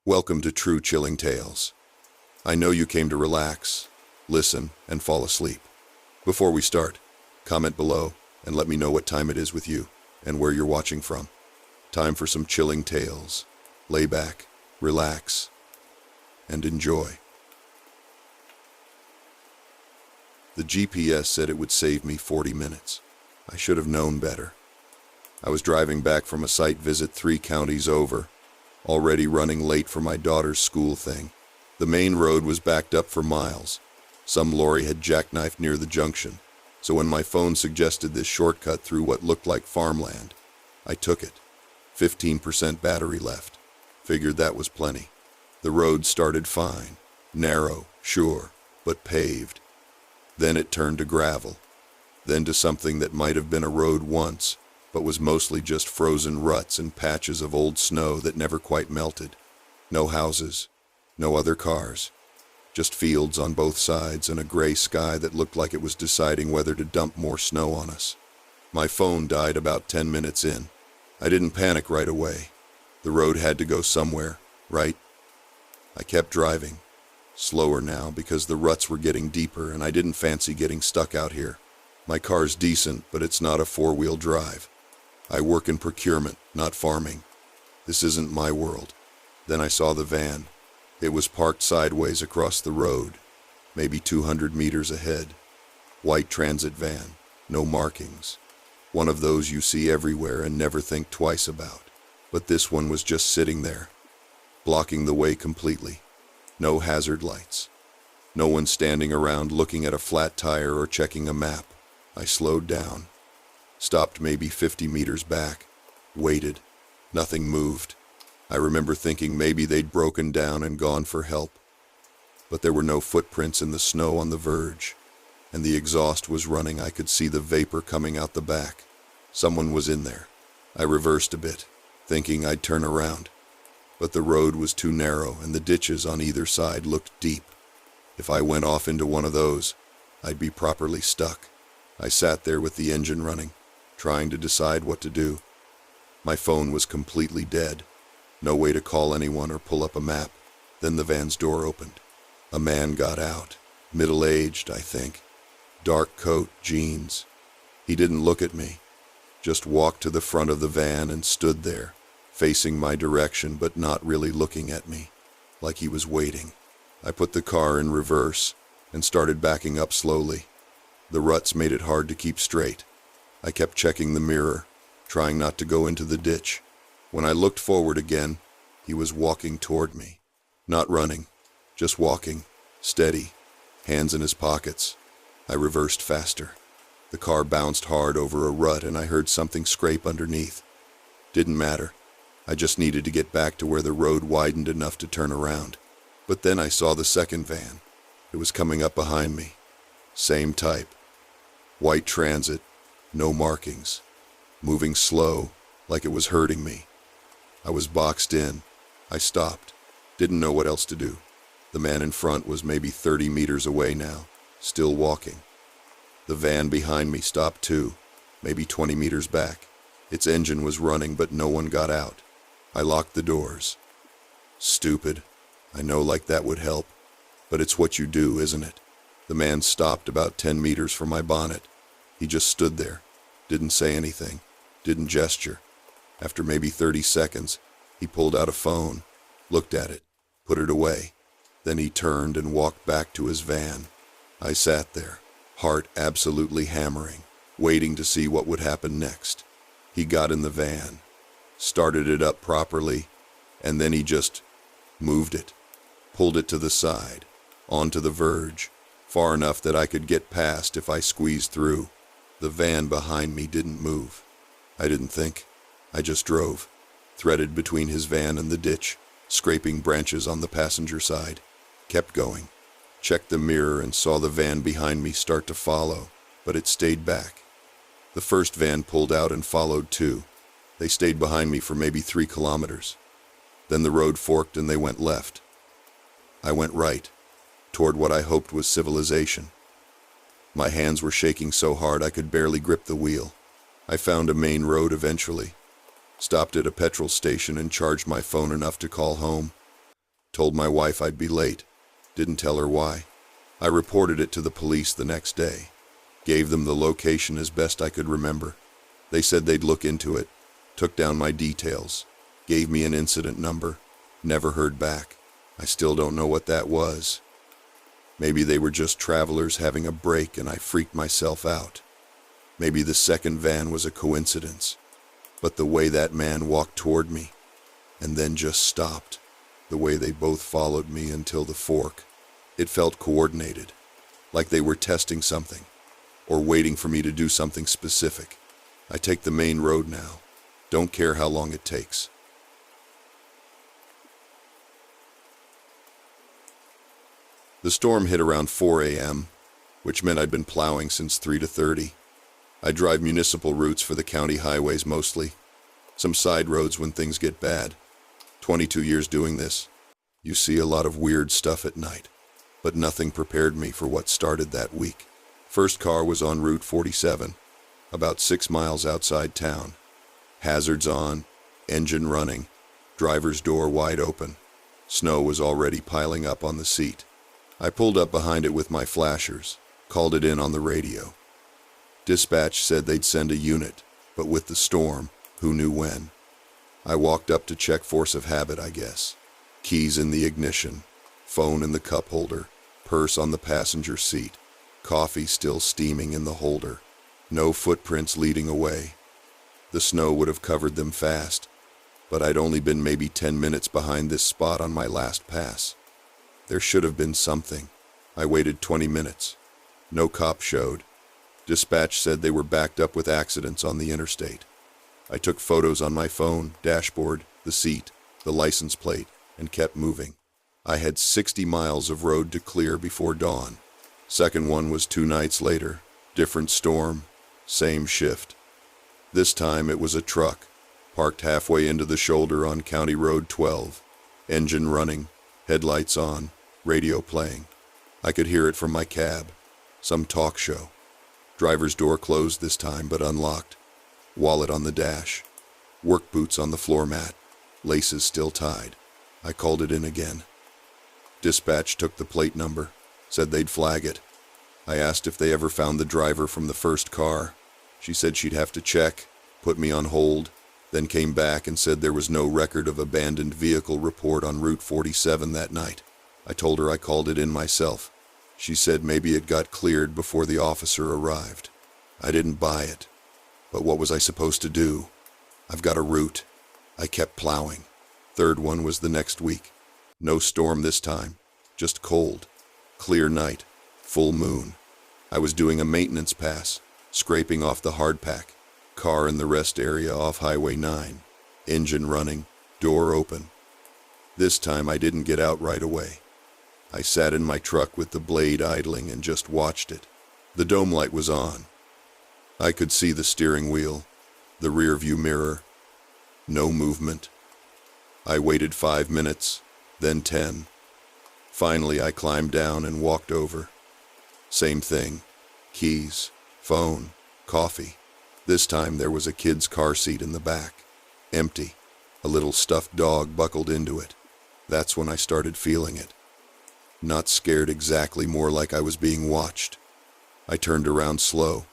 Welcome to True Chilling Tales. I know you came to relax, listen, and fall asleep. Before we start, comment below and let me know what time it is with you and where you're watching from. Time for some chilling tales. Lay back, relax, and enjoy. The GPS said it would save me 40 minutes. I should have known better. I was driving back from a site visit 3 counties over, already running late for my daughter's school thing. The main road was backed up for miles. Some lorry had jackknifed near the junction, so when my phone suggested this shortcut through what looked like farmland, I took it. 15% battery left. Figured that was plenty. The road started fine. Narrow, sure, but paved. Then it turned to gravel. Then to something that might have been a road once, but was mostly just frozen ruts and patches of old snow that never quite melted. No houses, no other cars. Just fields on both sides and a gray sky that looked like it was deciding whether to dump more snow on us. My phone died about 10 minutes in. I didn't panic right away. The road had to go somewhere, right? I kept driving. Slower now because the ruts were getting deeper and I didn't fancy getting stuck out here. My car's decent, but it's not a 4-wheel drive. I work in procurement, not farming. This isn't my world. Then I saw the van. It was parked sideways across the road, maybe 200 meters ahead. White transit van, no markings. One of those you see everywhere and never think twice about. But this one was just sitting there, blocking the way completely. No hazard lights. No one standing around looking at a flat tire or checking a map. I slowed down. Stopped maybe 50 meters back. Waited. Nothing moved. I remember thinking maybe they'd broken down and gone for help. But there were no footprints in the snow on the verge. And the exhaust was running. I could see the vapor coming out the back. Someone was in there. I reversed a bit, thinking I'd turn around. But the road was too narrow and the ditches on either side looked deep. If I went off into one of those, I'd be properly stuck. I sat there with the engine running, trying to decide what to do. My phone was completely dead. No way to call anyone or pull up a map. Then the van's door opened. A man got out. Middle-aged, I think. Dark coat, jeans. He didn't look at me. Just walked to the front of the van and stood there, facing my direction but not really looking at me, like he was waiting. I put the car in reverse and started backing up slowly. The ruts made it hard to keep straight. I kept checking the mirror, trying not to go into the ditch. When I looked forward again, he was walking toward me. Not running, just walking, steady, hands in his pockets. I reversed faster. The car bounced hard over a rut and I heard something scrape underneath. Didn't matter. I just needed to get back to where the road widened enough to turn around. But then I saw the second van. It was coming up behind me. Same type. White transit, no markings. Moving slow, like it was hurting me. I was boxed in. I stopped. Didn't know what else to do. The man in front was maybe 30 meters away now, still walking. The van behind me stopped too, maybe 20 meters back. Its engine was running, but no one got out. I locked the doors. Stupid. I know, like that would help. But it's what you do, isn't it? The man stopped about 10 meters from my bonnet. He just stood there. Didn't say anything. Didn't gesture. After maybe 30 seconds, he pulled out a phone, looked at it, put it away. Then he turned and walked back to his van. I sat there, heart absolutely hammering, waiting to see what would happen next. He got in the van, started it up properly, and then he just moved it, pulled it to the side, onto the verge, far enough that I could get past if I squeezed through. The van behind me didn't move. I didn't think. I just drove, threaded between his van and the ditch, scraping branches on the passenger side. Kept going. Checked the mirror and saw the van behind me start to follow, but it stayed back. The first van pulled out and followed too. They stayed behind me for maybe 3 kilometers. Then the road forked and they went left. I went right, toward what I hoped was civilization. My hands were shaking so hard I could barely grip the wheel. I found a main road eventually. Stopped at a petrol station and charged my phone enough to call home. Told my wife I'd be late. Didn't tell her why. I reported it to the police the next day. Gave them the location as best I could remember. They said they'd look into it. Took down my details. Gave me an incident number. Never heard back. I still don't know what that was. Maybe they were just travelers having a break and I freaked myself out. Maybe the second van was a coincidence. But the way that man walked toward me, and then just stopped, the way they both followed me until the fork, it felt coordinated, like they were testing something, or waiting for me to do something specific. I take the main road now. Don't care how long it takes. The storm hit around 4 a.m., which meant I'd been plowing since 3:30. I drive municipal routes for the county highways mostly. Some side roads when things get bad. 22 years doing this. You see a lot of weird stuff at night. But nothing prepared me for what started that week. First car was on Route 47, about 6 miles outside town. Hazards on, engine running, driver's door wide open. Snow was already piling up on the seat. I pulled up behind it with my flashers, called it in on the radio. Dispatch said they'd send a unit, but with the storm, who knew when? I walked up to check force of habit, I guess. Keys in the ignition, phone in the cup holder, purse on the passenger seat, coffee still steaming in the holder. No footprints leading away. The snow would have covered them fast, but I'd only been maybe 10 minutes behind this spot on my last pass. There should have been something. I waited 20 minutes. No cop showed. Dispatch said they were backed up with accidents on the interstate. I took photos on my phone, dashboard, the seat, the license plate, and kept moving. I had 60 miles of road to clear before dawn. Second one was 2 nights later. Different storm, same shift. This time it was a truck, parked halfway into the shoulder on County Road 12. Engine running, headlights on, radio playing. I could hear it from my cab. Some talk show. Driver's door closed this time, but unlocked. Wallet on the dash. Work boots on the floor mat. Laces still tied. I called it in again. Dispatch took the plate number. Said they'd flag it. I asked if they ever found the driver from the first car. She said she'd have to check, put me on hold, then came back and said there was no record of abandoned vehicle report on Route 47 that night. I told her I called it in myself. She said maybe it got cleared before the officer arrived. I didn't buy it. But what was I supposed to do? I've got a route. I kept plowing. Third one was the next week. No storm this time, just cold. Clear night, full moon. I was doing a maintenance pass, scraping off the hardpack. Car in the rest area off Highway 9. Engine running, door open. This time I didn't get out right away. I sat in my truck with the blade idling and just watched it. The dome light was on. I could see the steering wheel, the rear view mirror. No movement. I waited 5 minutes, then 10. Finally I climbed down and walked over. Same thing. Keys, phone, coffee. This time there was a kid's car seat in the back. Empty. A little stuffed dog buckled into it. That's when I started feeling it. Not scared exactly, more like I was being watched. I turned around slow,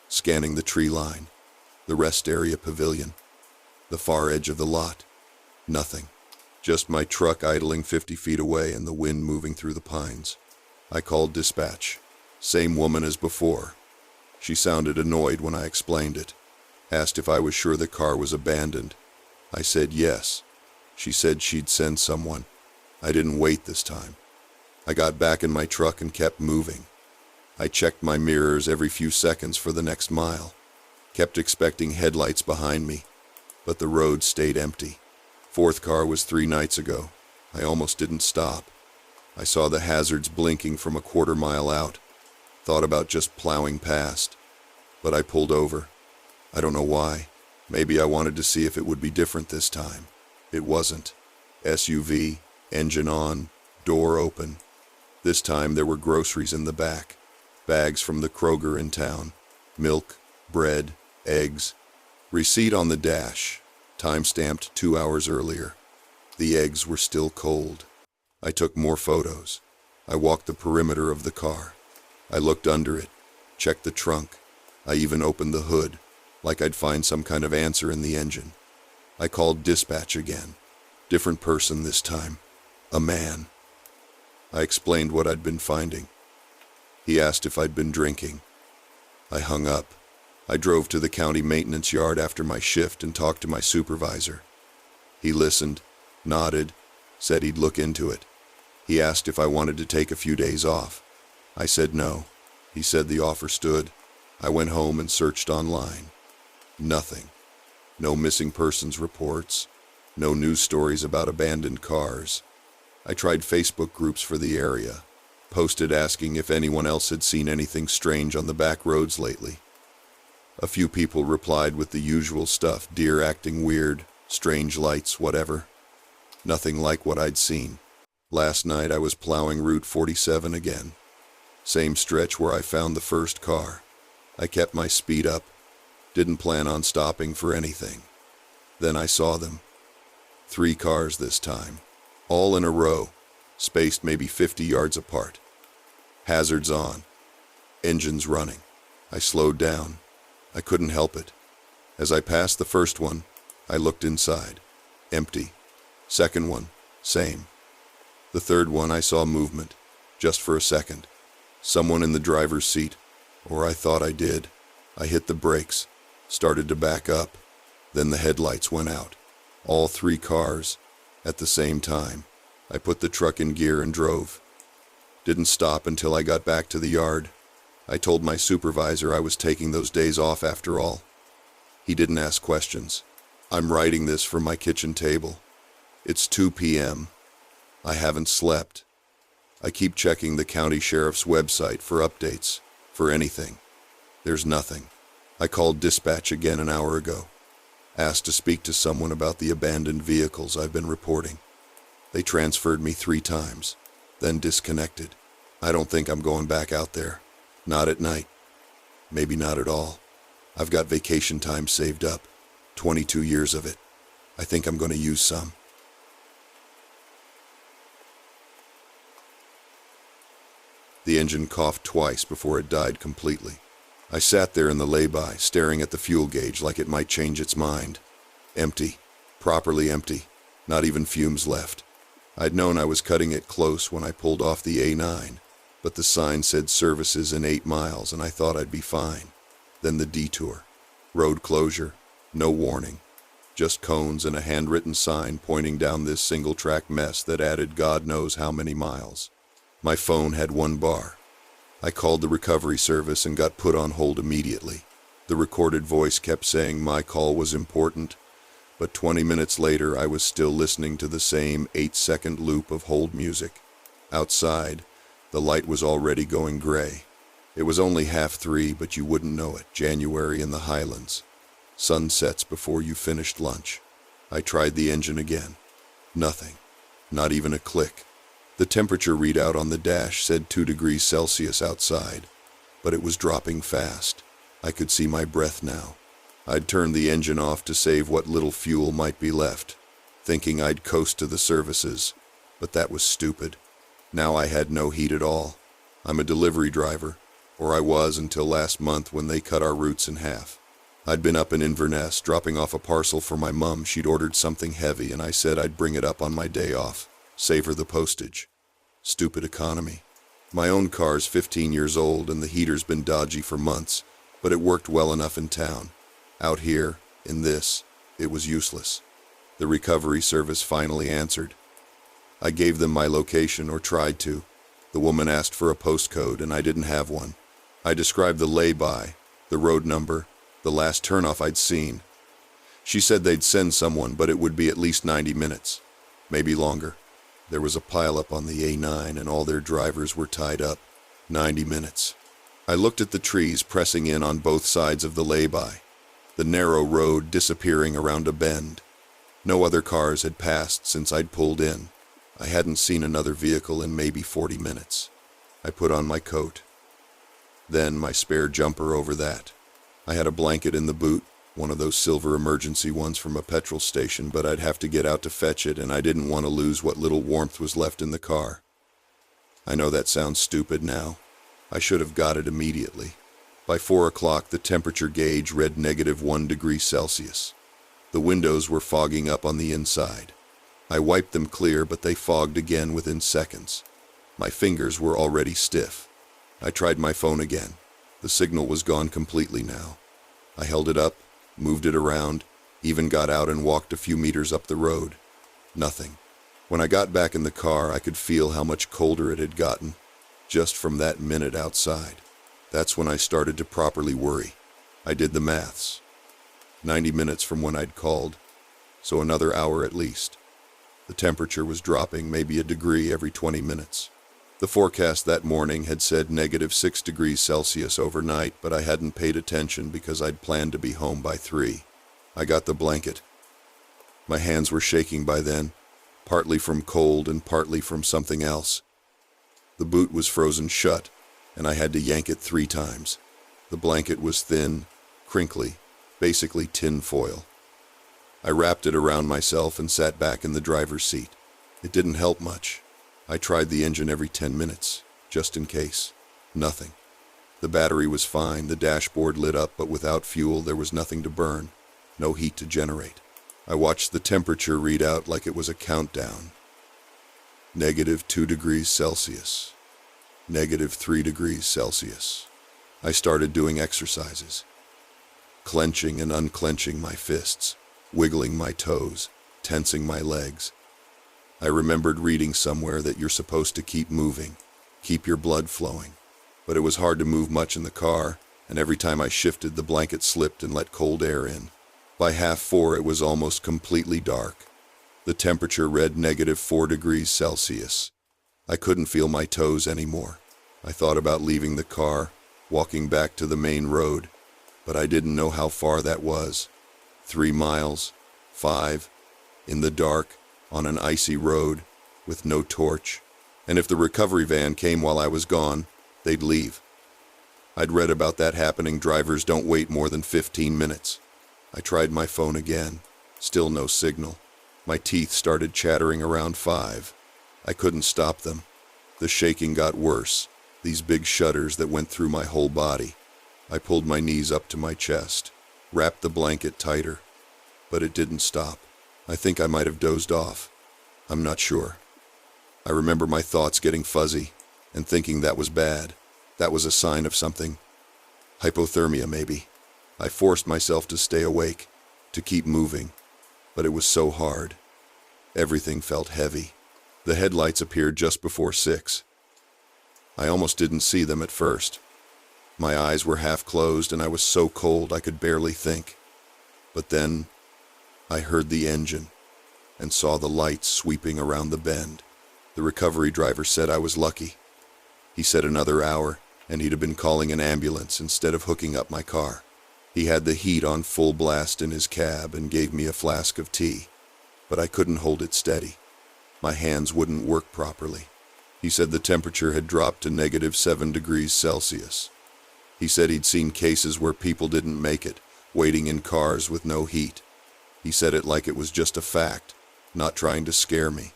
scanning the tree line, the rest area pavilion, the far edge of the lot. Nothing. Just my truck idling 50 feet away and the wind moving through the pines. I called dispatch. Same woman as before. She sounded annoyed when I explained it. Asked if I was sure the car was abandoned. I said yes. She said she'd send someone. I didn't wait this time. I got back in my truck and kept moving. I checked my mirrors every few seconds for the next mile. Kept expecting headlights behind me, but the road stayed empty. Fourth car was 3 nights ago. I almost didn't stop. I saw the hazards blinking from a quarter mile out. Thought about just plowing past, but I pulled over. I don't know why. Maybe I wanted to see if it would be different this time. It wasn't. SUV, engine on, door open. This time there were groceries in the back. Bags from the Kroger in town. Milk, bread, eggs. Receipt on the dash. Time stamped 2 hours earlier. The eggs were still cold. I took more photos. I walked the perimeter of the car. I looked under it, checked the trunk. I even opened the hood, like I'd find some kind of answer in the engine. I called dispatch again. Different person this time. A man. I explained what I'd been finding. He asked if I'd been drinking. I hung up. I drove to the county maintenance yard after my shift and talked to my supervisor. He listened, nodded, said he'd look into it. He asked if I wanted to take a few days off. I said no. He said the offer stood. I went home and searched online. Nothing. No missing persons reports. No news stories about abandoned cars. I tried Facebook groups for the area. Posted asking if anyone else had seen anything strange on the back roads lately. A few people replied with the usual stuff, deer acting weird, strange lights, whatever. Nothing like what I'd seen. Last night I was plowing Route 47 again. Same stretch where I found the first car. I kept my speed up. Didn't plan on stopping for anything. Then I saw them. 3 cars this time. All in a row, spaced maybe 50 yards apart. Hazards on. Engines running. I slowed down. I couldn't help it. As I passed the first one, I looked inside. Empty. Second one, same. The third one I saw movement, just for a second. Someone in the driver's seat, or I thought I did. I hit the brakes, started to back up. Then the headlights went out. All 3 cars, at the same time. I put the truck in gear and drove. Didn't stop until I got back to the yard. I told my supervisor I was taking those days off after all. He didn't ask questions. I'm writing this from my kitchen table. It's 2 p.m. I haven't slept. I keep checking the county sheriff's website for updates, for anything. There's nothing. I called dispatch again an hour ago. Asked to speak to someone about the abandoned vehicles I've been reporting. They transferred me 3 times, then disconnected. I don't think I'm going back out there. Not at night. Maybe not at all. I've got vacation time saved up. 22 years of it. I think I'm going to use some. The engine coughed twice before it died completely. I sat there in the lay-by, staring at the fuel gauge like it might change its mind. Empty. Properly empty. Not even fumes left. I'd known I was cutting it close when I pulled off the A9, but the sign said services in 8 miles and I thought I'd be fine. Then the detour. Road closure. No warning. Just cones and a handwritten sign pointing down this single-track mess that added God knows how many miles. My phone had 1 bar. I called the recovery service and got put on hold immediately. The recorded voice kept saying my call was important, but 20 minutes later I was still listening to the same 8-second loop of hold music. Outside, the light was already going gray. It was only 2:30, but you wouldn't know it. January in the Highlands. Sun sets before you finished lunch. I tried the engine again. Nothing. Not even a click. The temperature readout on the dash said 2 degrees Celsius outside, but it was dropping fast. I could see my breath now. I'd turned the engine off to save what little fuel might be left, thinking I'd coast to the services, but that was stupid. Now I had no heat at all. I'm a delivery driver, or I was until last month when they cut our routes in half. I'd been up in Inverness dropping off a parcel for my mum. She'd ordered something heavy and I said I'd bring it up on my day off. Save her the postage. Stupid economy. My own car's 15 years old and the heater's been dodgy for months, but it worked well enough in town. Out here, in this, it was useless. The recovery service finally answered. I gave them my location, or tried to. The woman asked for a postcode and I didn't have one. I described the lay-by, the road number, the last turnoff I'd seen. She said they'd send someone, but it would be at least 90 minutes, maybe longer. There was a pileup on the A9 and all their drivers were tied up. 90 minutes. I looked at the trees pressing in on both sides of the lay-by. The narrow road disappearing around a bend. No other cars had passed since I'd pulled in. I hadn't seen another vehicle in maybe 40 minutes. I put on my coat. Then my spare jumper over that. I had a blanket in the boot, One of those silver emergency ones from a petrol station, but I'd have to get out to fetch it, and I didn't want to lose what little warmth was left in the car. I know that sounds stupid now. I should have got it immediately. By 4 o'clock, the temperature gauge read -1 degree Celsius. The windows were fogging up on the inside. I wiped them clear, but they fogged again within seconds. My fingers were already stiff. I tried my phone again. The signal was gone completely now. I held it up, moved it around, even got out and walked a few meters up the road. Nothing. When I got back in the car, I could feel how much colder it had gotten, just from that minute outside. That's when I started to properly worry. I did the maths. 90 minutes from when I'd called, so another hour at least. The temperature was dropping maybe a degree every 20 minutes. The forecast that morning had said -6 degrees Celsius overnight, but I hadn't paid attention because I'd planned to be home by 3. I got the blanket. My hands were shaking by then, partly from cold and partly from something else. The boot was frozen shut, and I had to yank it 3 times. The blanket was thin, crinkly, basically tin foil. I wrapped it around myself and sat back in the driver's seat. It didn't help much. I tried the engine every 10 minutes, just in case. Nothing. The battery was fine, the dashboard lit up, but without fuel there was nothing to burn, no heat to generate. I watched the temperature read out like it was a countdown. -2 degrees Celsius. -3 degrees Celsius. I started doing exercises, clenching and unclenching my fists, wiggling my toes, tensing my legs. I remembered reading somewhere that you're supposed to keep moving, keep your blood flowing. But it was hard to move much in the car, and every time I shifted, the blanket slipped and let cold air in. By 3:30 it was almost completely dark. The temperature read -4 degrees Celsius. I couldn't feel my toes anymore. I thought about leaving the car, walking back to the main road, but I didn't know how far that was. 3 miles, 5, in the dark, on an icy road, with no torch. And if the recovery van came while I was gone, they'd leave. I'd read about that happening. Drivers don't wait more than 15 minutes. I tried my phone again. Still no signal. My teeth started chattering around 5. I couldn't stop them. The shaking got worse, these big shudders that went through my whole body. I pulled my knees up to my chest, wrapped the blanket tighter, but it didn't stop. I think I might have dozed off. I'm not sure. I remember my thoughts getting fuzzy and thinking that was bad. That was a sign of something. Hypothermia, maybe. I forced myself to stay awake, to keep moving, but it was so hard. Everything felt heavy. The headlights appeared just before 6. I almost didn't see them at first. My eyes were half closed and I was so cold I could barely think. But then I heard the engine and saw the lights sweeping around the bend. The recovery driver said I was lucky. He said another hour and he'd have been calling an ambulance instead of hooking up my car. He had the heat on full blast in his cab and gave me a flask of tea, but I couldn't hold it steady. My hands wouldn't work properly. He said the temperature had dropped to -7 degrees Celsius. He said he'd seen cases where people didn't make it, waiting in cars with no heat. He said it like it was just a fact, not trying to scare me.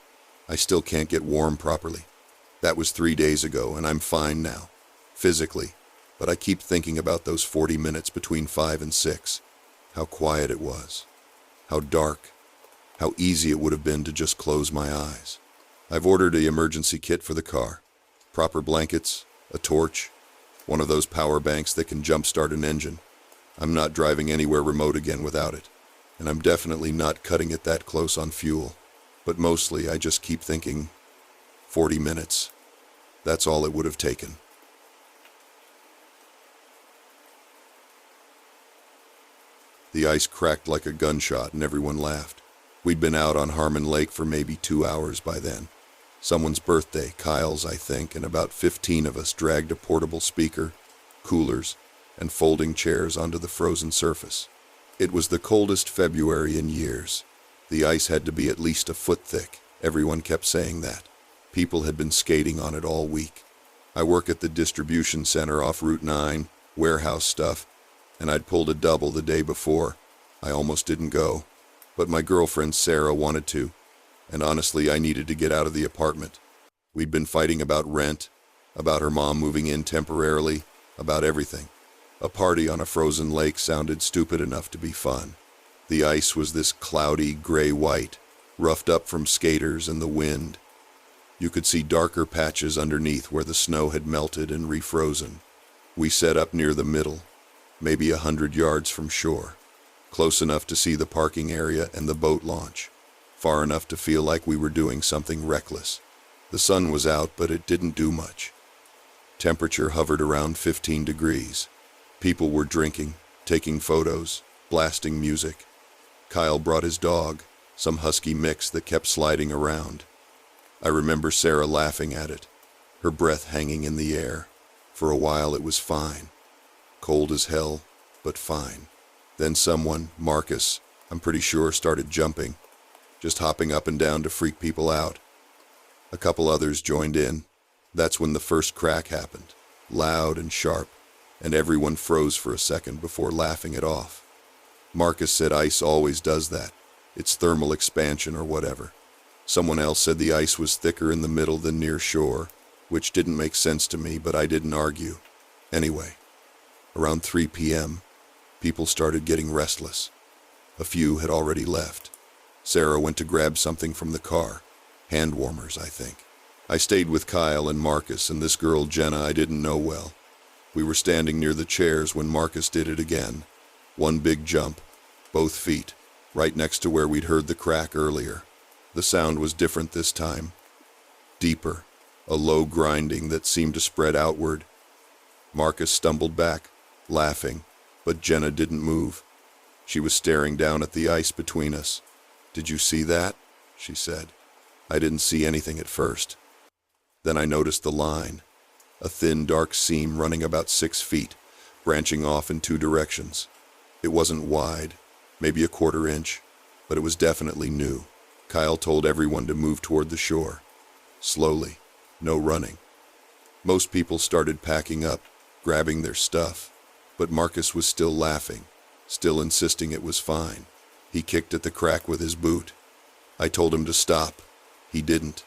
I still can't get warm properly. That was 3 days ago, and I'm fine now, physically, but I keep thinking about those 40 minutes between 5 and 6, how quiet it was, how dark, how easy it would have been to just close my eyes. I've ordered an emergency kit for the car, proper blankets, a torch, one of those power banks that can jumpstart an engine. I'm not driving anywhere remote again without it, and I'm definitely not cutting it that close on fuel. But mostly I just keep thinking, 40 minutes, that's all it would have taken. The ice cracked like a gunshot and everyone laughed. We'd been out on Harmon Lake for maybe 2 hours by then. Someone's birthday, Kyle's I think, and about 15 of us dragged a portable speaker, coolers, and folding chairs onto the frozen surface. It was the coldest February in years. The ice had to be at least a foot thick. Everyone kept saying that. People had been skating on it all week. I work at the distribution center off Route 9, warehouse stuff, and I'd pulled a double the day before, I almost didn't go, but my girlfriend Sarah wanted to, and honestly I needed to get out of the apartment. We'd been fighting about rent, about her mom moving in temporarily, about everything. A party on a frozen lake sounded stupid enough to be fun. The ice was this cloudy gray-white, roughed up from skaters and the wind. You could see darker patches underneath where the snow had melted and refrozen. We set up near the middle, maybe 100 yards from shore, close enough to see the parking area and the boat launch, far enough to feel like we were doing something reckless. The sun was out, but it didn't do much. Temperature hovered around 15 degrees. People were drinking, taking photos, blasting music. Kyle brought his dog, some husky mix that kept sliding around. I remember Sarah laughing at it, her breath hanging in the air. For a while it was fine. Cold as hell, but fine. Then someone, Marcus, I'm pretty sure, started jumping, just hopping up and down to freak people out. A couple others joined in. That's when the first crack happened, loud and sharp, and everyone froze for a second before laughing it off. Marcus said ice always does that. It's thermal expansion or whatever. Someone else said the ice was thicker in the middle than near shore, which didn't make sense to me, but I didn't argue. Anyway, around 3 p.m., people started getting restless. A few had already left. Sarah went to grab something from the car. Hand warmers, I think. I stayed with Kyle and Marcus and this girl Jenna I didn't know well. We were standing near the chairs when Marcus did it again. One big jump, both feet, right next to where we'd heard the crack earlier. The sound was different this time. Deeper, a low grinding that seemed to spread outward. Marcus stumbled back, laughing, but Jenna didn't move. She was staring down at the ice between us. "Did you see that?" she said. I didn't see anything at first. Then I noticed the line, a thin, dark seam running about 6 feet, branching off in 2 directions. It wasn't wide, maybe a 1/4 inch, but it was definitely new. Kyle told everyone to move toward the shore. Slowly, no running. Most people started packing up, grabbing their stuff, but Marcus was still laughing, still insisting it was fine. He kicked at the crack with his boot. I told him to stop. He didn't.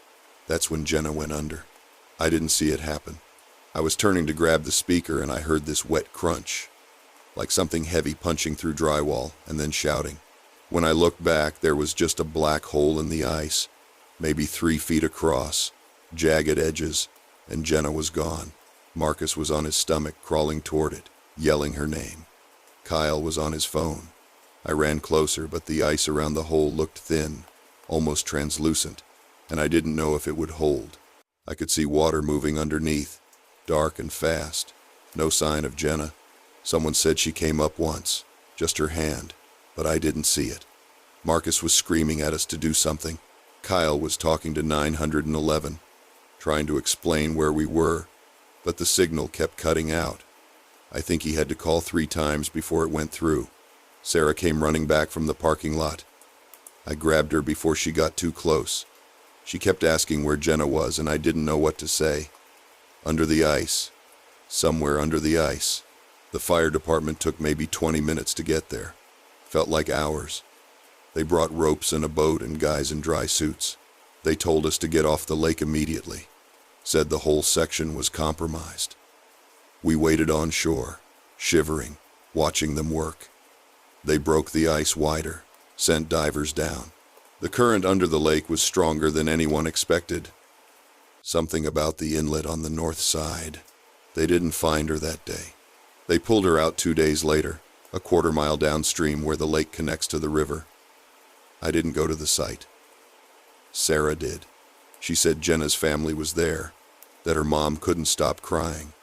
That's when Jenna went under. I didn't see it happen. I was turning to grab the speaker and I heard this wet crunch, like something heavy punching through drywall, and then shouting. When I looked back, there was just a black hole in the ice, maybe 3 feet across, jagged edges, and Jenna was gone. Marcus was on his stomach, crawling toward it, yelling her name. Kyle was on his phone. I ran closer, but the ice around the hole looked thin, almost translucent, and I didn't know if it would hold. I could see water moving underneath, dark and fast. No sign of Jenna. Someone said she came up once, just her hand, but I didn't see it. Marcus was screaming at us to do something. Kyle was talking to 911, trying to explain where we were, but the signal kept cutting out. I think he had to call 3 times before it went through. Sarah came running back from the parking lot. I grabbed her before she got too close. She kept asking where Jenna was, and I didn't know what to say. Under the ice. Somewhere under the ice. The fire department took maybe 20 minutes to get there. Felt like hours. They brought ropes and a boat and guys in dry suits. They told us to get off the lake immediately. Said the whole section was compromised. We waited on shore, shivering, watching them work. They broke the ice wider, sent divers down. The current under the lake was stronger than anyone expected. Something about the inlet on the north side. They didn't find her that day. They pulled her out 2 days later, a 1/4 mile downstream where the lake connects to the river. I didn't go to the site. Sarah did. She said Jenna's family was there, that her mom couldn't stop crying,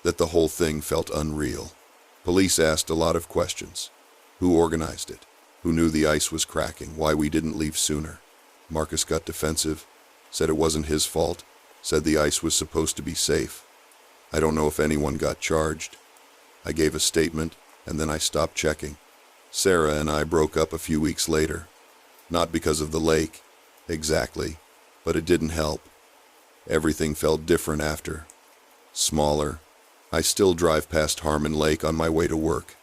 that the whole thing felt unreal. Police asked a lot of questions. Who organized it? Who knew the ice was cracking? Why we didn't leave sooner? Marcus got defensive, said it wasn't his fault, said the ice was supposed to be safe. I don't know if anyone got charged. I gave a statement, and then I stopped checking. Sarah and I broke up a few weeks later. Not because of the lake, exactly, but it didn't help. Everything felt different after. Smaller. I still drive past Harmon Lake on my way to work.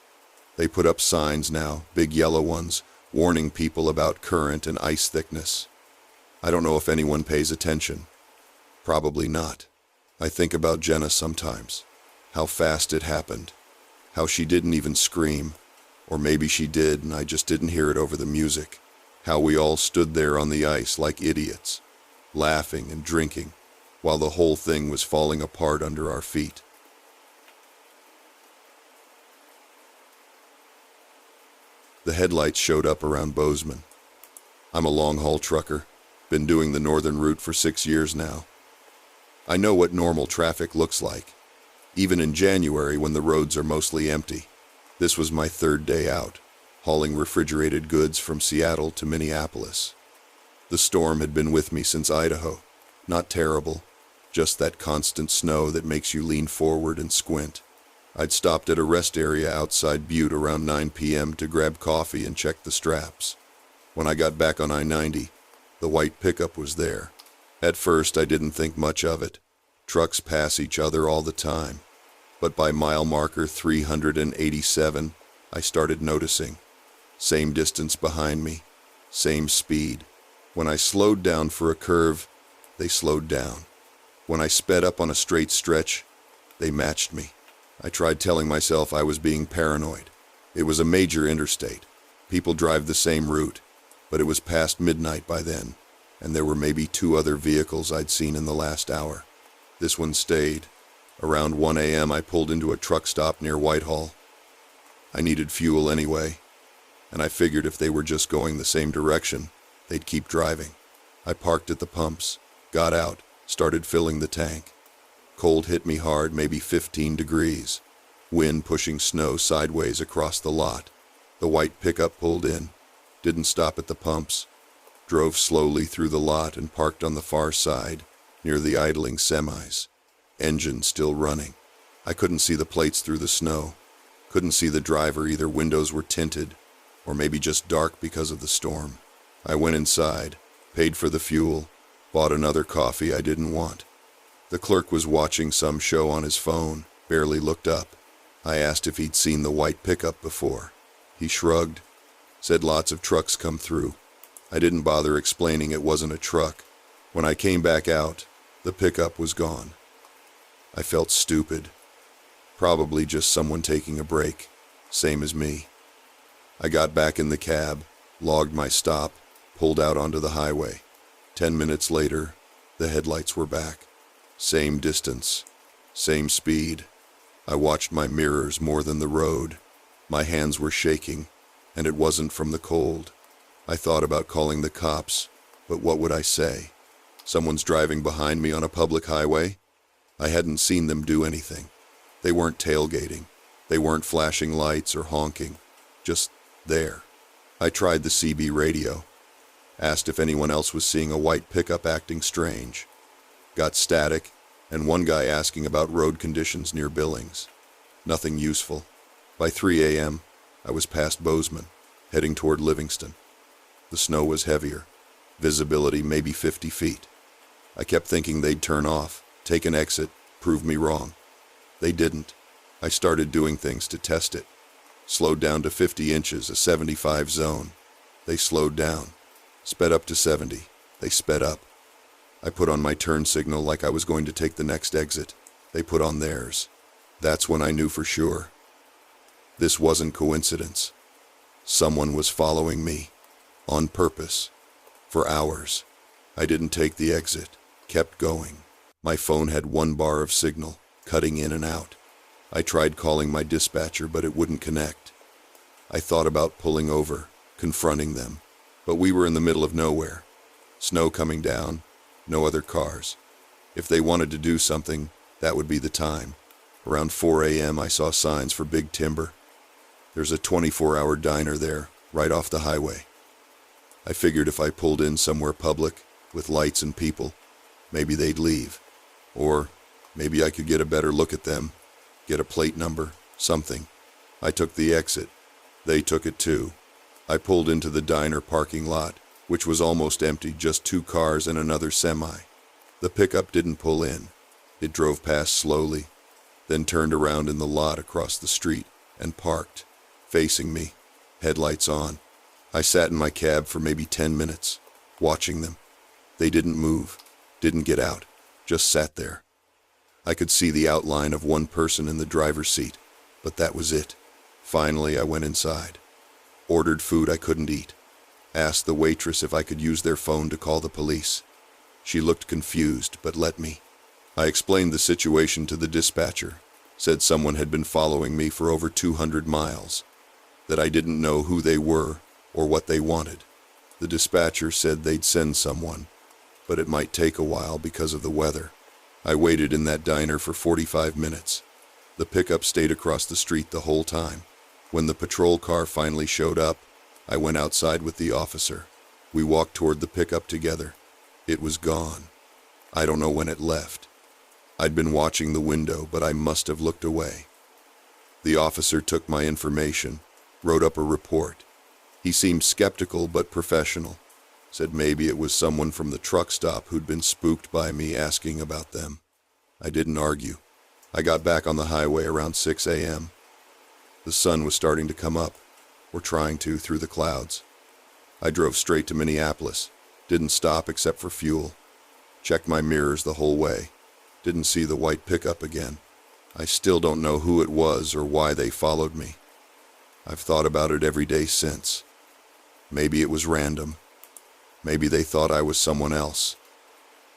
They put up signs now, big yellow ones, warning people about current and ice thickness. I don't know if anyone pays attention. Probably not. I think about Jenna sometimes. How fast it happened. How she didn't even scream. Or maybe she did and I just didn't hear it over the music. How we all stood there on the ice like idiots, laughing and drinking, while the whole thing was falling apart under our feet. The headlights showed up around Bozeman. I'm a long-haul trucker, been doing the northern route for 6 years now. I know what normal traffic looks like, even in January when the roads are mostly empty. This was my 3rd day out, hauling refrigerated goods from Seattle to Minneapolis. The storm had been with me since Idaho. Not terrible, just that constant snow that makes you lean forward and squint. I'd stopped at a rest area outside Butte around 9 p.m. to grab coffee and check the straps. When I got back on I-90, the white pickup was there. At first, I didn't think much of it. Trucks pass each other all the time. But by mile marker 387, I started noticing. Same distance behind me, same speed. When I slowed down for a curve, they slowed down. When I sped up on a straight stretch, they matched me. I tried telling myself I was being paranoid. It was a major interstate. People drive the same route, but it was past midnight by then, and there were maybe 2 other vehicles I'd seen in the last hour. This one stayed. Around 1 a.m. I pulled into a truck stop near Whitehall. I needed fuel anyway, and I figured if they were just going the same direction, they'd keep driving. I parked at the pumps, got out, started filling the tank. Cold hit me hard, maybe 15 degrees. Wind pushing snow sideways across the lot. The white pickup pulled in, didn't stop at the pumps, drove slowly through the lot and parked on the far side, near the idling semis. Engine still running. I couldn't see the plates through the snow. Couldn't see the driver, either windows were tinted, or maybe just dark because of the storm. I went inside, paid for the fuel, bought another coffee I didn't want. The clerk was watching some show on his phone, barely looked up. I asked if he'd seen the white pickup before. He shrugged, said lots of trucks come through. I didn't bother explaining it wasn't a truck. When I came back out, the pickup was gone. I felt stupid. Probably just someone taking a break, same as me. I got back in the cab, logged my stop, pulled out onto the highway. 10 minutes later, the headlights were back. Same distance, same speed. I watched my mirrors more than the road. My hands were shaking, and it wasn't from the cold. I thought about calling the cops, but what would I say? Someone's driving behind me on a public highway? I hadn't seen them do anything. They weren't tailgating. They weren't flashing lights or honking. Just there. I tried the CB radio. Asked if anyone else was seeing a white pickup acting strange. Got static, and one guy asking about road conditions near Billings. Nothing useful. By 3 a.m., I was past Bozeman, heading toward Livingston. The snow was heavier. Visibility maybe 50 feet. I kept thinking they'd turn off, take an exit, prove me wrong. They didn't. I started doing things to test it. Slowed down to 50 inches, a 75 zone. They slowed down. Sped up to 70. They sped up. I put on my turn signal like I was going to take the next exit. They put on theirs. That's when I knew for sure. This wasn't coincidence. Someone was following me. On purpose. For hours. I didn't take the exit. Kept going. My phone had 1 bar of signal, cutting in and out. I tried calling my dispatcher, but it wouldn't connect. I thought about pulling over, confronting them, but we were in the middle of nowhere. Snow coming down, no other cars. If they wanted to do something, that would be the time. Around 4 a.m. I saw signs for Big Timber. There's a 24-hour diner there, right off the highway. I figured if I pulled in somewhere public, with lights and people, maybe they'd leave. Or maybe I could get a better look at them, get a plate number, something. I took the exit. They took it too. I pulled into the diner parking lot, which was almost empty, just 2 cars and another semi. The pickup didn't pull in. It drove past slowly, then turned around in the lot across the street and parked. facing me, headlights on. I sat in my cab for maybe 10 minutes, watching them. They didn't move, didn't get out, just sat there. I could see the outline of one person in the driver's seat, but that was it. Finally, I went inside. Ordered food I couldn't eat. Asked the waitress if I could use their phone to call the police. She looked confused, but let me. I explained the situation to the dispatcher, said someone had been following me for over 200 miles, that I didn't know who they were or what they wanted. The dispatcher said they'd send someone, but it might take a while because of the weather. I waited in that diner for 45 minutes. The pickup stayed across the street the whole time. When the patrol car finally showed up, I went outside with the officer. We walked toward the pickup together. It was gone. I don't know when it left. I'd been watching the window, but I must have looked away. The officer took my information, wrote up a report. He seemed skeptical but professional. Said maybe it was someone from the truck stop who'd been spooked by me asking about them. I didn't argue. I got back on the highway around 6 a.m. The sun was starting to come up, or trying to, through the clouds. I drove straight to Minneapolis, didn't stop except for fuel. Checked my mirrors the whole way. Didn't see the white pickup again. I still don't know who it was or why they followed me. I've thought about it every day since. Maybe it was random. Maybe they thought I was someone else.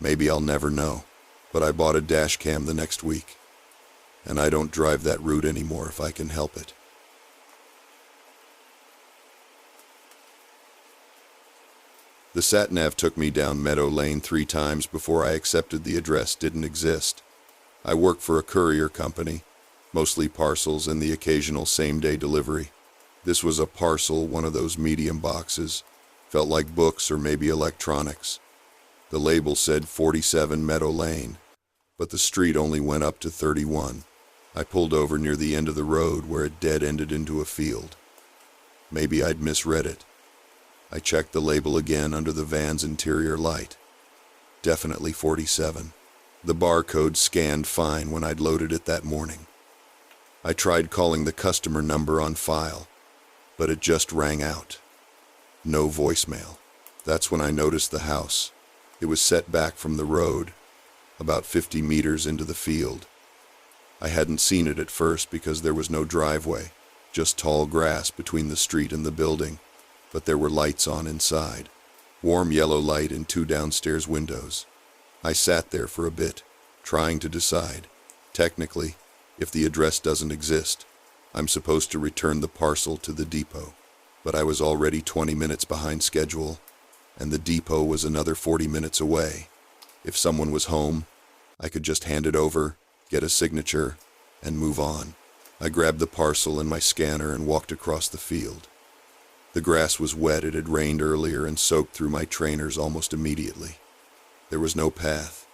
Maybe I'll never know. But I bought a dash cam the next week. And I don't drive that route anymore if I can help it. The sat-nav took me down Meadow Lane 3 times before I accepted the address didn't exist. I work for a courier company, mostly parcels and the occasional same-day delivery. This was a parcel, one of those medium boxes. Felt like books or maybe electronics. The label said 47 Meadow Lane, but the street only went up to 31. I pulled over near the end of the road where it dead-ended into a field. Maybe I'd misread it. I checked the label again under the van's interior light. Definitely 47. The barcode scanned fine when I'd loaded it that morning. I tried calling the customer number on file, but it just rang out. No voicemail. That's when I noticed the house. It was set back from the road, about 50 meters into the field. I hadn't seen it at first because there was no driveway, just tall grass between the street and the building, but there were lights on inside, warm yellow light in 2 downstairs windows. I sat there for a bit, trying to decide. Technically, if the address doesn't exist, I'm supposed to return the parcel to the depot. But I was already 20 minutes behind schedule, and the depot was another 40 minutes away. If someone was home, I could just hand it over, get a signature, and move on. I grabbed the parcel and my scanner and walked across the field. The grass was wet. It had rained earlier and soaked through my trainers almost immediately. There was no path,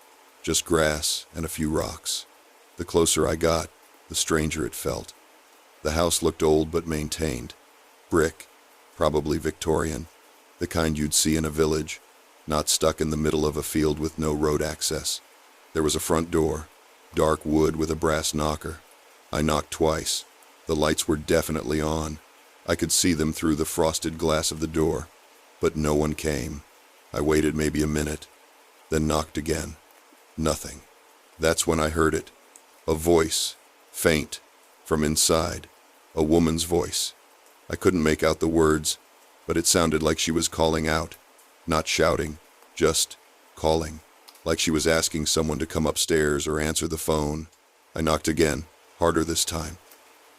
just grass and a few rocks. The closer I got, the stranger it felt. The house looked old but maintained. Brick, probably Victorian, the kind you'd see in a village, not stuck in the middle of a field with no road access. There was a front door, dark wood with a brass knocker. I knocked twice. The lights were definitely on. I could see them through the frosted glass of the door, but no one came. I waited maybe a minute, then knocked again. Nothing. That's when I heard it. A voice, faint, from inside. A woman's voice. I couldn't make out the words, but it sounded like she was calling out, not shouting, just calling, like she was asking someone to come upstairs or answer the phone. I knocked again, harder this time.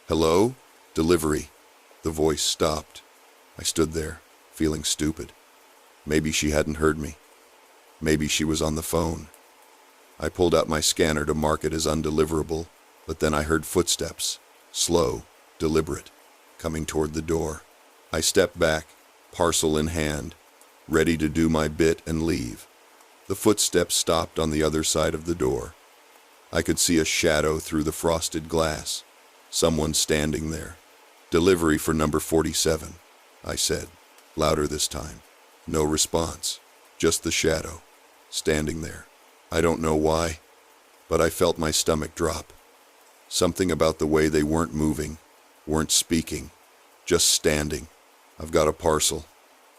Hello? Delivery. The voice stopped. I stood there, feeling stupid. Maybe she hadn't heard me. Maybe she was on the phone. I pulled out my scanner to mark it as undeliverable, but then I heard footsteps, slow, deliberate, coming toward the door. I stepped back, parcel in hand, ready to do my bit and leave. The footsteps stopped on the other side of the door. I could see a shadow through the frosted glass. Someone standing there. Delivery for number 47, I said, louder this time. No response, just the shadow, standing there. I don't know why, but I felt my stomach drop. Something about the way they weren't moving, weren't speaking, just standing. "I've got a parcel,"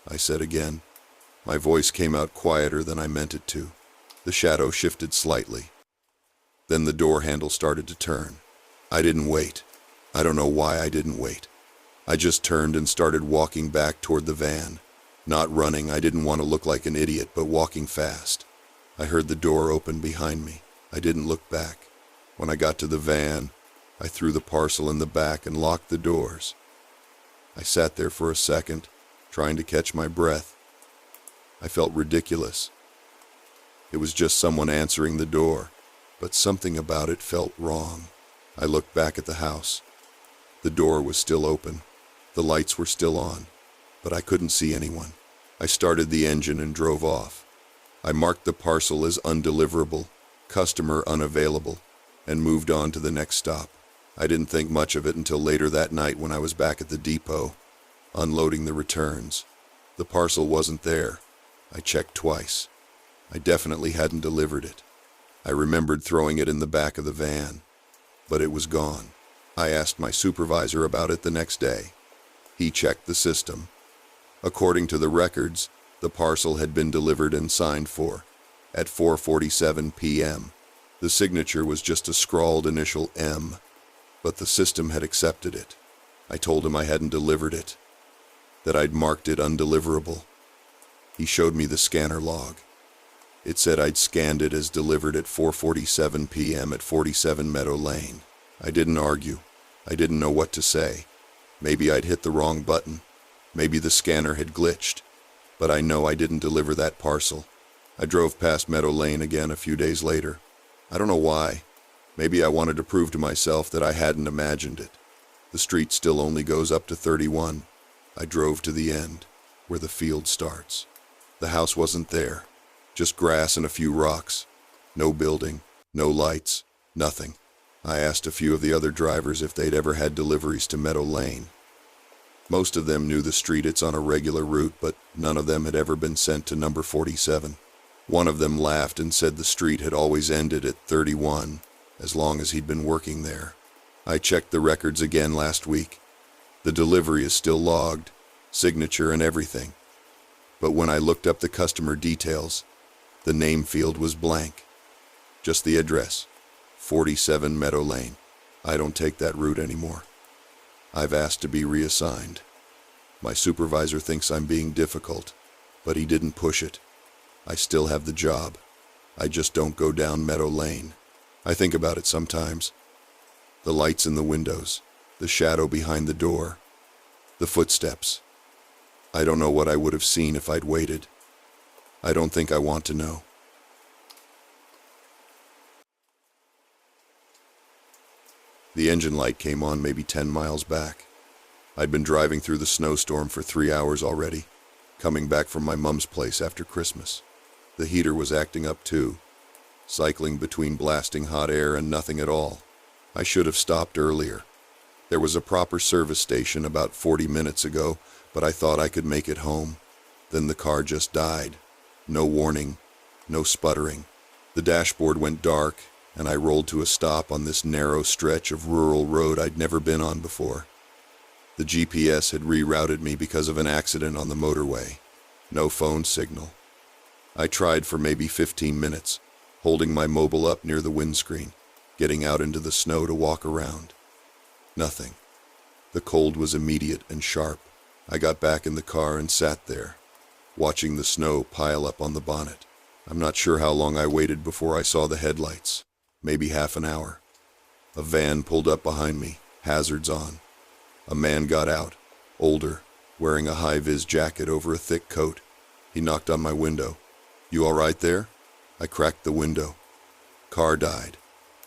I said again. My voice came out quieter than I meant it to. The shadow shifted slightly. Then the door handle started to turn. I didn't wait. I don't know why I didn't wait. I just turned and started walking back toward the van. Not running, I didn't want to look like an idiot, but walking fast. I heard the door open behind me. I didn't look back. When I got to the van, I threw the parcel in the back and locked the doors. I sat there for a second, trying to catch my breath. I felt ridiculous. It was just someone answering the door, but something about it felt wrong. I looked back at the house. The door was still open. The lights were still on, but I couldn't see anyone. I started the engine and drove off. I marked the parcel as undeliverable, customer unavailable, and moved on to the next stop. I didn't think much of it until later that night when I was back at the depot, unloading the returns. The parcel wasn't there. I checked twice. I definitely hadn't delivered it. I remembered throwing it in the back of the van, but it was gone. I asked my supervisor about it the next day. He checked the system. According to the records, the parcel had been delivered and signed for at 4:47 p.m. The signature was just a scrawled initial M, but the system had accepted it. I told him I hadn't delivered it, that I'd marked it undeliverable. He showed me the scanner log. It said I'd scanned it as delivered at 4:47 p.m. at 47 Meadow Lane. I didn't argue. I didn't know what to say. Maybe I'd hit the wrong button. Maybe the scanner had glitched. But I know I didn't deliver that parcel. I drove past Meadow Lane again a few days later. I don't know why. Maybe I wanted to prove to myself that I hadn't imagined it. The street still only goes up to 31. I drove to the end, where the field starts. The house wasn't there. Just grass and a few rocks. No building, no lights, nothing. I asked a few of the other drivers if they'd ever had deliveries to Meadow Lane. Most of them knew the street. It's on a regular route, but none of them had ever been sent to number 47. One of them laughed and said the street had always ended at 31, as long as he'd been working there. I checked the records again last week. The delivery is still logged, signature and everything. But when I looked up the customer details, the name field was blank. Just the address, 47 Meadow Lane. I don't take that route anymore. I've asked to be reassigned. My supervisor thinks I'm being difficult, but he didn't push it. I still have the job. I just don't go down Meadow Lane. I think about it sometimes. The lights in the windows, the shadow behind the door, the footsteps. I don't know what I would have seen if I'd waited. I don't think I want to know. The engine light came on maybe 10 miles back. I'd been driving through the snowstorm for 3 hours already, coming back from my mom's place after Christmas. The heater was acting up too, cycling between blasting hot air and nothing at all. I should have stopped earlier. There was a proper service station about 40 minutes ago, but I thought I could make it home. Then the car just died. No warning, no sputtering. The dashboard went dark, and I rolled to a stop on this narrow stretch of rural road I'd never been on before. The GPS had rerouted me because of an accident on the motorway. No phone signal. I tried for maybe 15 minutes, holding my mobile up near the windscreen, getting out into the snow to walk around. Nothing. The cold was immediate and sharp. I got back in the car and sat there, watching the snow pile up on the bonnet. I'm not sure how long I waited before I saw the headlights. Maybe half an hour. A van pulled up behind me, hazards on. A man got out, older, wearing a high-vis jacket over a thick coat. He knocked on my window. "You all right there?" I cracked the window. Car died.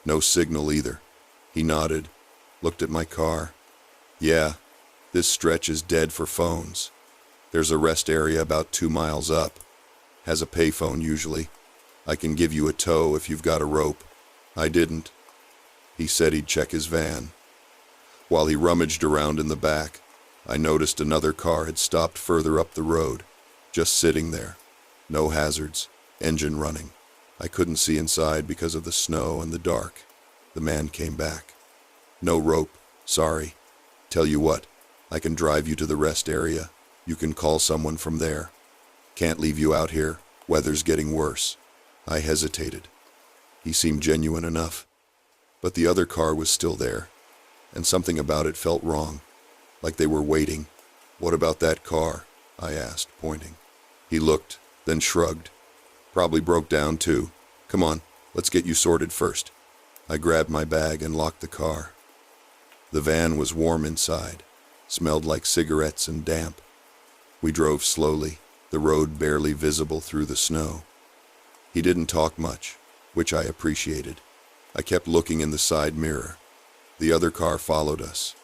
No signal either. He nodded, looked at my car. "Yeah, this stretch is dead for phones. There's a rest area about 2 miles up. Has a payphone usually. I can give you a tow if you've got a rope." I didn't. He said he'd check his van. While he rummaged around in the back, I noticed another car had stopped further up the road, just sitting there. No hazards, engine running. I couldn't see inside because of the snow and the dark. The man came back. "No rope, sorry. Tell you what, I can drive you to the rest area. You can call someone from there. Can't leave you out here. Weather's getting worse. I hesitated. He seemed genuine enough. But the other car was still there, and something about it felt wrong, like they were waiting. What about that car? I asked, pointing. He looked, then shrugged. Probably broke down too. Come on, let's get you sorted first. I grabbed my bag and locked the car. The van was warm inside, smelled like cigarettes and damp. We drove slowly, the road barely visible through the snow. He didn't talk much, which I appreciated. I kept looking in the side mirror. The other car followed us.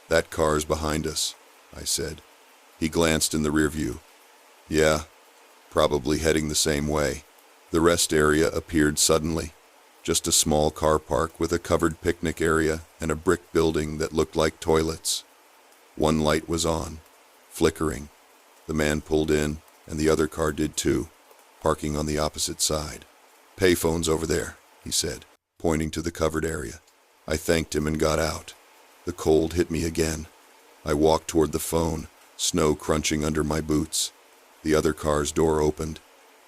That car's behind us, I said. He glanced in the rear view. Yeah, probably heading the same way. The rest area appeared suddenly. Just a small car park with a covered picnic area and a brick building that looked like toilets. One light was on, flickering. The man pulled in, and the other car did too, parking on the opposite side. Payphone's over there, he said, pointing to the covered area. I thanked him and got out. The cold hit me again. I walked toward the phone, snow crunching under my boots. The other car's door opened.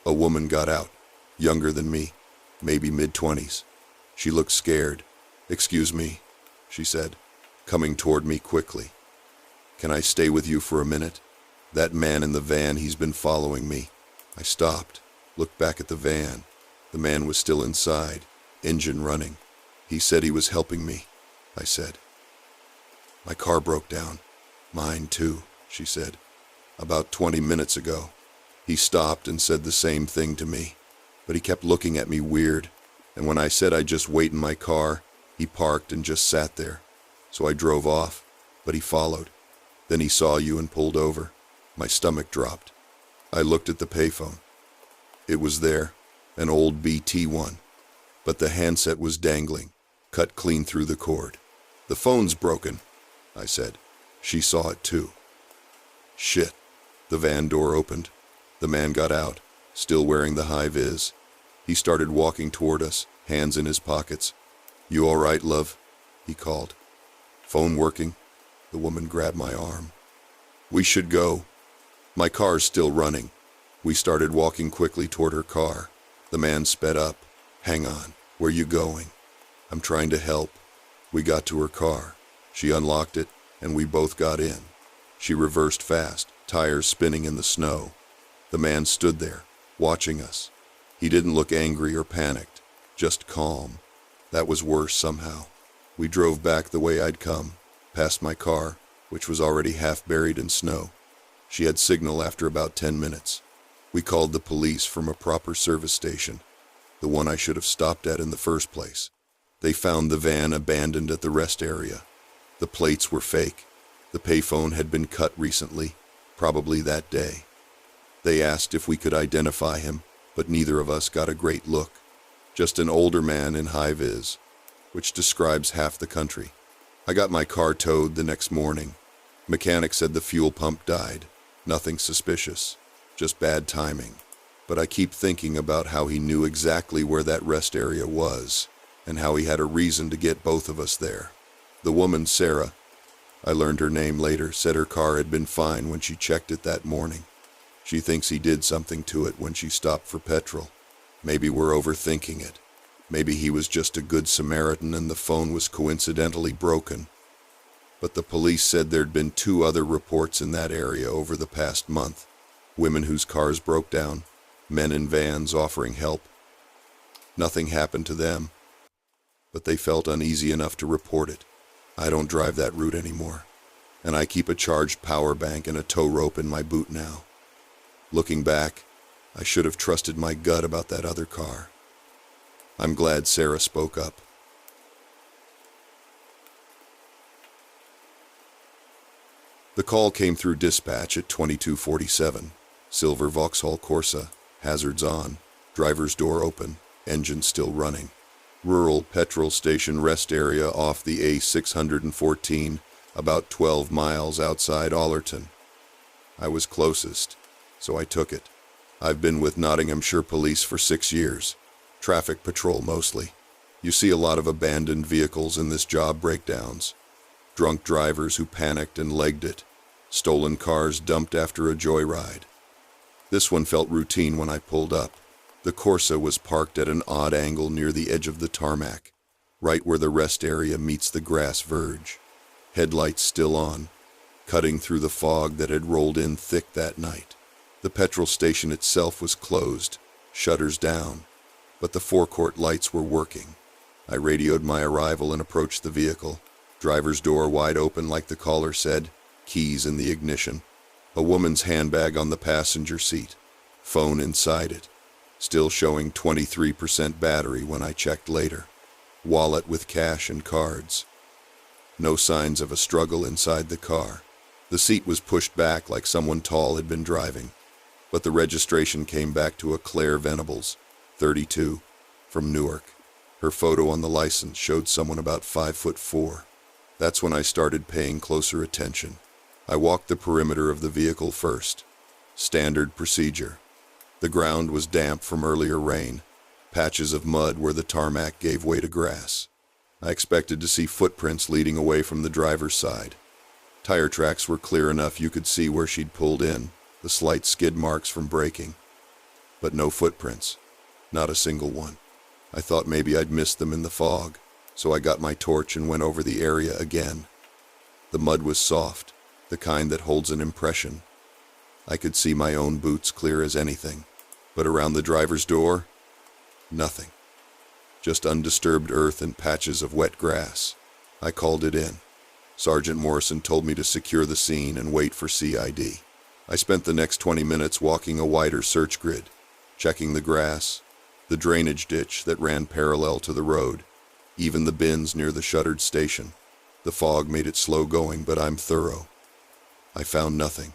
A woman got out, younger than me, maybe mid-20s. She looked scared. Excuse me, she said, coming toward me quickly. Can I stay with you for a minute? That man in the van, he's been following me. I stopped, looked back at the van. The man was still inside, engine running. He said he was helping me, I said. My car broke down. Mine too, she said. About 20 minutes ago. He stopped and said the same thing to me, but he kept looking at me weird, and when I said I'd just wait in my car, he parked and just sat there. So I drove off, but he followed. Then he saw you and pulled over. My stomach dropped. I looked at the payphone. It was there, an old BT one, but the handset was dangling, cut clean through the cord. The phone's broken, I said. She saw it too. Shit. The van door opened. The man got out, still wearing the high-vis. He started walking toward us, hands in his pockets. You all right, love? He called. Phone working? The woman grabbed my arm. We should go. My car's still running. We started walking quickly toward her car. The man sped up. Hang on. Where you going? I'm trying to help. We got to her car. She unlocked it, and we both got in. She reversed fast, tires spinning in the snow. The man stood there, watching us. He didn't look angry or panicked, just calm. That was worse somehow. We drove back the way I'd come, past my car, which was already half buried in snow. She had signal after about 10 minutes. We called the police from a proper service station, the one I should have stopped at in the first place. They found the van abandoned at the rest area. The plates were fake. The payphone had been cut recently, probably that day. They asked if we could identify him, but neither of us got a great look. Just an older man in high-vis, which describes half the country. I got my car towed the next morning. Mechanic said the fuel pump died. Nothing suspicious, just bad timing. But I keep thinking about how he knew exactly where that rest area was, and how he had a reason to get both of us there. The woman, Sarah, I learned her name later, said her car had been fine when she checked it that morning. She thinks he did something to it when she stopped for petrol. Maybe we're overthinking it. Maybe he was just a good Samaritan and the phone was coincidentally broken. But the police said there'd been 2 other reports in that area over the past month. Women whose cars broke down, men in vans offering help. Nothing happened to them, but they felt uneasy enough to report it. I don't drive that route anymore, and I keep a charged power bank and a tow rope in my boot now. Looking back, I should have trusted my gut about that other car. I'm glad Sarah spoke up. The call came through dispatch at 2247. Silver Vauxhall Corsa, hazards on, driver's door open, engine still running. Rural petrol station rest area off the A614, about 12 miles outside Allerton. I was closest, so I took it. I've been with Nottinghamshire Police for 6 years. Traffic patrol mostly. You see a lot of abandoned vehicles in this job breakdowns. Drunk drivers who panicked and legged it. Stolen cars dumped after a joyride. This one felt routine when I pulled up. The Corsa was parked at an odd angle near the edge of the tarmac, right where the rest area meets the grass verge. Headlights still on, cutting through the fog that had rolled in thick that night. The petrol station itself was closed, shutters down, but the forecourt lights were working. I radioed my arrival and approached the vehicle. Driver's door wide open like the caller said, keys in the ignition. A woman's handbag on the passenger seat, phone inside it, still showing 23% battery when I checked later. Wallet with cash and cards. No signs of a struggle inside the car. The seat was pushed back like someone tall had been driving, but the registration came back to a Claire Venables, 32, from Newark. Her photo on the license showed someone about 5'4". That's when I started paying closer attention. I walked the perimeter of the vehicle first. Standard procedure. The ground was damp from earlier rain, patches of mud where the tarmac gave way to grass. I expected to see footprints leading away from the driver's side. Tire tracks were clear enough you could see where she'd pulled in, the slight skid marks from braking. But no footprints. Not a single one. I thought maybe I'd missed them in the fog, so I got my torch and went over the area again. The mud was soft, the kind that holds an impression. I could see my own boots clear as anything, but around the driver's door, nothing. Just undisturbed earth and patches of wet grass. I called it in. Sergeant Morrison told me to secure the scene and wait for CID. I spent the next 20 minutes walking a wider search grid, checking the grass, the drainage ditch that ran parallel to the road, even the bins near the shuttered station. The fog made it slow going, but I'm thorough. I found nothing.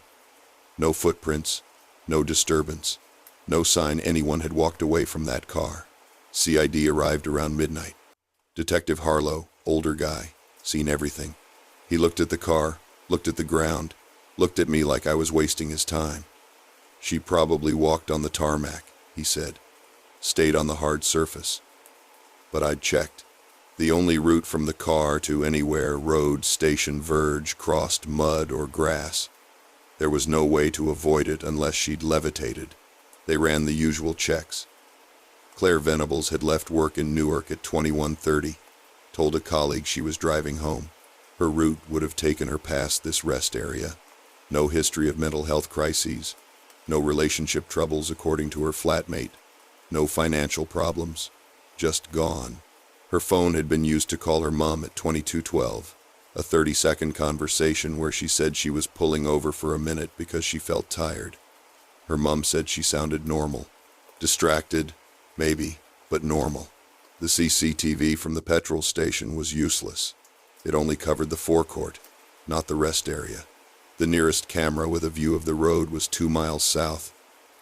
No footprints, no disturbance, no sign anyone had walked away from that car. CID arrived around midnight. Detective Harlow, older guy, seen everything. He looked at the car, looked at the ground, looked at me like I was wasting his time. She probably walked on the tarmac, he said. Stayed on the hard surface. But I'd checked. The only route from the car to anywhere, road, station verge, crossed mud or grass. There was no way to avoid it unless she'd levitated. They ran the usual checks. Claire Venables had left work in Newark at 21:30, told a colleague she was driving home. Her route would have taken her past this rest area. No history of mental health crises, no relationship troubles according to her flatmate, no financial problems, just gone. Her phone had been used to call her mom at 22:12, a 30-second conversation where she said she was pulling over for a minute because she felt tired. Her mom said she sounded normal. Distracted, maybe, but normal. The CCTV from the petrol station was useless. It only covered the forecourt, not the rest area. The nearest camera with a view of the road was 2 miles south,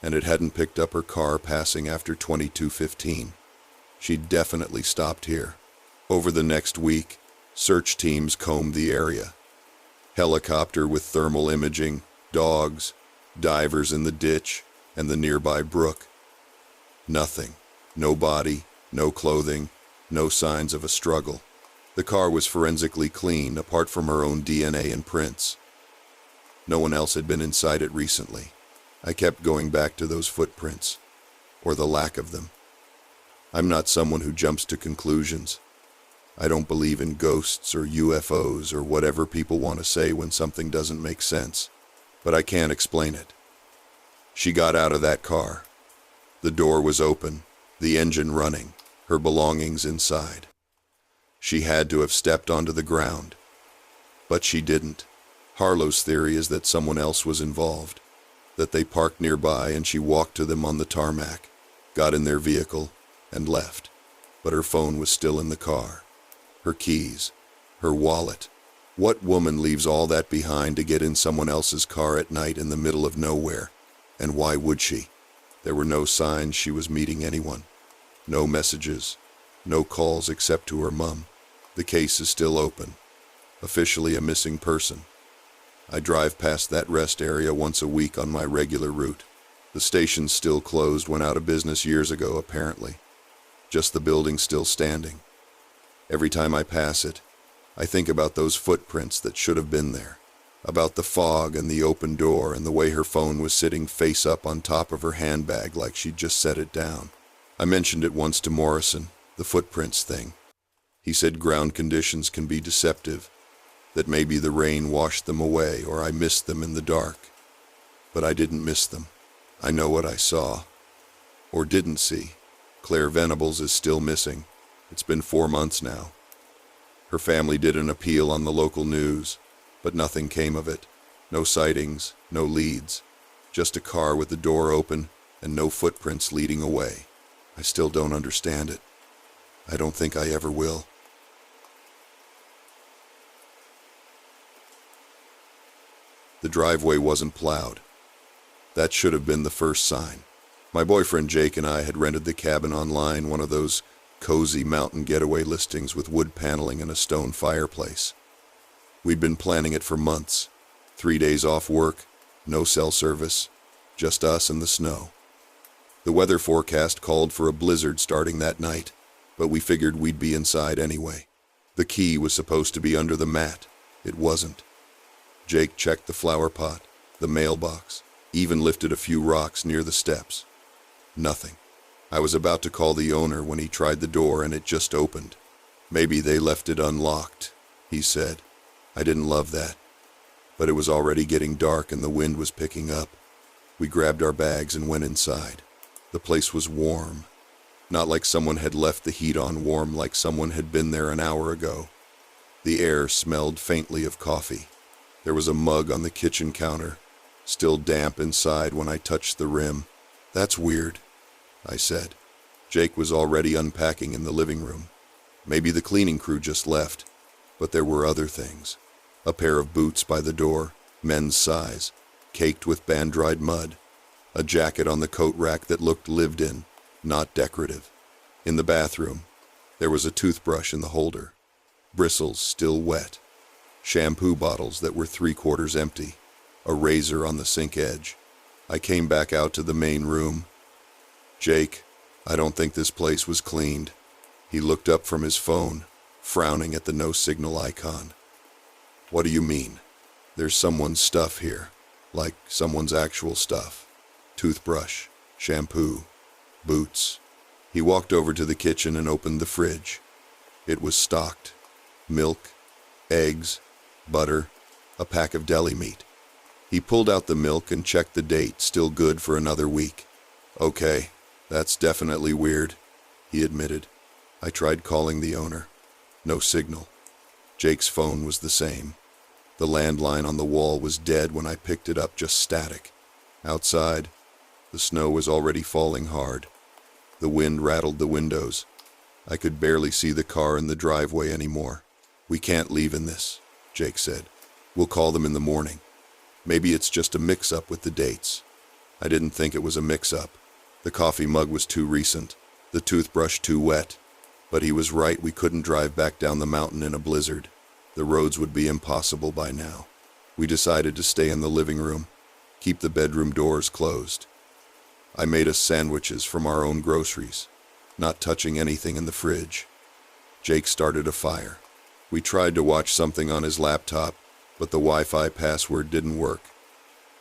and it hadn't picked up her car passing after 22:15. She'd definitely stopped here. Over the next week, search teams combed the area. Helicopter with thermal imaging, dogs, divers in the ditch, and the nearby brook. Nothing. No body, no clothing, no signs of a struggle. The car was forensically clean, apart from her own DNA and prints. No one else had been inside it recently. I kept going back to those footprints, or the lack of them. I'm not someone who jumps to conclusions. I don't believe in ghosts or UFOs or whatever people want to say when something doesn't make sense, but I can't explain it. She got out of that car. The door was open, the engine running, her belongings inside. She had to have stepped onto the ground, but she didn't. Harlow's theory is that someone else was involved, that they parked nearby and she walked to them on the tarmac, got in their vehicle, and left. But her phone was still in the car. Her keys, her wallet. What woman leaves all that behind to get in someone else's car at night in the middle of nowhere? And why would she? There were no signs she was meeting anyone. No messages, no calls except to her mom. The case is still open. Officially a missing person. I drive past that rest area once a week on my regular route. The station's still closed, went out of business years ago, apparently. Just the building still standing. Every time I pass it, I think about those footprints that should have been there. about the fog and the open door and the way her phone was sitting face up on top of her handbag like she'd just set it down. I mentioned it once to Morrison, the footprints thing. He said ground conditions can be deceptive, that maybe the rain washed them away or I missed them in the dark. But I didn't miss them. I know what I saw. Or didn't see. Claire Venables is still missing. It's been 4 months now. Her family did an appeal on the local news, but nothing came of it. No sightings, no leads. Just a car with the door open and no footprints leading away. I still don't understand it. I don't think I ever will. The driveway wasn't plowed. That should have been the first sign. My boyfriend Jake and I had rented the cabin online, one of those cozy mountain getaway listings with wood paneling and a stone fireplace. We'd been planning it for months. 3 days off work, no cell service, just us and the snow. The weather forecast called for a blizzard starting that night, but we figured we'd be inside anyway. The key was supposed to be under the mat. It wasn't. Jake checked the flower pot, the mailbox, even lifted a few rocks near the steps. Nothing. I was about to call the owner when he tried the door and it just opened. Maybe they left it unlocked, he said. I didn't love that. But it was already getting dark and the wind was picking up. We grabbed our bags and went inside. The place was warm. Not like someone had left the heat on, warm like someone had been there an hour ago. The air smelled faintly of coffee. There was a mug on the kitchen counter, still damp inside when I touched the rim. That's weird, I said. Jake was already unpacking in the living room. Maybe the cleaning crew just left, but there were other things. A pair of boots by the door, men's size, caked with band-dried mud. A jacket on the coat rack that looked lived in, not decorative. In the bathroom, there was a toothbrush in the holder, bristles still wet. Shampoo bottles that were 3/4 empty, a razor on the sink edge. I came back out to the main room. Jake, I don't think this place was cleaned. He looked up from his phone, frowning at the no signal icon. What do you mean? There's someone's stuff here, like someone's actual stuff. Toothbrush, shampoo, boots. He walked over to the kitchen and opened the fridge. It was stocked. Milk, eggs, butter, a pack of deli meat. He pulled out the milk and checked the date, still good for another week. Okay, that's definitely weird, he admitted. I tried calling the owner. No signal. Jake's phone was the same. The landline on the wall was dead when I picked it up, just static. Outside, the snow was already falling hard. The wind rattled the windows. I could barely see the car in the driveway anymore. We can't leave in this, Jake said. We'll call them in the morning. Maybe it's just a mix-up with the dates. I didn't think it was a mix-up. The coffee mug was too recent, the toothbrush too wet. But he was right, we couldn't drive back down the mountain in a blizzard. The roads would be impossible by now. We decided to stay in the living room, keep the bedroom doors closed. I made us sandwiches from our own groceries, not touching anything in the fridge. Jake started a fire. We tried to watch something on his laptop, but the Wi-Fi password didn't work.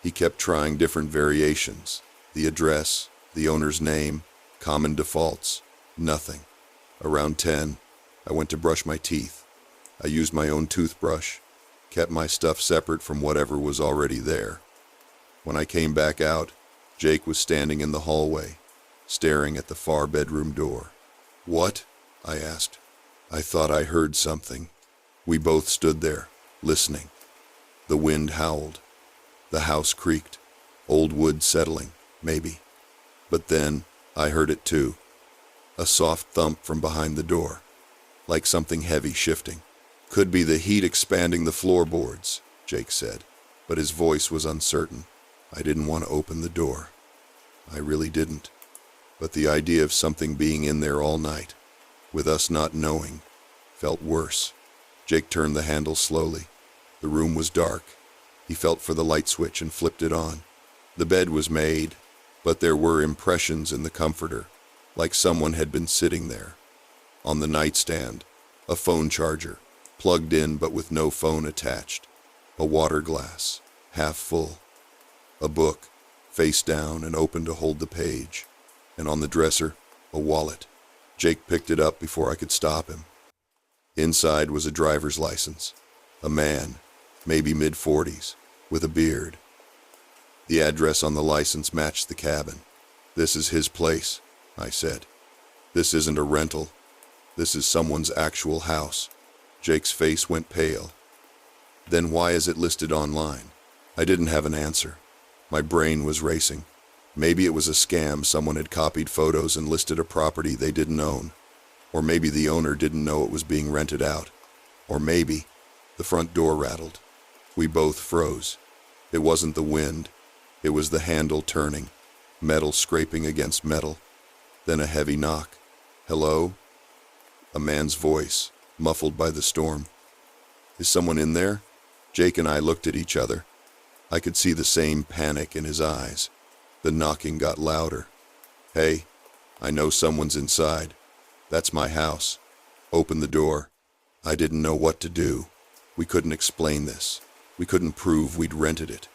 He kept trying different variations. The address, the owner's name, common defaults, nothing. Around 10, I went to brush my teeth. I used my own toothbrush, kept my stuff separate from whatever was already there. When I came back out, Jake was standing in the hallway, staring at the far bedroom door. What? I asked. I thought I heard something. We both stood there, listening. The wind howled. The house creaked. Old wood settling, maybe. But then, I heard it too. A soft thump from behind the door, like something heavy shifting. Could be the heat expanding the floorboards, Jake said, but his voice was uncertain. I didn't want to open the door. I really didn't. But the idea of something being in there all night, with us not knowing, felt worse. Jake turned the handle slowly. The room was dark. He felt for the light switch and flipped it on. The bed was made, but there were impressions in the comforter, like someone had been sitting there. On the nightstand, a phone charger, plugged in but with no phone attached. A water glass, half full. A book, face down and open to hold the page. And on the dresser, a wallet. Jake picked it up before I could stop him. Inside was a driver's license. A man, maybe mid-40s, with a beard. The address on the license matched the cabin. "This is his place," I said. "This isn't a rental. This is someone's actual house." Jake's face went pale. "Then why is it listed online?" I didn't have an answer. My brain was racing. Maybe it was a scam. Someone had copied photos and listed a property they didn't own. Or maybe the owner didn't know it was being rented out. Or maybe the front door rattled. We both froze. It wasn't the wind. It was the handle turning, metal scraping against metal. Then a heavy knock. "Hello?" A man's voice, muffled by the storm. "Is someone in there?" Jake and I looked at each other. I could see the same panic in his eyes. The knocking got louder. "Hey, I know someone's inside. That's my house. Open the door." I didn't know what to do. We couldn't explain this. We couldn't prove we'd rented it.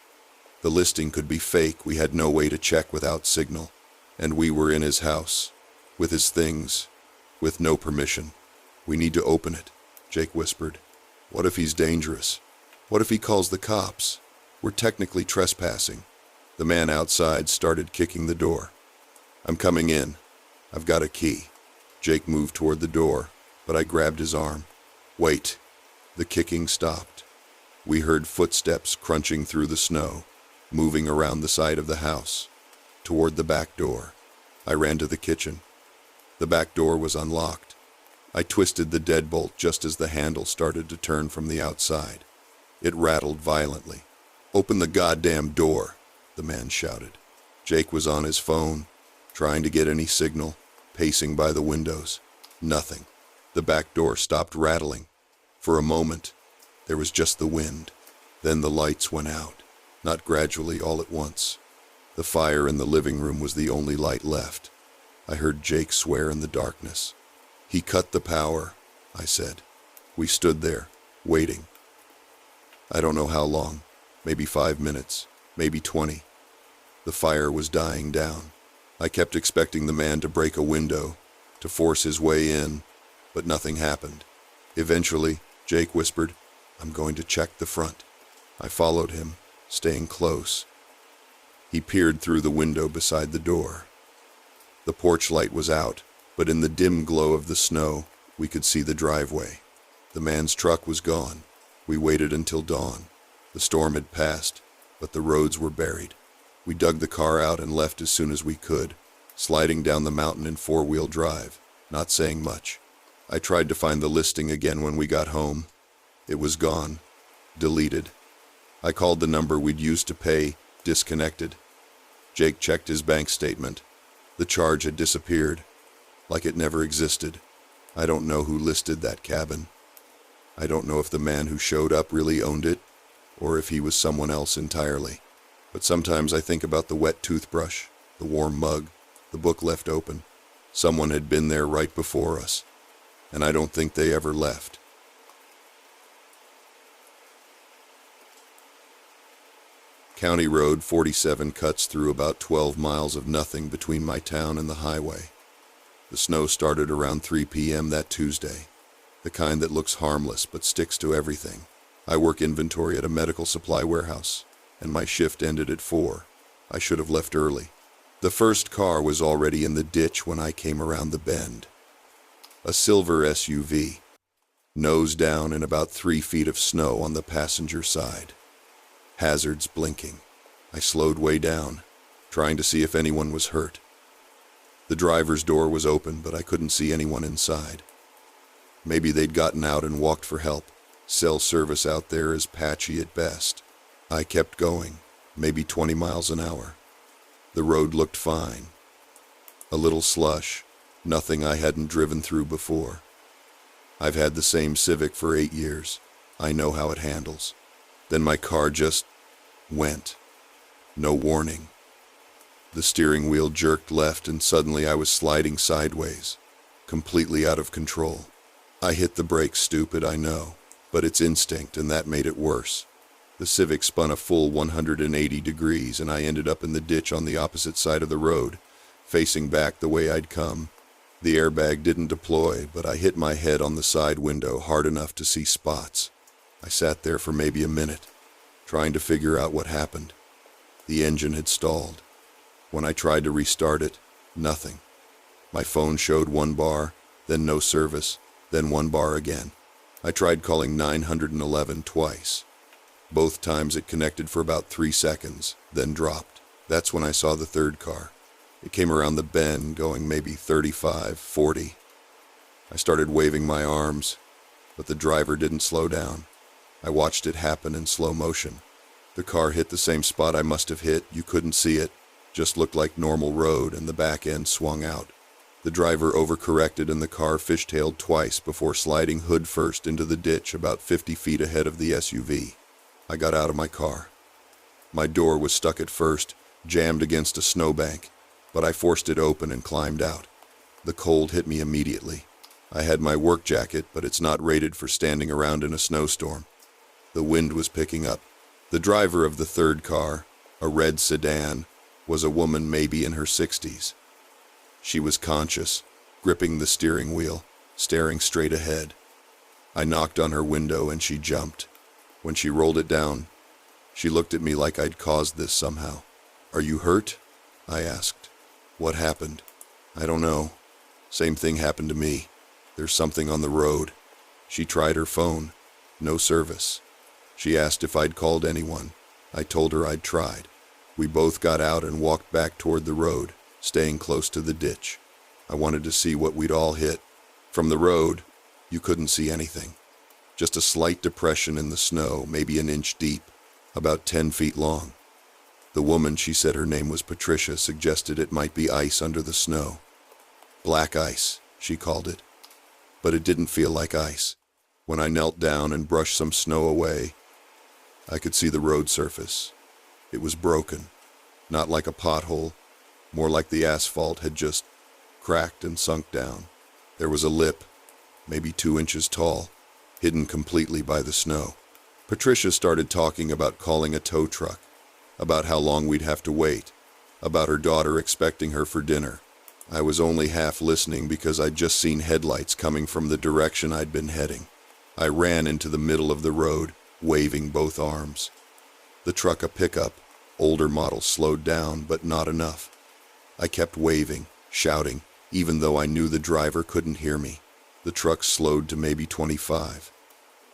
The listing could be fake. We had no way to check without signal. And we were in his house, with his things, with no permission. "We need to open it," Jake whispered. "What if he's dangerous? What if he calls the cops? We're technically trespassing." The man outside started kicking the door. "I'm coming in. I've got a key." Jake moved toward the door, but I grabbed his arm. "Wait." The kicking stopped. We heard footsteps crunching through the snow, moving around the side of the house, toward the back door. I ran to the kitchen. The back door was unlocked. I twisted the deadbolt just as the handle started to turn from the outside. It rattled violently. "Open the goddamn door," the man shouted. Jake was on his phone, trying to get any signal, pacing by the windows. Nothing. The back door stopped rattling. For a moment, there was just the wind. Then the lights went out, not gradually, all at once. The fire in the living room was the only light left. I heard Jake swear in the darkness. "He cut the power," I said. We stood there, waiting. I don't know how long, maybe 5 minutes, maybe 20. The fire was dying down. I kept expecting the man to break a window, to force his way in, but nothing happened. Eventually, Jake whispered, "I'm going to check the front." I followed him, staying close. He peered through the window beside the door. The porch light was out, but in the dim glow of the snow, we could see the driveway. The man's truck was gone. We waited until dawn. The storm had passed, but the roads were buried. We dug the car out and left as soon as we could, sliding down the mountain in 4-wheel drive, not saying much. I tried to find the listing again when we got home. It was gone, deleted. I called the number we'd used to pay, disconnected. Jake checked his bank statement. The charge had disappeared, like it never existed. I don't know who listed that cabin. I don't know if the man who showed up really owned it, or if he was someone else entirely. But sometimes I think about the wet toothbrush, the warm mug, the book left open. Someone had been there right before us, and I don't think they ever left. County Road 47 cuts through about 12 miles of nothing between my town and the highway. The snow started around 3 p.m. that Tuesday, the kind that looks harmless but sticks to everything. I work inventory at a medical supply warehouse, and my shift ended at 4. I should have left early. The first car was already in the ditch when I came around the bend. A silver SUV, nose down in about 3 feet of snow on the passenger side. Hazards blinking. I slowed way down, trying to see if anyone was hurt. The driver's door was open, but I couldn't see anyone inside. Maybe they'd gotten out and walked for help. Cell service out there is patchy at best. I kept going, maybe 20 miles an hour. The road looked fine. A little slush, nothing I hadn't driven through before. I've had the same Civic for 8 years. I know how it handles. Then my car just went. No warning. The steering wheel jerked left and suddenly I was sliding sideways, completely out of control. I hit the brakes, stupid, I know, but it's instinct and that made it worse. The Civic spun a full 180 degrees, and I ended up in the ditch on the opposite side of the road, facing back the way I'd come. The airbag didn't deploy, but I hit my head on the side window hard enough to see spots. I sat there for maybe a minute, trying to figure out what happened. The engine had stalled. When I tried to restart it, nothing. My phone showed 1 bar, then no service, then 1 bar again. I tried calling 911 twice. Both times it connected for about 3 seconds, then dropped. That's when I saw the third car. It came around the bend, going maybe 35, 40. I started waving my arms, but the driver didn't slow down. I watched it happen in slow motion. The car hit the same spot I must have hit. You couldn't see it, just looked like normal road, and the back end swung out. The driver overcorrected and the car fishtailed twice before sliding hood first into the ditch about 50 feet ahead of the SUV. I got out of my car. My door was stuck at first, jammed against a snowbank, but I forced it open and climbed out. The cold hit me immediately. I had my work jacket, but it's not rated for standing around in a snowstorm. The wind was picking up. The driver of the third car, a red sedan, was a woman maybe in her 60s. She was conscious, gripping the steering wheel, staring straight ahead. I knocked on her window and she jumped. When she rolled it down, she looked at me like I'd caused this somehow. "Are you hurt?" I asked. "What happened?" "I don't know. Same thing happened to me. There's something on the road." She tried her phone. No service. She asked if I'd called anyone. I told her I'd tried. We both got out and walked back toward the road, staying close to the ditch. I wanted to see what we'd all hit. From the road, you couldn't see anything. Just a slight depression in the snow, maybe an inch deep, about 10 feet long. The woman, she said her name was Patricia, suggested it might be ice under the snow. Black ice, she called it. But it didn't feel like ice. When I knelt down and brushed some snow away, I could see the road surface. It was broken, not like a pothole, more like the asphalt had just cracked and sunk down. There was a lip, maybe 2 inches tall, hidden completely by the snow. Patricia started talking about calling a tow truck, about how long we'd have to wait, about her daughter expecting her for dinner. I was only half listening because I'd just seen headlights coming from the direction I'd been heading. I ran into the middle of the road, waving both arms. The truck, a pickup, older model, slowed down, but not enough. I kept waving, shouting, even though I knew the driver couldn't hear me. The truck slowed to maybe 25,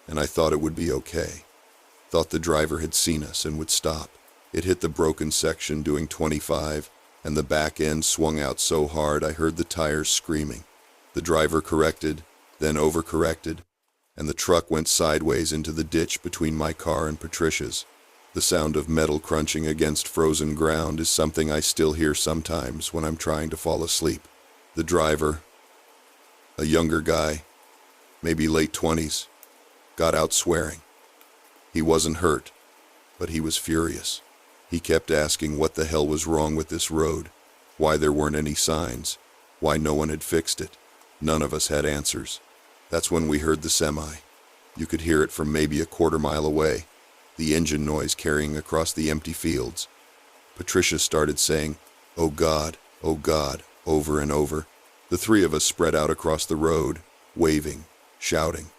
and I thought it would be okay. Thought the driver had seen us and would stop. It hit the broken section doing 25, and the back end swung out so hard I heard the tires screaming. The driver corrected, then overcorrected, and the truck went sideways into the ditch between my car and Patricia's. The sound of metal crunching against frozen ground is something I still hear sometimes when I'm trying to fall asleep. The driver, a younger guy, maybe late 20s, got out swearing. He wasn't hurt, but he was furious. He kept asking what the hell was wrong with this road, why there weren't any signs, why no one had fixed it. None of us had answers. That's when we heard the semi. You could hear it from maybe a quarter mile away, the engine noise carrying across the empty fields. Patricia started saying, oh God," over and over. The three of us spread out across the road, waving, shouting.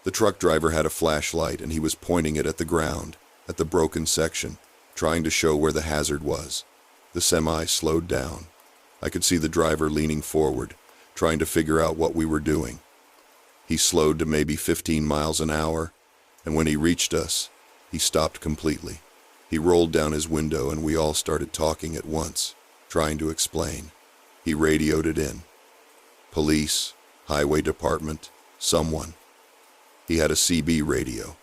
The truck driver had a flashlight and he was pointing it at the ground, at the broken section, trying to show where the hazard was. The semi slowed down. I could see the driver leaning forward, trying to figure out what we were doing. He slowed to maybe 15 miles an hour, and when he reached us, he stopped completely. He rolled down his window and we all started talking at once, trying to explain. He radioed it in. Police, highway department, someone. He had a CB radio,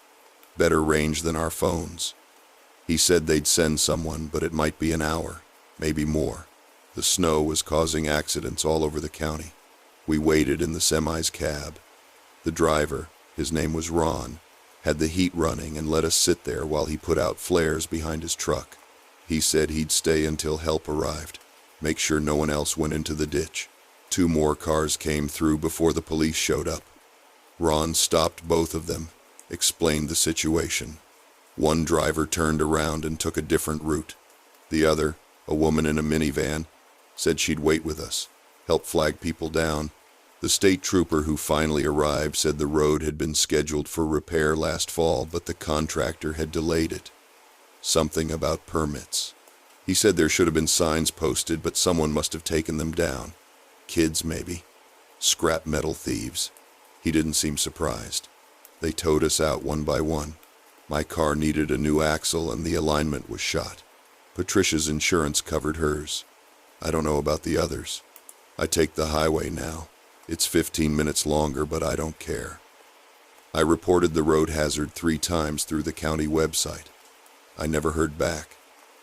better range than our phones. He said they'd send someone, but it might be an hour, maybe more. The snow was causing accidents all over the county. We waited in the semi's cab. The driver, his name was Ron, had the heat running and let us sit there while he put out flares behind his truck. He said he'd stay until help arrived, make sure no one else went into the ditch. 2 more cars came through before the police showed up. Ron stopped both of them, explained the situation. One driver turned around and took a different route. The other, a woman in a minivan, said she'd wait with us, help flag people down. The state trooper who finally arrived said the road had been scheduled for repair last fall, but the contractor had delayed it. Something about permits. He said there should have been signs posted, but someone must have taken them down. Kids, maybe. Scrap metal thieves. He didn't seem surprised. They towed us out one by one. My car needed a new axle and the alignment was shot. Patricia's insurance covered hers. I don't know about the others. I take the highway now. It's 15 minutes longer, but I don't care. I reported the road hazard 3 times through the county website. I never heard back.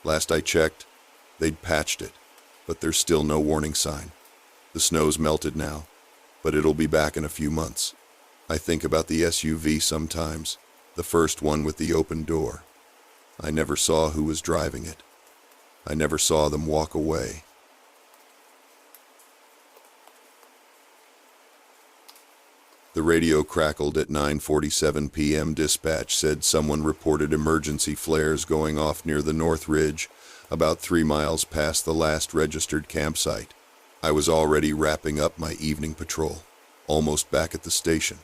Last I checked, they'd patched it, but there's still no warning sign. The snow's melted now, but it'll be back in a few months. I think about the SUV sometimes, the first one with the open door. I never saw who was driving it. I never saw them walk away. The radio crackled at 9:47 p.m. Dispatch said someone reported emergency flares going off near the North Ridge, about 3 miles past the last registered campsite. I was already wrapping up my evening patrol, almost back at the station.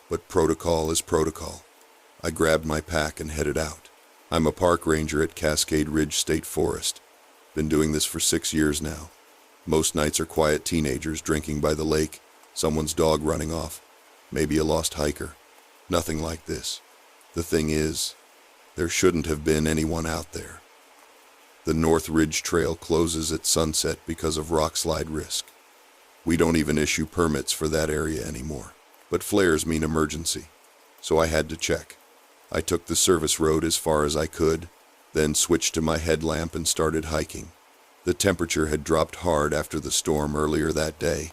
But protocol is protocol. I grabbed my pack and headed out. I'm a park ranger at Cascade Ridge State Forest. Been doing this for 6 years now. Most nights are quiet teenagers drinking by the lake, someone's dog running off. Maybe a lost hiker. Nothing like this. The thing is, there shouldn't have been anyone out there. The North Ridge Trail closes at sunset because of rockslide risk. We don't even issue permits for that area anymore. But flares mean emergency, so I had to check. I took the service road as far as I could, then switched to my headlamp and started hiking. The temperature had dropped hard after the storm earlier that day.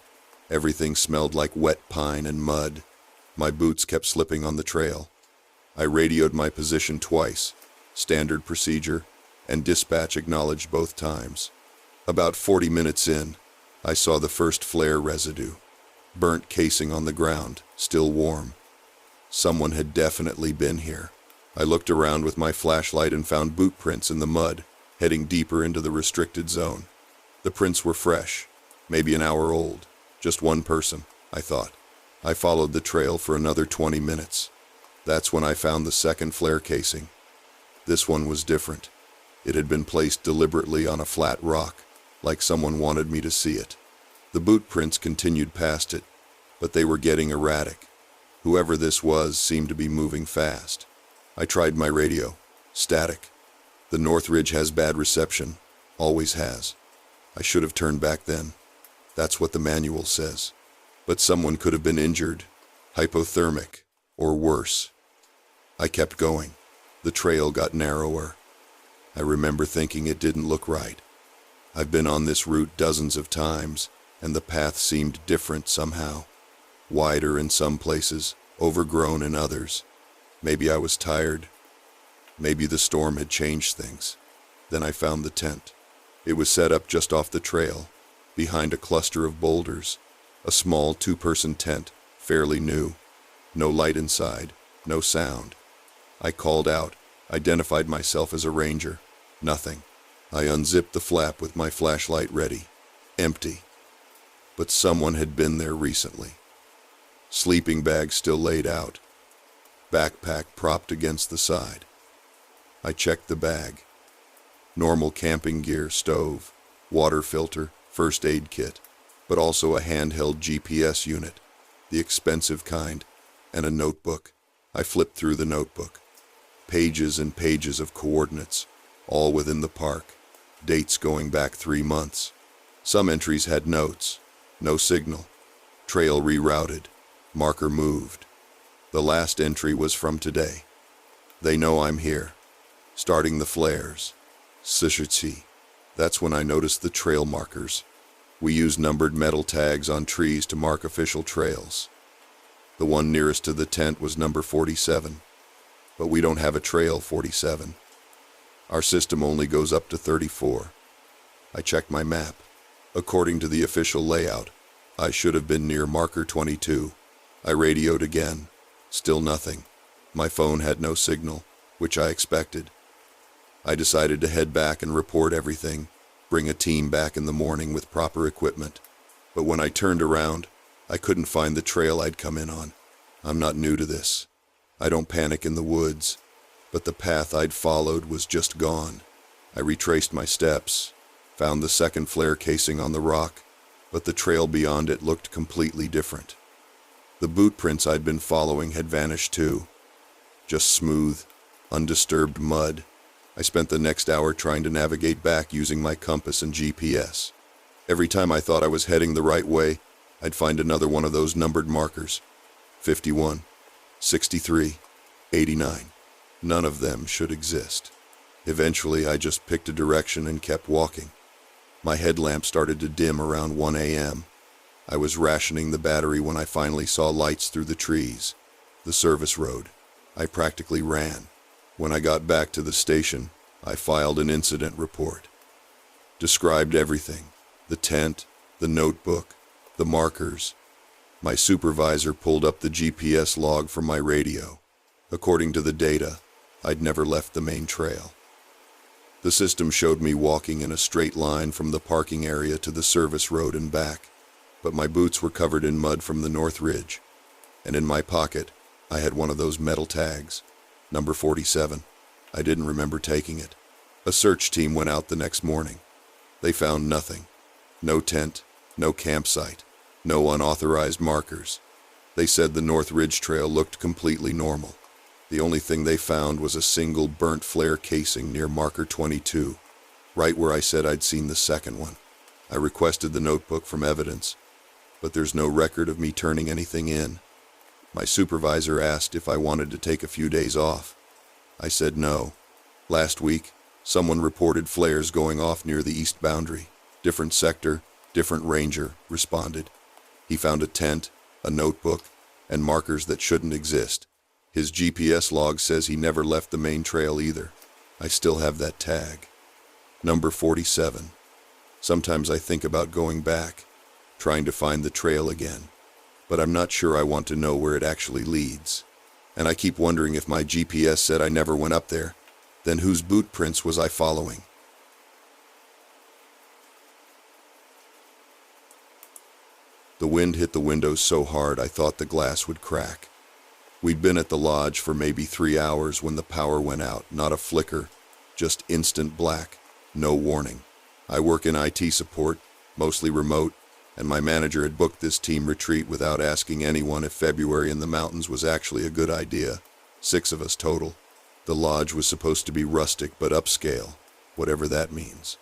Everything smelled like wet pine and mud. My boots kept slipping on the trail. I radioed my position twice, standard procedure, and dispatch acknowledged both times. About 40 minutes in, I saw the first flare residue. Burnt casing on the ground, still warm. Someone had definitely been here. I looked around with my flashlight and found boot prints in the mud, heading deeper into the restricted zone. The prints were fresh, maybe an hour old. Just one person, I thought. I followed the trail for another 20 minutes. That's when I found the second flare casing. This one was different. It had been placed deliberately on a flat rock, like someone wanted me to see it. The boot prints continued past it, but they were getting erratic. Whoever this was seemed to be moving fast. I tried my radio. Static. The North Ridge has bad reception. Always has. I should have turned back then. That's what the manual says. But someone could have been injured, hypothermic, or worse. I kept going. The trail got narrower. I remember thinking it didn't look right. I've been on this route dozens of times, and the path seemed different somehow. Wider in some places, overgrown in others. Maybe I was tired. Maybe the storm had changed things. Then I found the tent. It was set up just off the trail, behind a cluster of boulders. A small 2-person tent, fairly new. No light inside, no sound. I called out, identified myself as a ranger. Nothing. I unzipped the flap with my flashlight ready. Empty. But someone had been there recently. Sleeping bag still laid out. Backpack propped against the side. I checked the bag. Normal camping gear, stove, water filter, first aid kit, but also a handheld GPS unit, the expensive kind, and a notebook. I flipped through the notebook. Pages and pages of coordinates, all within the park, dates going back 3 months. Some entries had notes, no signal, trail rerouted, marker moved. The last entry was from today. They know I'm here, starting the flares. Sishitsi. That's when I noticed the trail markers. We use numbered metal tags on trees to mark official trails. The one nearest to the tent was number 47, but we don't have a trail 47. Our system only goes up to 34. I checked my map. According to the official layout, I should have been near marker 22. I radioed again. Still nothing. My phone had no signal, which I expected. I decided to head back and report everything, bring a team back in the morning with proper equipment. But when I turned around, I couldn't find the trail I'd come in on. I'm not new to this. I don't panic in the woods, but the path I'd followed was just gone. I retraced my steps, found the second flare casing on the rock, but the trail beyond it looked completely different. The boot prints I'd been following had vanished too. Just smooth, undisturbed mud. I spent the next hour trying to navigate back using my compass and GPS. Every time I thought I was heading the right way, I'd find another one of those numbered markers. 51, 63, 89. None of them should exist. Eventually, I just picked a direction and kept walking. My headlamp started to dim around 1 a.m. I was rationing the battery when I finally saw lights through the trees. The service road. I practically ran. When I got back to the station, I filed an incident report. Described everything. The tent, the notebook, the markers. My supervisor pulled up the GPS log from my radio. According to the data, I'd never left the main trail. The system showed me walking in a straight line from the parking area to the service road and back, but my boots were covered in mud from the North Ridge, and in my pocket, I had one of those metal tags, number 47. I didn't remember taking it. A search team went out the next morning. They found nothing. No tent, no campsite. No unauthorized markers. They said the North Ridge Trail looked completely normal. The only thing they found was a single burnt flare casing near marker 22, right where I said I'd seen the second one. I requested the notebook from evidence, but there's no record of me turning anything in. My supervisor asked if I wanted to take a few days off. I said no. Last week, someone reported flares going off near the east boundary. Different sector, different ranger responded. He found a tent, a notebook, and markers that shouldn't exist. His GPS log says he never left the main trail either. I still have that tag. Number 47. Sometimes I think about going back, trying to find the trail again, but I'm not sure I want to know where it actually leads. And I keep wondering if my GPS said I never went up there, then whose boot prints was I following? The wind hit the windows so hard I thought the glass would crack. We'd been at the lodge for maybe 3 hours when the power went out, not a flicker, just instant black, no warning. I work in IT support, mostly remote, and my manager had booked this team retreat without asking anyone if February in the mountains was actually a good idea. 6 of us total. The lodge was supposed to be rustic but upscale, whatever that means.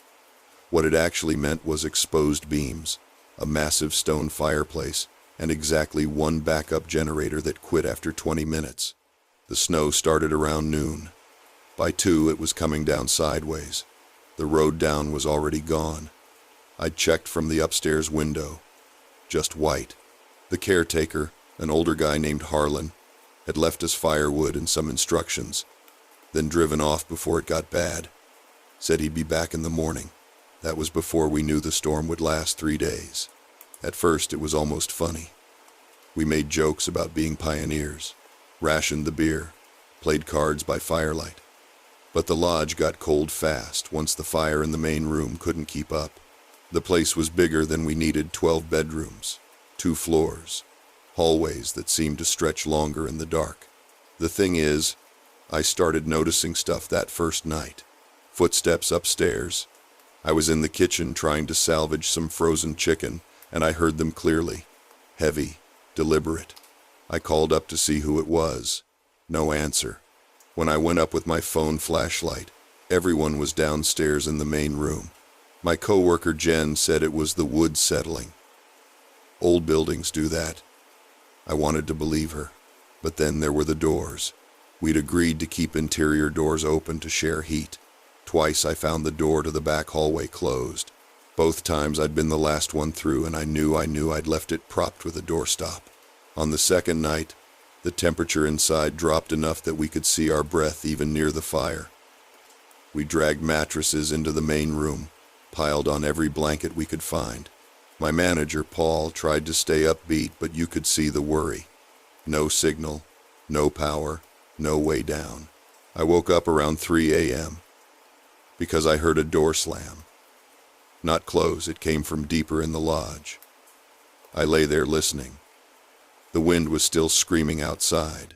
What it actually meant was exposed beams, a massive stone fireplace, and exactly one backup generator that quit after 20 minutes. The snow started around noon. By 2, it was coming down sideways. The road down was already gone. I'd checked from the upstairs window. Just white. The caretaker, an older guy named Harlan, had left us firewood and some instructions, then driven off before it got bad. Said he'd be back in the morning. That was before we knew the storm would last 3 days. At first, it was almost funny. We made jokes about being pioneers, rationed the beer, played cards by firelight. But the lodge got cold fast once the fire in the main room couldn't keep up. The place was bigger than we needed. 12 bedrooms, 2 floors, hallways that seemed to stretch longer in the dark. The thing is, I started noticing stuff that first night. Footsteps upstairs. I was in the kitchen trying to salvage some frozen chicken, and I heard them clearly. Heavy, deliberate. I called up to see who it was. No answer. When I went up with my phone flashlight, everyone was downstairs in the main room. My coworker Jen said it was the wood settling. Old buildings do that. I wanted to believe her, but then there were the doors. We'd agreed to keep interior doors open to share heat. Twice I found the door to the back hallway closed. Both times I'd been the last one through, and I knew I'd left it propped with a doorstop. On the second night, the temperature inside dropped enough that we could see our breath even near the fire. We dragged mattresses into the main room, piled on every blanket we could find. My manager, Paul, tried to stay upbeat, but you could see the worry. No signal, no power, no way down. I woke up around 3 a.m. because I heard a door slam. Not close, it came from deeper in the lodge. I lay there listening. The wind was still screaming outside.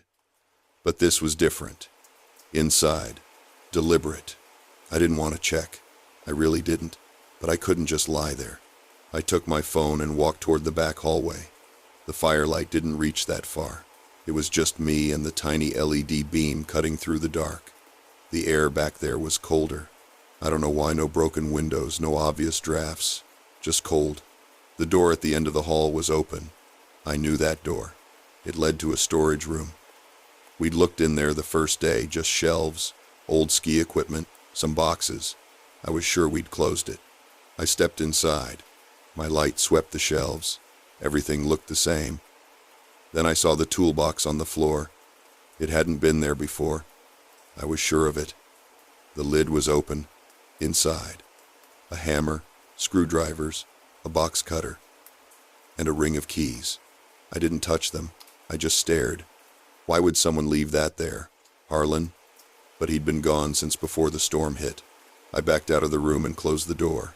But this was different. Inside. Deliberate. I didn't want to check. I really didn't. But I couldn't just lie there. I took my phone and walked toward the back hallway. The firelight didn't reach that far. It was just me and the tiny LED beam cutting through the dark. The air back there was colder. I don't know why, no broken windows, no obvious drafts. Just cold. The door at the end of the hall was open. I knew that door. It led to a storage room. We'd looked in there the first day, just shelves, old ski equipment, some boxes. I was sure we'd closed it. I stepped inside. My light swept the shelves. Everything looked the same. Then I saw the toolbox on the floor. It hadn't been there before. I was sure of it. The lid was open. Inside. A hammer, screwdrivers, a box cutter, and a ring of keys. I didn't touch them. I just stared. Why would someone leave that there? Harlan? But he'd been gone since before the storm hit. I backed out of the room and closed the door.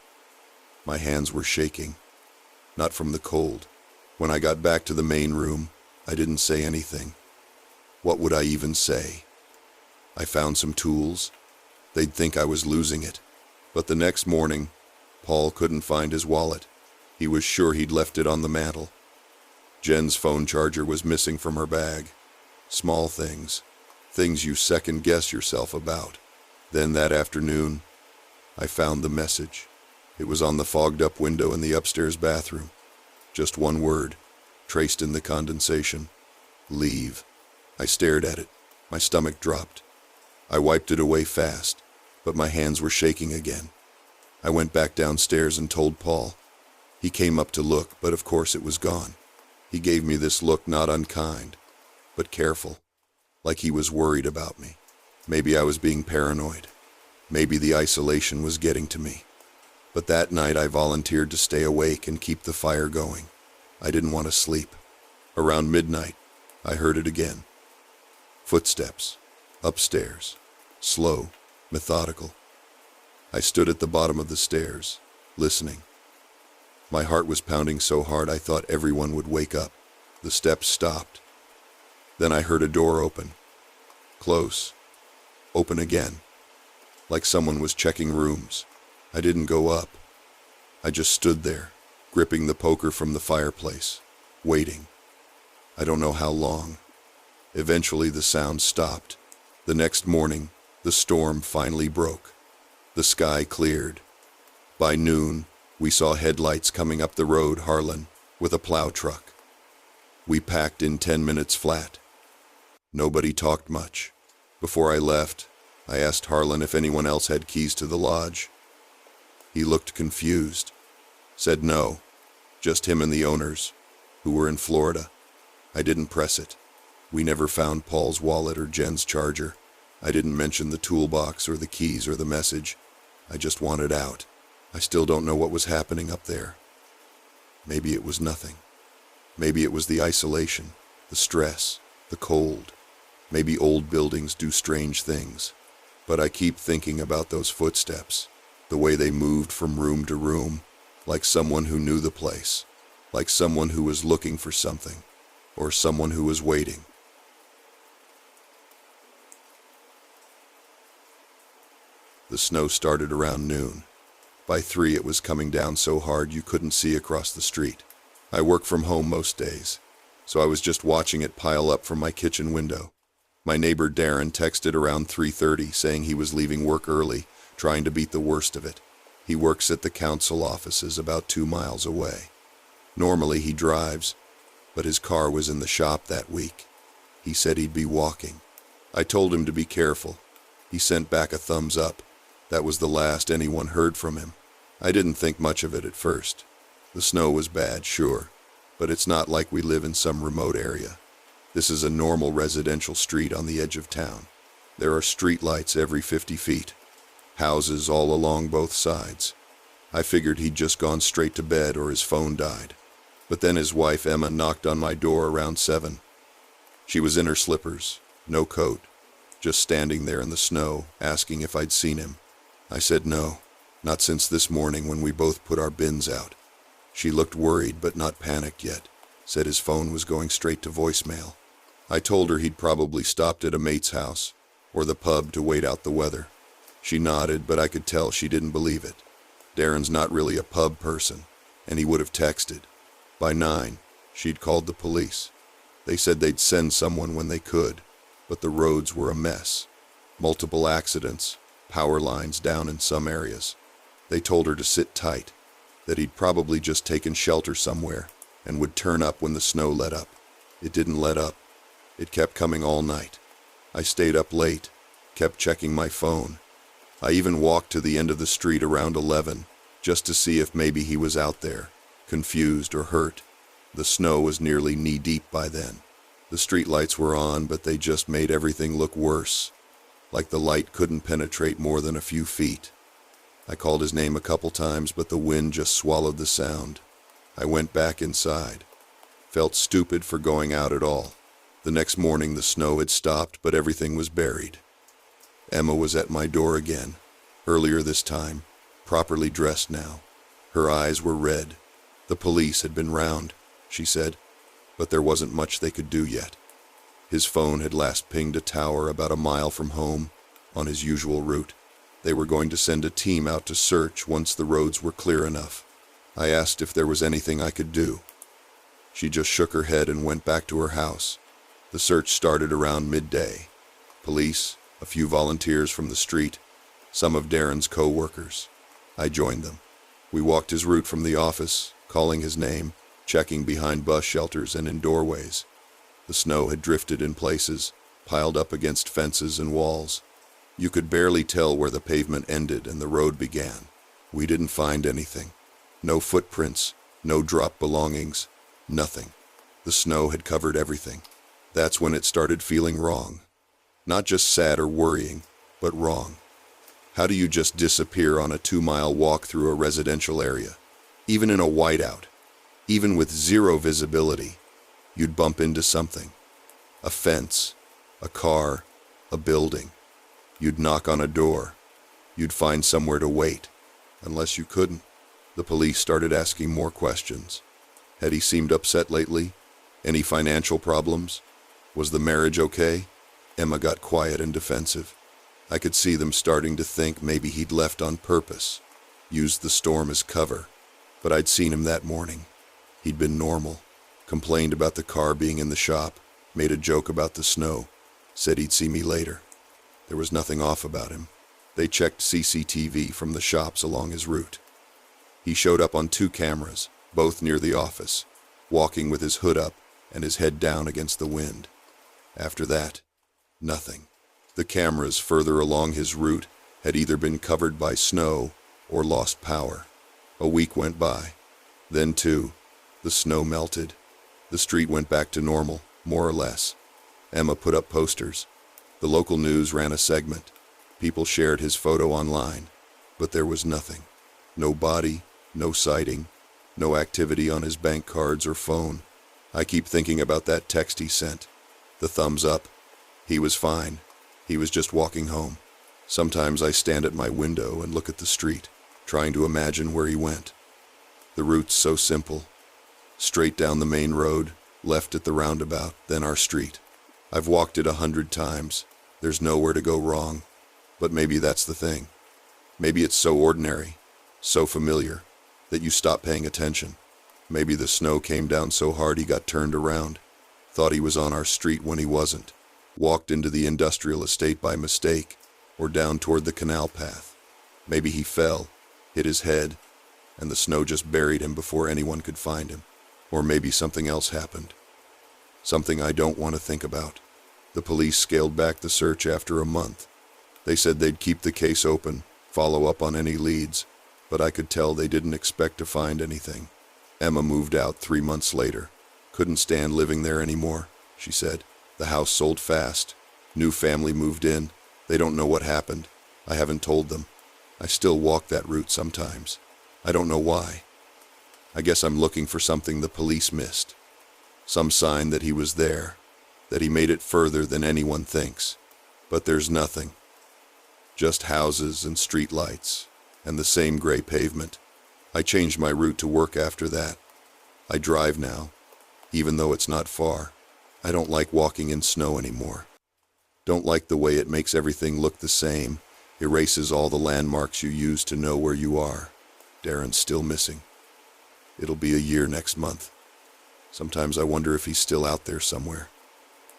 My hands were shaking. Not from the cold. When I got back to the main room, I didn't say anything. What would I even say? I found some tools. They'd think I was losing it. But the next morning, Paul couldn't find his wallet. He was sure he'd left it on the mantel. Jen's phone charger was missing from her bag. Small things. Things you second-guess yourself about. Then that afternoon, I found the message. It was on the fogged-up window in the upstairs bathroom. Just one word, traced in the condensation. Leave. I stared at it. My stomach dropped. I wiped it away fast, but my hands were shaking again. I went back downstairs and told Paul. He came up to look, but of course it was gone. He gave me this look, not unkind, but careful, like he was worried about me. Maybe I was being paranoid. Maybe the isolation was getting to me. But that night I volunteered to stay awake and keep the fire going. I didn't want to sleep. Around midnight, I heard it again. Footsteps. Upstairs. Slow. Methodical. I stood at the bottom of the stairs, listening. My heart was pounding so hard I thought everyone would wake up. The steps stopped. Then I heard a door open. Close. Open again. Like someone was checking rooms. I didn't go up. I just stood there, gripping the poker from the fireplace, waiting. I don't know how long. Eventually the sound stopped. The next morning, the storm finally broke. The sky cleared. By noon, we saw headlights coming up the road, Harlan, with a plow truck. We packed in 10 minutes flat. Nobody talked much. Before I left, I asked Harlan if anyone else had keys to the lodge. He looked confused. Said no, just him and the owners, who were in Florida. I didn't press it. We never found Paul's wallet or Jen's charger. I didn't mention the toolbox or the keys or the message. I just wanted out. I still don't know what was happening up there. Maybe it was nothing. Maybe it was the isolation, the stress, the cold. Maybe old buildings do strange things. But I keep thinking about those footsteps, the way they moved from room to room, like someone who knew the place, like someone who was looking for something, or someone who was waiting. The snow started around noon. By 3 it was coming down so hard you couldn't see across the street. I work from home most days, so I was just watching it pile up from my kitchen window. My neighbor Darren texted around 3:30 saying he was leaving work early, trying to beat the worst of it. He works at the council offices about 2 miles away. Normally he drives, but his car was in the shop that week. He said he'd be walking. I told him to be careful. He sent back a thumbs up. That was the last anyone heard from him. I didn't think much of it at first. The snow was bad, sure, but it's not like we live in some remote area. This is a normal residential street on the edge of town. There are street lights every 50 feet. Houses all along both sides. I figured he'd just gone straight to bed or his phone died. But then his wife Emma knocked on my door around 7. She was in her slippers, no coat. just standing there in the snow, asking if I'd seen him. I said no, not since this morning when we both put our bins out. She looked worried but not panicked yet, said his phone was going straight to voicemail. I told her he'd probably stopped at a mate's house, or the pub to wait out the weather. She nodded, but I could tell she didn't believe it. Darren's not really a pub person, and he would have texted. By 9, she'd called the police. They said they'd send someone when they could, but the roads were a mess. Multiple accidents, power lines down in some areas. They told her to sit tight, that he'd probably just taken shelter somewhere and would turn up when the snow let up. It didn't let up. It kept coming all night. I stayed up late, kept checking my phone. I even walked to the end of the street around 11, just to see if maybe he was out there, confused or hurt. The snow was nearly knee-deep by then. The streetlights were on, but they just made everything look worse, like the light couldn't penetrate more than a few feet. I called his name a couple times, but the wind just swallowed the sound. I went back inside. Felt stupid for going out at all. The next morning the snow had stopped, but everything was buried. Emma was at my door again, earlier this time, properly dressed now. Her eyes were red. The police had been round, she said, but there wasn't much they could do yet. His phone had last pinged a tower about a mile from home, on his usual route. They were going to send a team out to search once the roads were clear enough. I asked if there was anything I could do. She just shook her head and went back to her house. The search started around midday. Police, a few volunteers from the street, some of Darren's co-workers. I joined them. We walked his route from the office, calling his name, checking behind bus shelters and in doorways. The snow had drifted in places, piled up against fences and walls. You could barely tell where the pavement ended and the road began. We didn't find anything. No footprints, no dropped belongings, nothing. The snow had covered everything. That's when it started feeling wrong. Not just sad or worrying, but wrong. How do you just disappear on a 2-mile walk through a residential area? Even in a whiteout, even with zero visibility, you'd bump into something. A fence, a car, a building. You'd knock on a door. You'd find somewhere to wait, unless you couldn't. The police started asking more questions. Had he seemed upset lately? Any financial problems? Was the marriage okay? Emma got quiet and defensive. I could see them starting to think maybe he'd left on purpose, used the storm as cover. But I'd seen him that morning. He'd been normal, complained about the car being in the shop, made a joke about the snow, said he'd see me later. There was nothing off about him. They checked CCTV from the shops along his route. He showed up on 2 cameras, both near the office, walking with his hood up and his head down against the wind. After that, nothing. The cameras further along his route had either been covered by snow or lost power. A week went by. Then 2, the snow melted. The street went back to normal, more or less. Emma put up posters. The local news ran a segment. People shared his photo online, but there was nothing. No body, no sighting, no activity on his bank cards or phone. I keep thinking about that text he sent. The thumbs up. He was fine. He was just walking home. Sometimes I stand at my window and look at the street, trying to imagine where he went. The route's so simple. Straight down the main road, left at the roundabout, then our street. I've walked it 100 times. There's nowhere to go wrong. But maybe that's the thing. Maybe it's so ordinary, so familiar, that you stop paying attention. Maybe the snow came down so hard he got turned around, thought he was on our street when he wasn't, walked into the industrial estate by mistake, or down toward the canal path. Maybe he fell, hit his head, and the snow just buried him before anyone could find him. Or maybe something else happened. Something I don't want to think about. The police scaled back the search after a month. They said they'd keep the case open, follow up on any leads, but I could tell they didn't expect to find anything. Emma moved out 3 months later. Couldn't stand living there anymore, she said. The house sold fast. New family moved in. They don't know what happened. I haven't told them. I still walk that route sometimes. I don't know why. I guess I'm looking for something the police missed. Some sign that he was there, that he made it further than anyone thinks. But there's nothing. Just houses and street lights, and the same gray pavement. I changed my route to work after that. I drive now, even though it's not far. I don't like walking in snow anymore. Don't like the way it makes everything look the same, erases all the landmarks you use to know where you are. Darren's still missing. It'll be a year next month. Sometimes I wonder if he's still out there somewhere,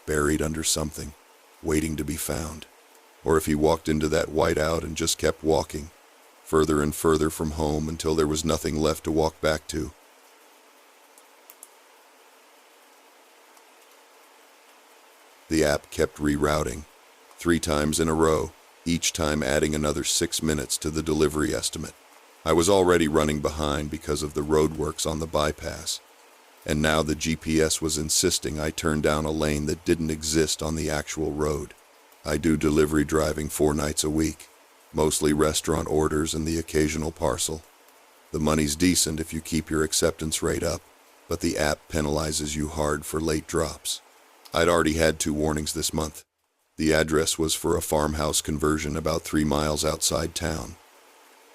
buried under something, waiting to be found. Or if he walked into that whiteout and just kept walking, further and further from home until there was nothing left to walk back to. The app kept rerouting, 3 times in a row, each time adding another 6 minutes to the delivery estimate. I was already running behind because of the roadworks on the bypass, and now the GPS was insisting I turn down a lane that didn't exist on the actual road. I do delivery driving 4 nights a week, mostly restaurant orders and the occasional parcel. The money's decent if you keep your acceptance rate up, but the app penalizes you hard for late drops. I'd already had 2 warnings this month. The address was for a farmhouse conversion about 3 miles outside town.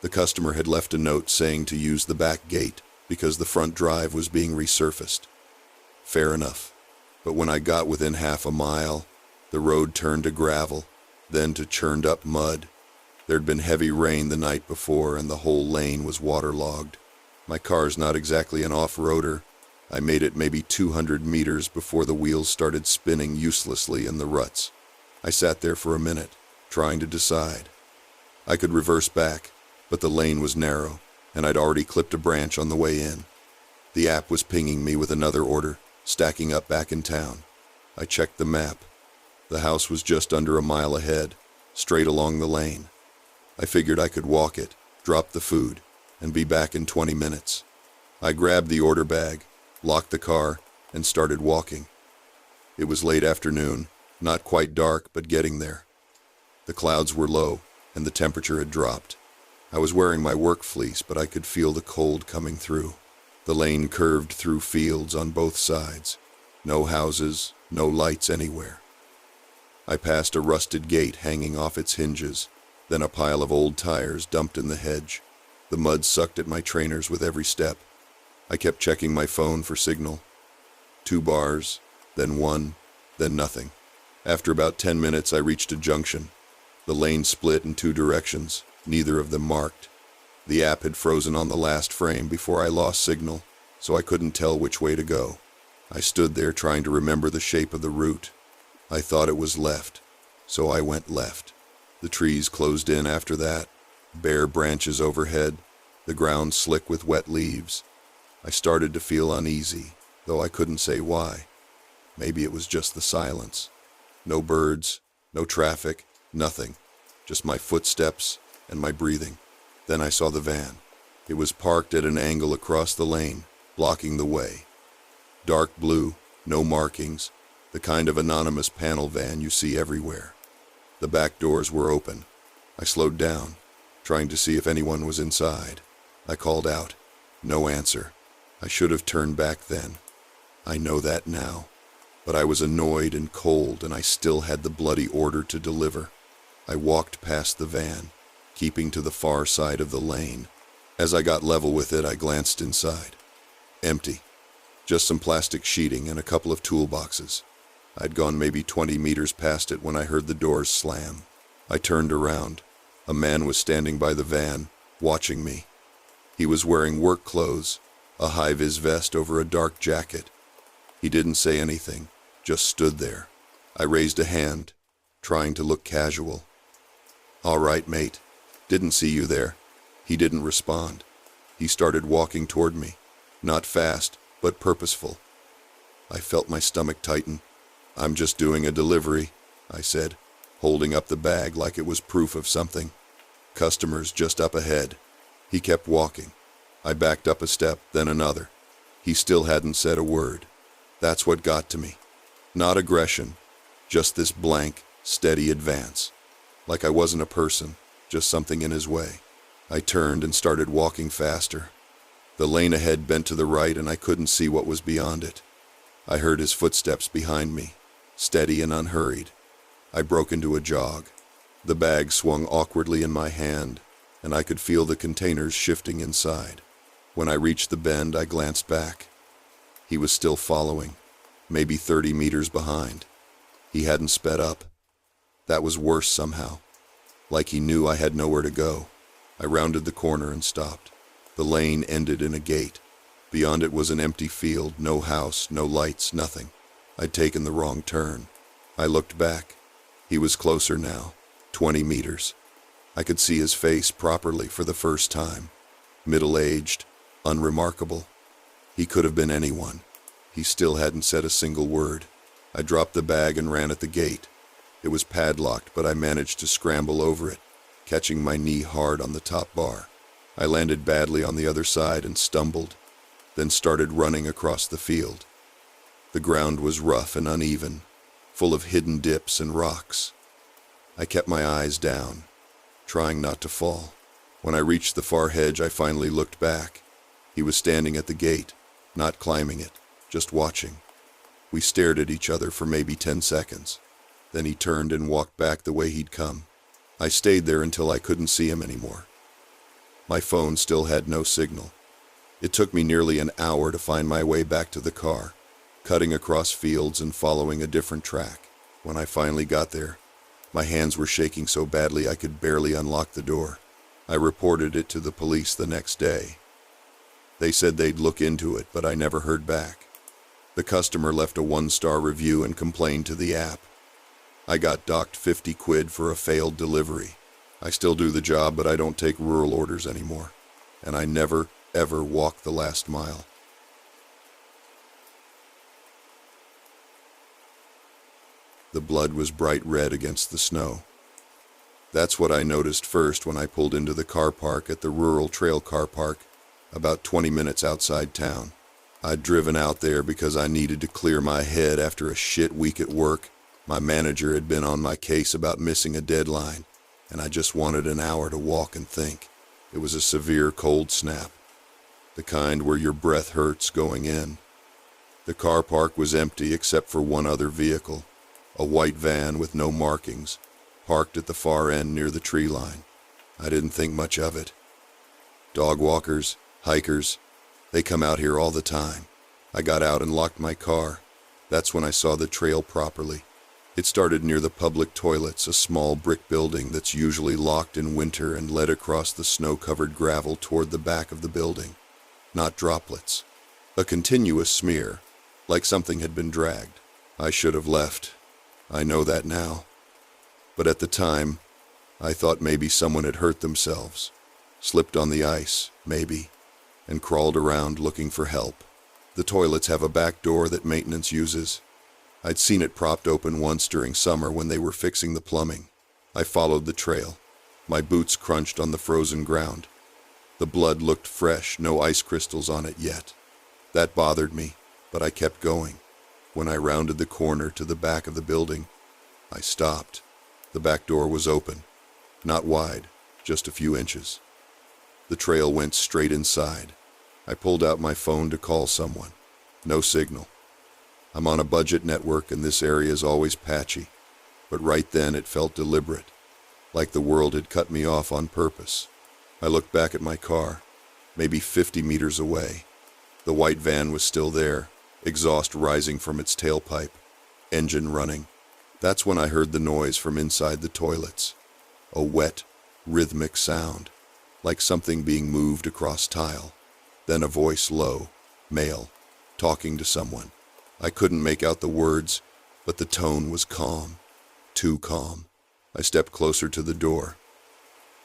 The customer had left a note saying to use the back gate because the front drive was being resurfaced. Fair enough. But when I got within half a mile, the road turned to gravel, then to churned up mud. There'd been heavy rain the night before and the whole lane was waterlogged. My car's not exactly an off-roader. I made it maybe 200 meters before the wheels started spinning uselessly in the ruts. I sat there for a minute, trying to decide. I could reverse back, but the lane was narrow, and I'd already clipped a branch on the way in. The app was pinging me with another order, stacking up back in town. I checked the map. The house was just under a mile ahead, straight along the lane. I figured I could walk it, drop the food, and be back in 20 minutes. I grabbed the order bag, locked the car, and started walking. It was late afternoon, not quite dark, but getting there. The clouds were low, and the temperature had dropped. I was wearing my work fleece, but I could feel the cold coming through. The lane curved through fields on both sides. No houses, no lights anywhere. I passed a rusted gate hanging off its hinges, then a pile of old tires dumped in the hedge. The mud sucked at my trainers with every step. I kept checking my phone for signal. 2 bars, then 1, then nothing. After about 10 minutes, I reached a junction. The lane split in 2 directions, neither of them marked. The app had frozen on the last frame before I lost signal, so I couldn't tell which way to go. I stood there trying to remember the shape of the route. I thought it was left, so I went left. The trees closed in after that, bare branches overhead, the ground slick with wet leaves. I started to feel uneasy, though I couldn't say why. Maybe it was just the silence. No birds, no traffic, nothing. Just my footsteps and my breathing. Then I saw the van. It was parked at an angle across the lane, blocking the way. Dark blue, no markings, the kind of anonymous panel van you see everywhere. The back doors were open. I slowed down, trying to see if anyone was inside. I called out. No answer. I should have turned back then. I know that now. But I was annoyed and cold, and I still had the bloody order to deliver. I walked past the van, keeping to the far side of the lane. As I got level with it, I glanced inside. Empty. Just some plastic sheeting and a couple of toolboxes. I'd gone maybe 20 meters past it when I heard the doors slam. I turned around. A man was standing by the van, watching me. He was wearing work clothes, a high-vis vest over a dark jacket. He didn't say anything, just stood there. I raised a hand, trying to look casual. "All right, mate. Didn't see you there." He didn't respond. He started walking toward me, not fast, but purposeful. I felt my stomach tighten. "I'm just doing a delivery," I said, holding up the bag like it was proof of something. "Customers just up ahead." He kept walking. I backed up a step, then another. He still hadn't said a word. That's what got to me. Not aggression, just this blank, steady advance. Like I wasn't a person, just something in his way. I turned and started walking faster. The lane ahead bent to the right and I couldn't see what was beyond it. I heard his footsteps behind me, steady and unhurried. I broke into a jog. The bag swung awkwardly in my hand, and I could feel the containers shifting inside. When I reached the bend, I glanced back. He was still following, maybe 30 meters behind. He hadn't sped up. That was worse somehow. Like he knew I had nowhere to go. I rounded the corner and stopped. The lane ended in a gate. Beyond it was an empty field, no house, no lights, nothing. I'd taken the wrong turn. I looked back. He was closer now, 20 meters. I could see his face properly for the first time. Middle-aged, unremarkable. He could have been anyone. He still hadn't said a single word. I dropped the bag and ran at the gate. It was padlocked, but I managed to scramble over it, catching my knee hard on the top bar. I landed badly on the other side and stumbled, then started running across the field. The ground was rough and uneven, full of hidden dips and rocks. I kept my eyes down, trying not to fall. When I reached the far hedge, I finally looked back. He was standing at the gate, not climbing it, just watching. We stared at each other for maybe 10 seconds. Then he turned and walked back the way he'd come. I stayed there until I couldn't see him anymore. My phone still had no signal. It took me nearly an hour to find my way back to the car, cutting across fields and following a different track. When I finally got there, my hands were shaking so badly I could barely unlock the door. I reported it to the police the next day. They said they'd look into it, but I never heard back. The customer left a 1-star review and complained to the app. I got docked 50 quid for a failed delivery. I still do the job, but I don't take rural orders anymore. And I never, ever walk the last mile. The blood was bright red against the snow. That's what I noticed first when I pulled into the car park at the rural trail car park, about 20 minutes outside town. I'd driven out there because I needed to clear my head after a shit week at work. My manager had been on my case about missing a deadline, and I just wanted an hour to walk and think. It was a severe cold snap, the kind where your breath hurts going in. The car park was empty except for one other vehicle, a white van with no markings, parked at the far end near the tree line. I didn't think much of it. Dog walkers, hikers, they come out here all the time. I got out and locked my car. That's when I saw the trail properly. It started near the public toilets, a small brick building that's usually locked in winter, and led across the snow-covered gravel toward the back of the building. Not droplets. A continuous smear, like something had been dragged. I should have left. I know that now. But at the time, I thought maybe someone had hurt themselves, slipped on the ice, maybe, and crawled around looking for help. The toilets have a back door that maintenance uses. I'd seen it propped open once during summer when they were fixing the plumbing. I followed the trail. My boots crunched on the frozen ground. The blood looked fresh, no ice crystals on it yet. That bothered me, but I kept going. When I rounded the corner to the back of the building, I stopped. The back door was open. Not wide, just a few inches. The trail went straight inside. I pulled out my phone to call someone. No signal. I'm on a budget network and this area is always patchy, but right then it felt deliberate, like the world had cut me off on purpose. I looked back at my car, maybe 50 meters away. The white van was still there, exhaust rising from its tailpipe, engine running. That's when I heard the noise from inside the toilets, a wet, rhythmic sound, like something being moved across tile. Then a voice, low, male, talking to someone. I couldn't make out the words, but the tone was calm, too calm. I stepped closer to the door.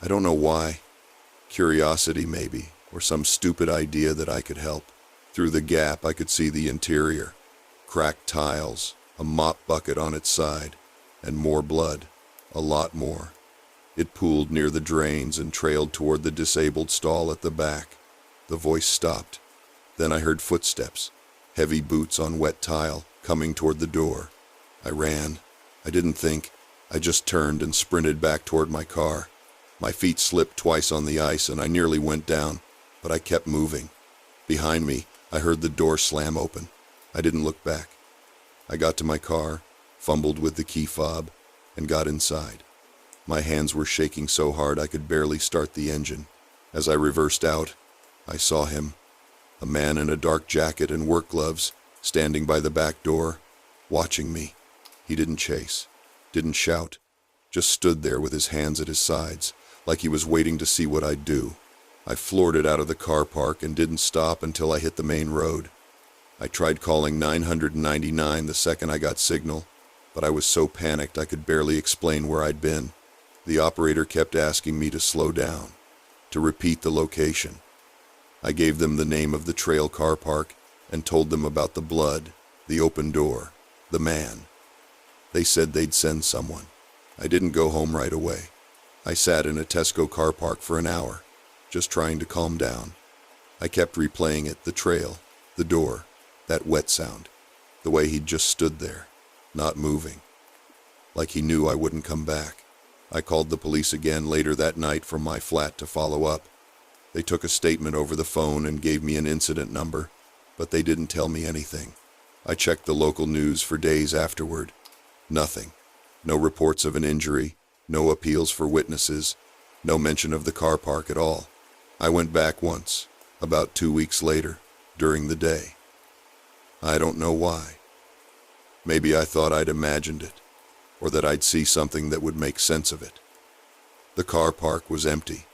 I don't know why. Curiosity, maybe, or some stupid idea that I could help. Through the gap, I could see the interior. Cracked tiles, a mop bucket on its side, and more blood, a lot more. It pooled near the drains and trailed toward the disabled stall at the back. The voice stopped. Then I heard footsteps. Heavy boots on wet tile, coming toward the door. I ran. I didn't think. I just turned and sprinted back toward my car. My feet slipped twice on the ice and I nearly went down, but I kept moving. Behind me, I heard the door slam open. I didn't look back. I got to my car, fumbled with the key fob, and got inside. My hands were shaking so hard I could barely start the engine. As I reversed out, I saw him, a man in a dark jacket and work gloves, standing by the back door, watching me. He didn't chase, didn't shout, just stood there with his hands at his sides, like he was waiting to see what I'd do. I floored it out of the car park and didn't stop until I hit the main road. I tried calling 999 the second I got signal, but I was so panicked I could barely explain where I'd been. The operator kept asking me to slow down, to repeat the location. I gave them the name of the trail car park and told them about the blood, the open door, the man. They said they'd send someone. I didn't go home right away. I sat in a Tesco car park for an hour, just trying to calm down. I kept replaying it, the trail, the door, that wet sound, the way he'd just stood there, not moving, like he knew I wouldn't come back. I called the police again later that night from my flat to follow up. They took a statement over the phone and gave me an incident number, but they didn't tell me anything. I checked the local news for days afterward. Nothing. No reports of an injury, no appeals for witnesses, no mention of the car park at all. I went back once, about 2 weeks later, during the day. I don't know why. Maybe I thought I'd imagined it, or that I'd see something that would make sense of it. The car park was empty.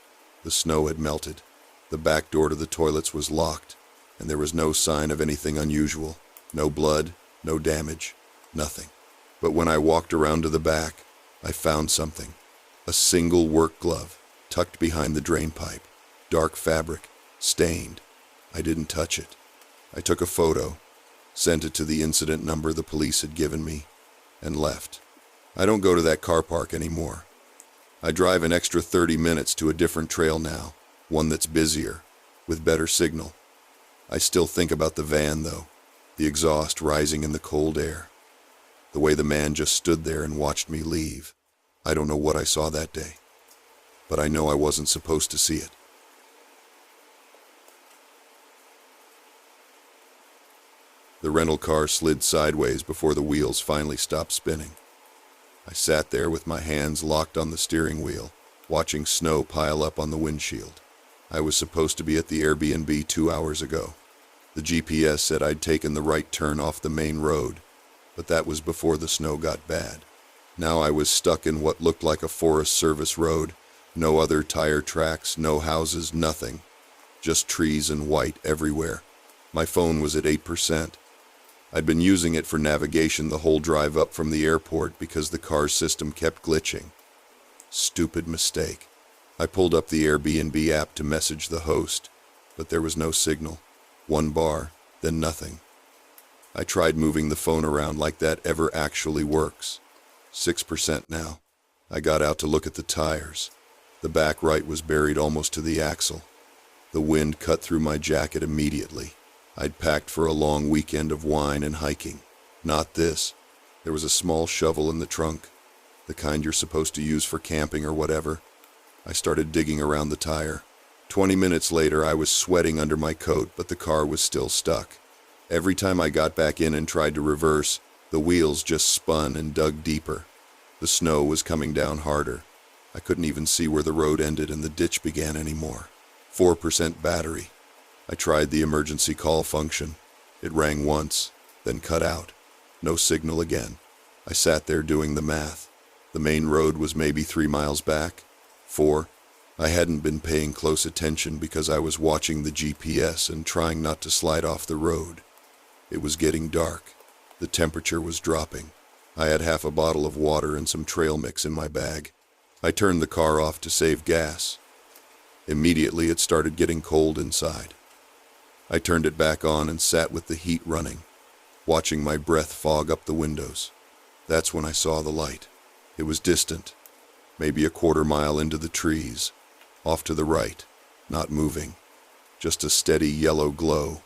The snow had melted. The back door to the toilets was locked, and there was no sign of anything unusual. No blood, no damage, nothing. But when I walked around to the back, I found something. A single work glove, tucked behind the drain pipe. Dark fabric, stained. I didn't touch it. I took a photo, sent it to the incident number the police had given me, and left. I don't go to that car park anymore. I drive an extra 30 minutes to a different trail now, one that's busier, with better signal. I still think about the van, though, the exhaust rising in the cold air. The way the man just stood there and watched me leave. I don't know what I saw that day, but I know I wasn't supposed to see it. The rental car slid sideways before the wheels finally stopped spinning. I sat there with my hands locked on the steering wheel, watching snow pile up on the windshield. I was supposed to be at the Airbnb 2 hours ago. The GPS said I'd taken the right turn off the main road, but that was before the snow got bad. Now I was stuck in what looked like a Forest Service road, no other tire tracks, no houses, nothing. Just trees and white everywhere. My phone was at 8%. I'd been using it for navigation the whole drive up from the airport because the car's system kept glitching. Stupid mistake. I pulled up the Airbnb app to message the host, but there was no signal. 1 bar, then nothing. I tried moving the phone around like that ever actually works. 6% now. I got out to look at the tires. The back right was buried almost to the axle. The wind cut through my jacket immediately. I'd packed for a long weekend of wine and hiking. Not this. There was a small shovel in the trunk, the kind you're supposed to use for camping or whatever. I started digging around the tire. 20 minutes later, I was sweating under my coat, but the car was still stuck. Every time I got back in and tried to reverse, the wheels just spun and dug deeper. The snow was coming down harder. I couldn't even see where the road ended and the ditch began anymore. 4% battery. I tried the emergency call function. It rang once, then cut out. No signal again. I sat there doing the math. The main road was maybe 3 miles back. 4. I hadn't been paying close attention because I was watching the GPS and trying not to slide off the road. It was getting dark. The temperature was dropping. I had half a bottle of water and some trail mix in my bag. I turned the car off to save gas. Immediately it started getting cold inside. I turned it back on and sat with the heat running, watching my breath fog up the windows. That's when I saw the light. It was distant, maybe a 1/4 mile into the trees, off to the right, not moving, just a steady yellow glow,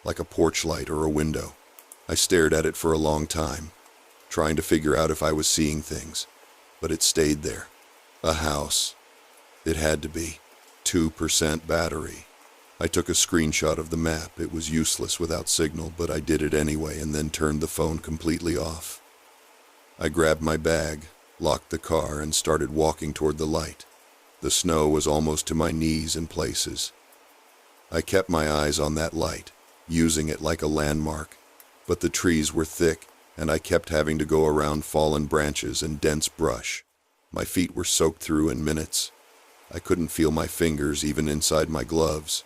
like a porch light or a window. I stared at it for a long time, trying to figure out if I was seeing things, but it stayed there. A house. It had to be. 2% battery. I took a screenshot of the map. It was useless without signal, but I did it anyway and then turned the phone completely off. I grabbed my bag, locked the car, and started walking toward the light. The snow was almost to my knees in places. I kept my eyes on that light, using it like a landmark, but the trees were thick, and I kept having to go around fallen branches and dense brush. My feet were soaked through in minutes. I couldn't feel my fingers even inside my gloves.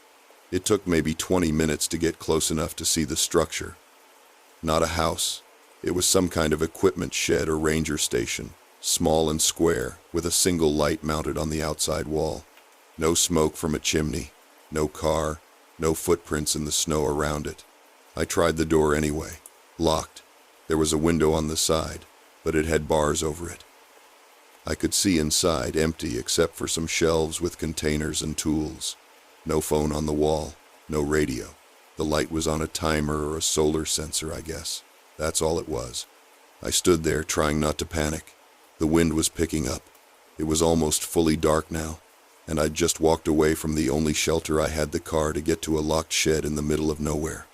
It took maybe 20 minutes to get close enough to see the structure. Not a house. It was some kind of equipment shed or ranger station, small and square, with a single light mounted on the outside wall. No smoke from a chimney, no car, no footprints in the snow around it. I tried the door anyway. Locked. There was a window on the side, but it had bars over it. I could see inside, empty except for some shelves with containers and tools. No phone on the wall, no radio. The light was on a timer or a solar sensor, I guess. That's all it was. I stood there, trying not to panic. The wind was picking up. It was almost fully dark now, and I'd just walked away from the only shelter I had, the car, to get to a locked shed in the middle of nowhere.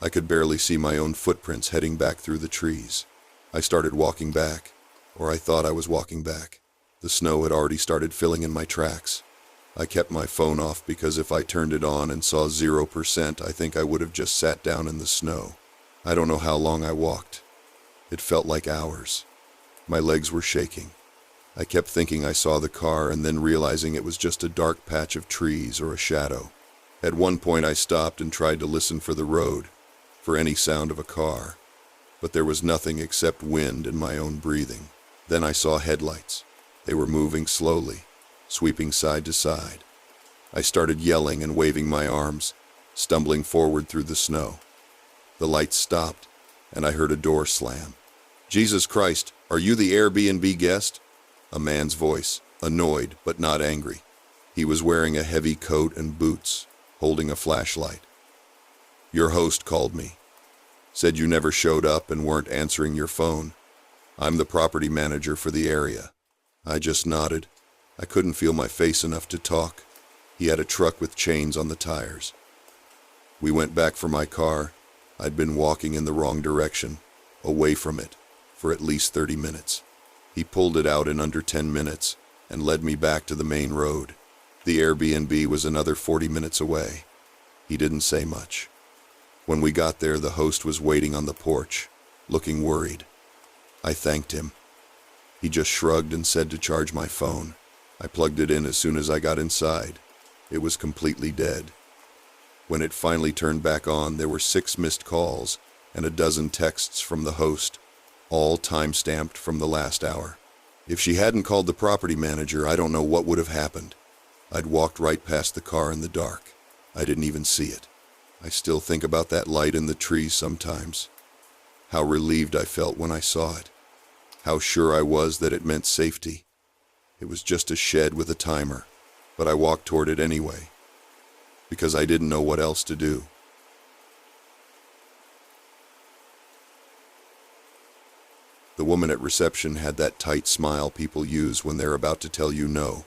I could barely see my own footprints heading back through the trees. I started walking back, or I thought I was walking back. The snow had already started filling in my tracks. I kept my phone off because if I turned it on and saw 0%, I think I would have just sat down in the snow. I don't know how long I walked. It felt like hours. My legs were shaking. I kept thinking I saw the car and then realizing it was just a dark patch of trees or a shadow. At one point I stopped and tried to listen for the road, for any sound of a car, but there was nothing except wind and my own breathing. Then I saw headlights. They were moving slowly, sweeping side to side. I started yelling and waving my arms, stumbling forward through the snow. The lights stopped, and I heard a door slam. "Jesus Christ, are you the Airbnb guest?" A man's voice, annoyed but not angry. He was wearing a heavy coat and boots, holding a flashlight. "Your host called me. Said you never showed up and weren't answering your phone. I'm the property manager for the area." I just nodded. I couldn't feel my face enough to talk. He had a truck with chains on the tires. We went back for my car. I'd been walking in the wrong direction, away from it, for at least 30 minutes. He pulled it out in under 10 minutes and led me back to the main road. The Airbnb was another 40 minutes away. He didn't say much. When we got there, the host was waiting on the porch, looking worried. I thanked him. He just shrugged and said to charge my phone. I plugged it in as soon as I got inside. It was completely dead. When it finally turned back on, there were 6 missed calls and a dozen texts from the host, all time-stamped from the last hour. If she hadn't called the property manager, I don't know what would have happened. I'd walked right past the car in the dark. I didn't even see it. I still think about that light in the trees sometimes. How relieved I felt when I saw it. How sure I was that it meant safety. It was just a shed with a timer, but I walked toward it anyway, because I didn't know what else to do. The woman at reception had that tight smile people use when they're about to tell you no.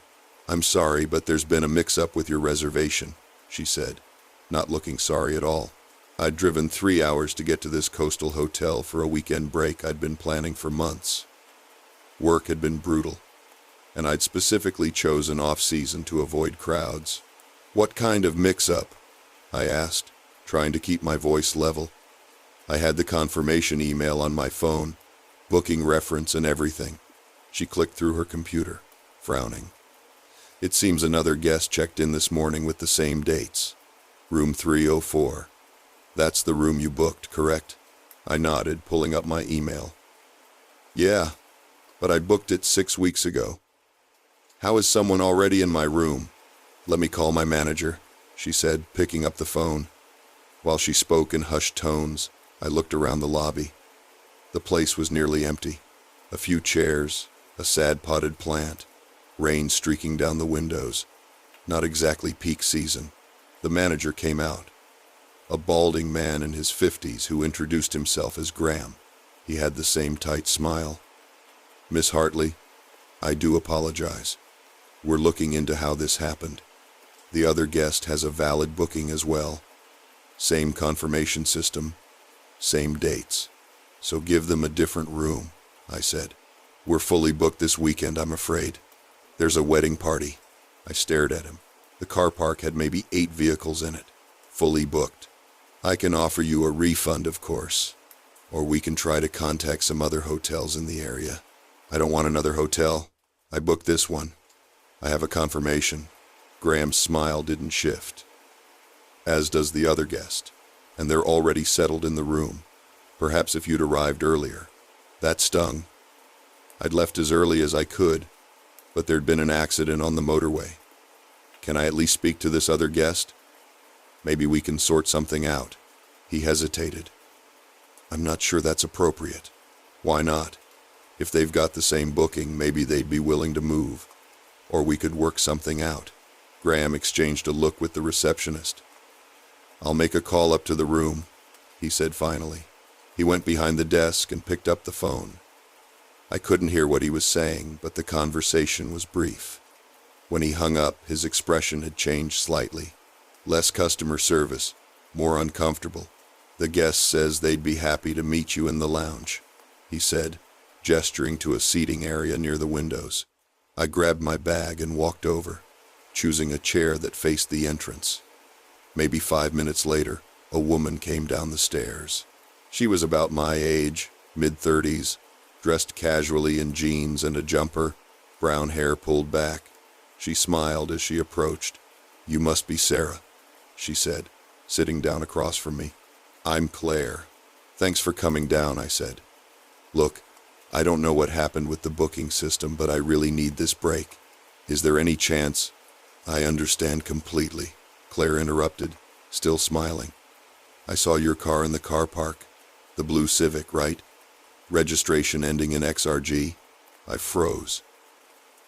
"I'm sorry, but there's been a mix-up with your reservation," she said, not looking sorry at all. I'd driven 3 hours to get to this coastal hotel for a weekend break I'd been planning for months. Work had been brutal, and I'd specifically chosen off-season to avoid crowds. "What kind of mix-up?" I asked, trying to keep my voice level. I had the confirmation email on my phone, booking reference and everything. She clicked through her computer, frowning. "It seems another guest checked in this morning with the same dates. Room 304. That's the room you booked, correct?" I nodded, pulling up my email. "Yeah, but I booked it 6 weeks ago." "How is someone already in my room?" "Let me call my manager," she said, picking up the phone. While she spoke in hushed tones, I looked around the lobby. The place was nearly empty. A few chairs, a sad potted plant, rain streaking down the windows. Not exactly peak season. The manager came out. A balding man in his 50s who introduced himself as Graham. He had the same tight smile. "Miss Hartley, I do apologize. We're looking into how this happened. The other guest has a valid booking as well. Same confirmation system, same dates. So give them a different room," I said. We're fully booked this weekend, I'm afraid. There's a wedding party. I stared at him. The car park had maybe 8 vehicles in it. Fully booked. I can offer you a refund, of course. Or we can try to contact some other hotels in the area. I don't want another hotel. I booked this one. I have a confirmation. Graham's smile didn't shift. As does the other guest. And they're already settled in the room. Perhaps if you'd arrived earlier. That stung. I'd left as early as I could, but there'd been an accident on the motorway. Can I at least speak to this other guest? Maybe we can sort something out. He hesitated. I'm not sure that's appropriate. Why not? If they've got the same booking, maybe they'd be willing to move. Or we could work something out. Graham exchanged a look with the receptionist. I'll make a call up to the room, he said finally. He went behind the desk and picked up the phone. I couldn't hear what he was saying, but the conversation was brief. When he hung up, his expression had changed slightly. Less customer service, more uncomfortable. The guest says they'd be happy to meet you in the lounge, he said, gesturing to a seating area near the windows. I grabbed my bag and walked over, choosing a chair that faced the entrance. Maybe 5 minutes later, a woman came down the stairs. She was about my age, mid-30s, dressed casually in jeans and a jumper, brown hair pulled back. She smiled as she approached. You must be Sarah, she said, sitting down across from me. I'm Claire. Thanks for coming down, I said. Look, I don't know what happened with the booking system, but I really need this break. Is there any chance? I understand completely, Claire interrupted, still smiling. I saw your car in the car park. The blue Civic, right? Registration ending in XRG. I froze.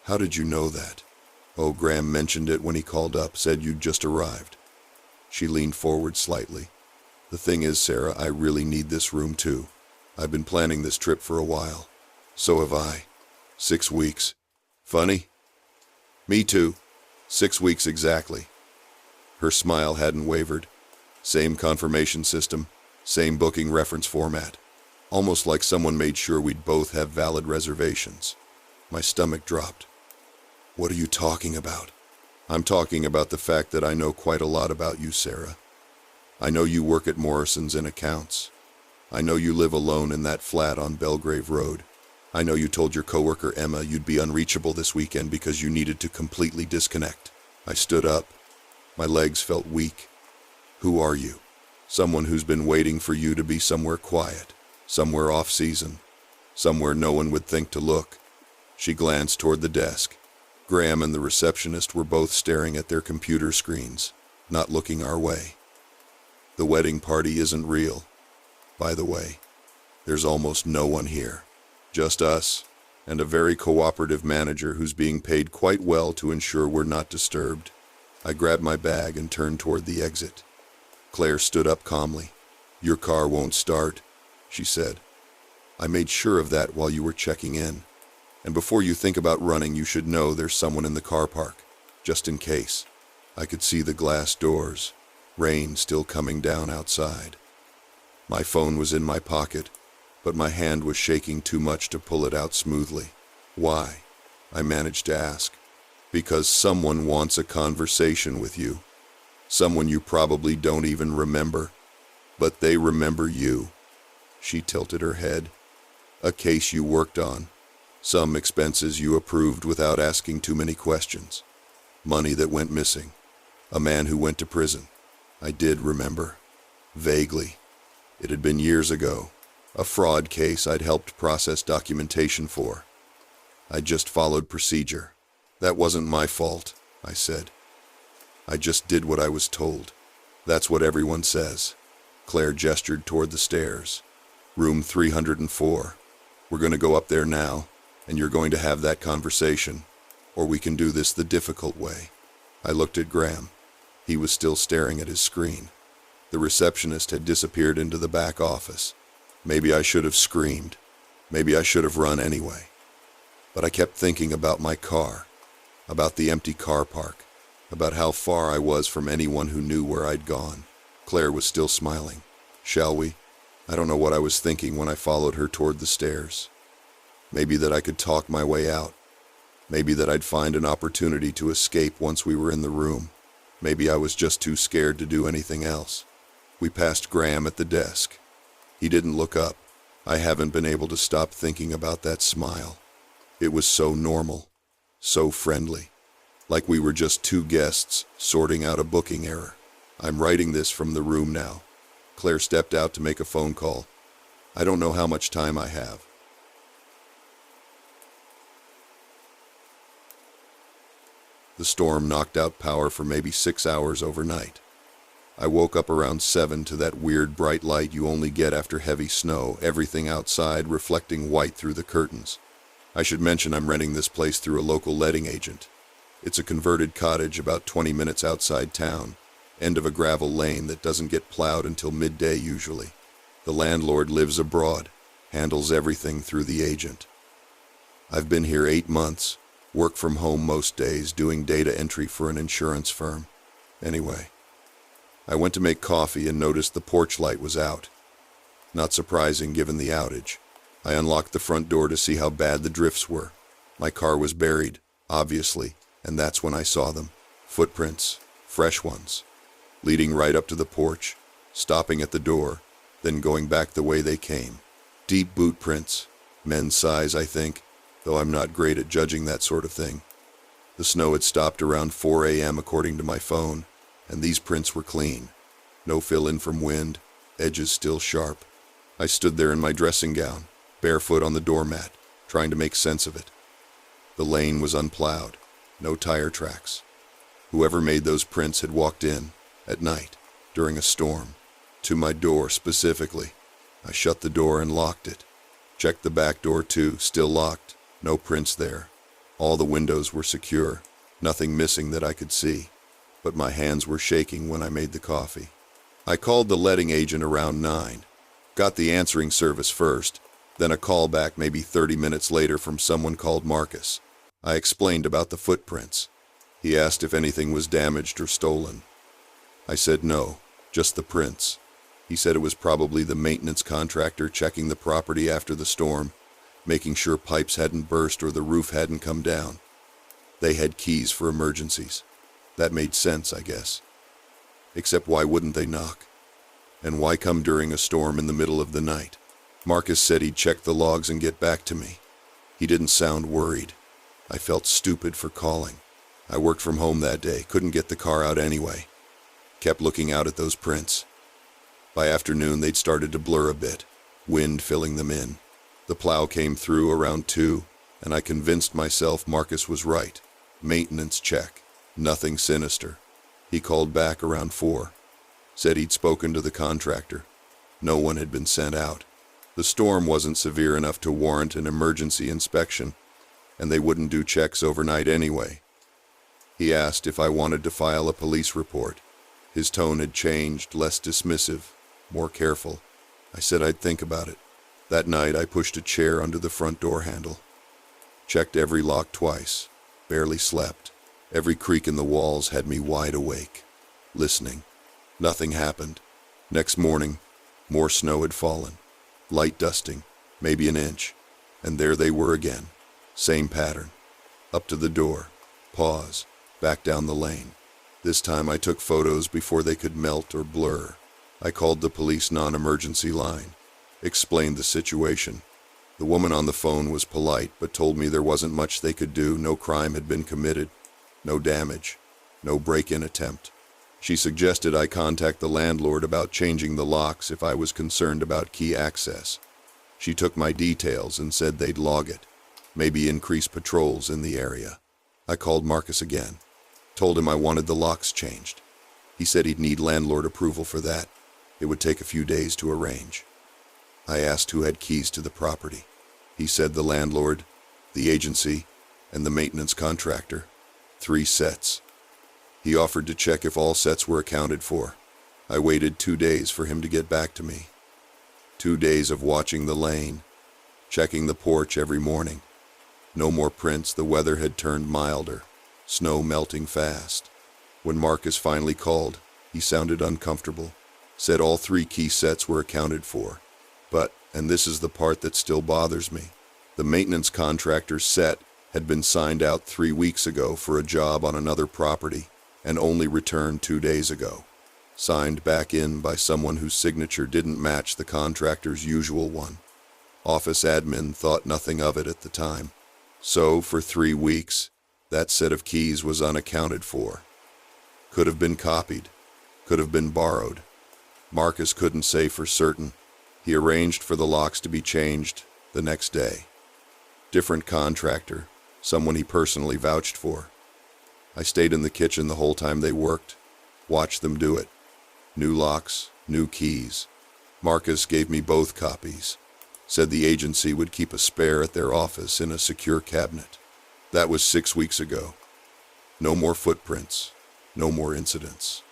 How did you know that? Oh, Graham mentioned it when he called up, said you'd just arrived. She leaned forward slightly. The thing is, Sarah, I really need this room too. I've been planning this trip for a while. So have I. 6 weeks. Funny? Me too. 6 weeks exactly. Her smile hadn't wavered. Same confirmation system, same booking reference format. Almost like someone made sure we'd both have valid reservations. My stomach dropped. What are you talking about? I'm talking about the fact that I know quite a lot about you, Sarah. I know you work at Morrison's in accounts. I know you live alone in that flat on Belgrave Road. I know you told your coworker Emma you'd be unreachable this weekend because you needed to completely disconnect. I stood up. My legs felt weak. Who are you? Someone who's been waiting for you to be somewhere quiet, somewhere off-season, somewhere no one would think to look. She glanced toward the desk. Graham and the receptionist were both staring at their computer screens, not looking our way. The wedding party isn't real. By the way, there's almost no one here. Just us, and a very cooperative manager who's being paid quite well to ensure we're not disturbed. I grabbed my bag and turned toward the exit. Claire stood up calmly. Your car won't start, she said. I made sure of that while you were checking in. And before you think about running, you should know there's someone in the car park, just in case. I could see the glass doors, rain still coming down outside. My phone was in my pocket, but my hand was shaking too much to pull it out smoothly. Why? I managed to ask. Because someone wants a conversation with you. Someone you probably don't even remember, but they remember you. She tilted her head. A case you worked on. Some expenses you approved without asking too many questions. Money that went missing. A man who went to prison. I did remember. Vaguely. It had been years ago. A fraud case I'd helped process documentation for. I just followed procedure. That wasn't my fault, I said. I just did what I was told. That's what everyone says. Claire gestured toward the stairs. Room 304. We're going to go up there now, and you're going to have that conversation. Or we can do this the difficult way. I looked at Graham. He was still staring at his screen. The receptionist had disappeared into the back office. Maybe I should have screamed. Maybe I should have run anyway. But I kept thinking about my car, about the empty car park, about how far I was from anyone who knew where I'd gone. Claire was still smiling. Shall we? I don't know what I was thinking when I followed her toward the stairs. Maybe that I could talk my way out. Maybe that I'd find an opportunity to escape once we were in the room. Maybe I was just too scared to do anything else. We passed Graham at the desk. He didn't look up. I haven't been able to stop thinking about that smile. It was so normal, so friendly, like we were just two guests sorting out a booking error. I'm writing this from the room now. Claire stepped out to make a phone call. I don't know how much time I have. The storm knocked out power for maybe 6 hours overnight. I woke up around 7 to that weird bright light you only get after heavy snow, everything outside reflecting white through the curtains. I should mention I'm renting this place through a local letting agent. It's a converted cottage about 20 minutes outside town, end of a gravel lane that doesn't get plowed until midday usually. The landlord lives abroad, handles everything through the agent. I've been here 8 months, work from home most days, doing data entry for an insurance firm. Anyway, I went to make coffee and noticed the porch light was out. Not surprising given the outage. I unlocked the front door to see how bad the drifts were. My car was buried, obviously, and that's when I saw them. Footprints, fresh ones, leading right up to the porch, stopping at the door, then going back the way they came. Deep boot prints, men's size, I think, though I'm not great at judging that sort of thing. The snow had stopped around 4 a.m. according to my phone, and these prints were clean. No fill-in from wind, edges still sharp. I stood there in my dressing gown, barefoot on the doormat, trying to make sense of it. The lane was unplowed, no tire tracks. Whoever made those prints had walked in, at night, during a storm, to my door specifically. I shut the door and locked it. Checked the back door too, still locked, no prints there. All the windows were secure, nothing missing that I could see. But my hands were shaking when I made the coffee. I called the letting agent around 9. Got the answering service first, then a call back maybe 30 minutes later from someone called Marcus. I explained about the footprints. He asked if anything was damaged or stolen. I said no, just the prints. He said it was probably the maintenance contractor checking the property after the storm, making sure pipes hadn't burst or the roof hadn't come down. They had keys for emergencies. That made sense, I guess. Except why wouldn't they knock? And why come during a storm in the middle of the night? Marcus said he'd check the logs and get back to me. He didn't sound worried. I felt stupid for calling. I worked from home that day, couldn't get the car out anyway. Kept looking out at those prints. By afternoon, they'd started to blur a bit, wind filling them in. The plow came through around 2, and I convinced myself Marcus was right. Maintenance check. Nothing sinister. He called back around 4. Said he'd spoken to the contractor. No one had been sent out. The storm wasn't severe enough to warrant an emergency inspection, and they wouldn't do checks overnight anyway. He asked if I wanted to file a police report. His tone had changed, less dismissive, more careful. I said I'd think about it. That night I pushed a chair under the front door handle. Checked every lock twice. Barely slept. Every creak in the walls had me wide awake, listening. Nothing happened. Next morning, more snow had fallen. Light dusting, maybe an inch. And there they were again. Same pattern. Up to the door. Pause. Back down the lane. This time I took photos before they could melt or blur. I called the police non-emergency line. Explained the situation. The woman on the phone was polite, but told me there wasn't much they could do. No crime had been committed. No damage. No break-in attempt. She suggested I contact the landlord about changing the locks if I was concerned about key access. She took my details and said they'd log it. Maybe increase patrols in the area. I called Marcus again. Told him I wanted the locks changed. He said he'd need landlord approval for that. It would take a few days to arrange. I asked who had keys to the property. He said the landlord, the agency, and the maintenance contractor. 3 sets. He offered to check if all sets were accounted for. I waited 2 days for him to get back to me. 2 days of watching the lane, checking the porch every morning. No more prints, the weather had turned milder, snow melting fast. When Marcus finally called, he sounded uncomfortable, said all 3 key sets were accounted for. But, and this is the part that still bothers me, The maintenance contractor's set had been signed out 3 weeks ago for a job on another property and only returned 2 days ago. Signed back in by someone whose signature didn't match the contractor's usual one. Office admin thought nothing of it at the time. So, for 3 weeks, that set of keys was unaccounted for. Could have been copied. Could have been borrowed. Marcus couldn't say for certain. He arranged for the locks to be changed the next day. Different contractor, someone he personally vouched for. I stayed in the kitchen the whole time they worked, watched them do it. New locks, new keys. Marcus gave me both copies. Said the agency would keep a spare at their office in a secure cabinet. That was 6 weeks ago. No more footprints, no more incidents.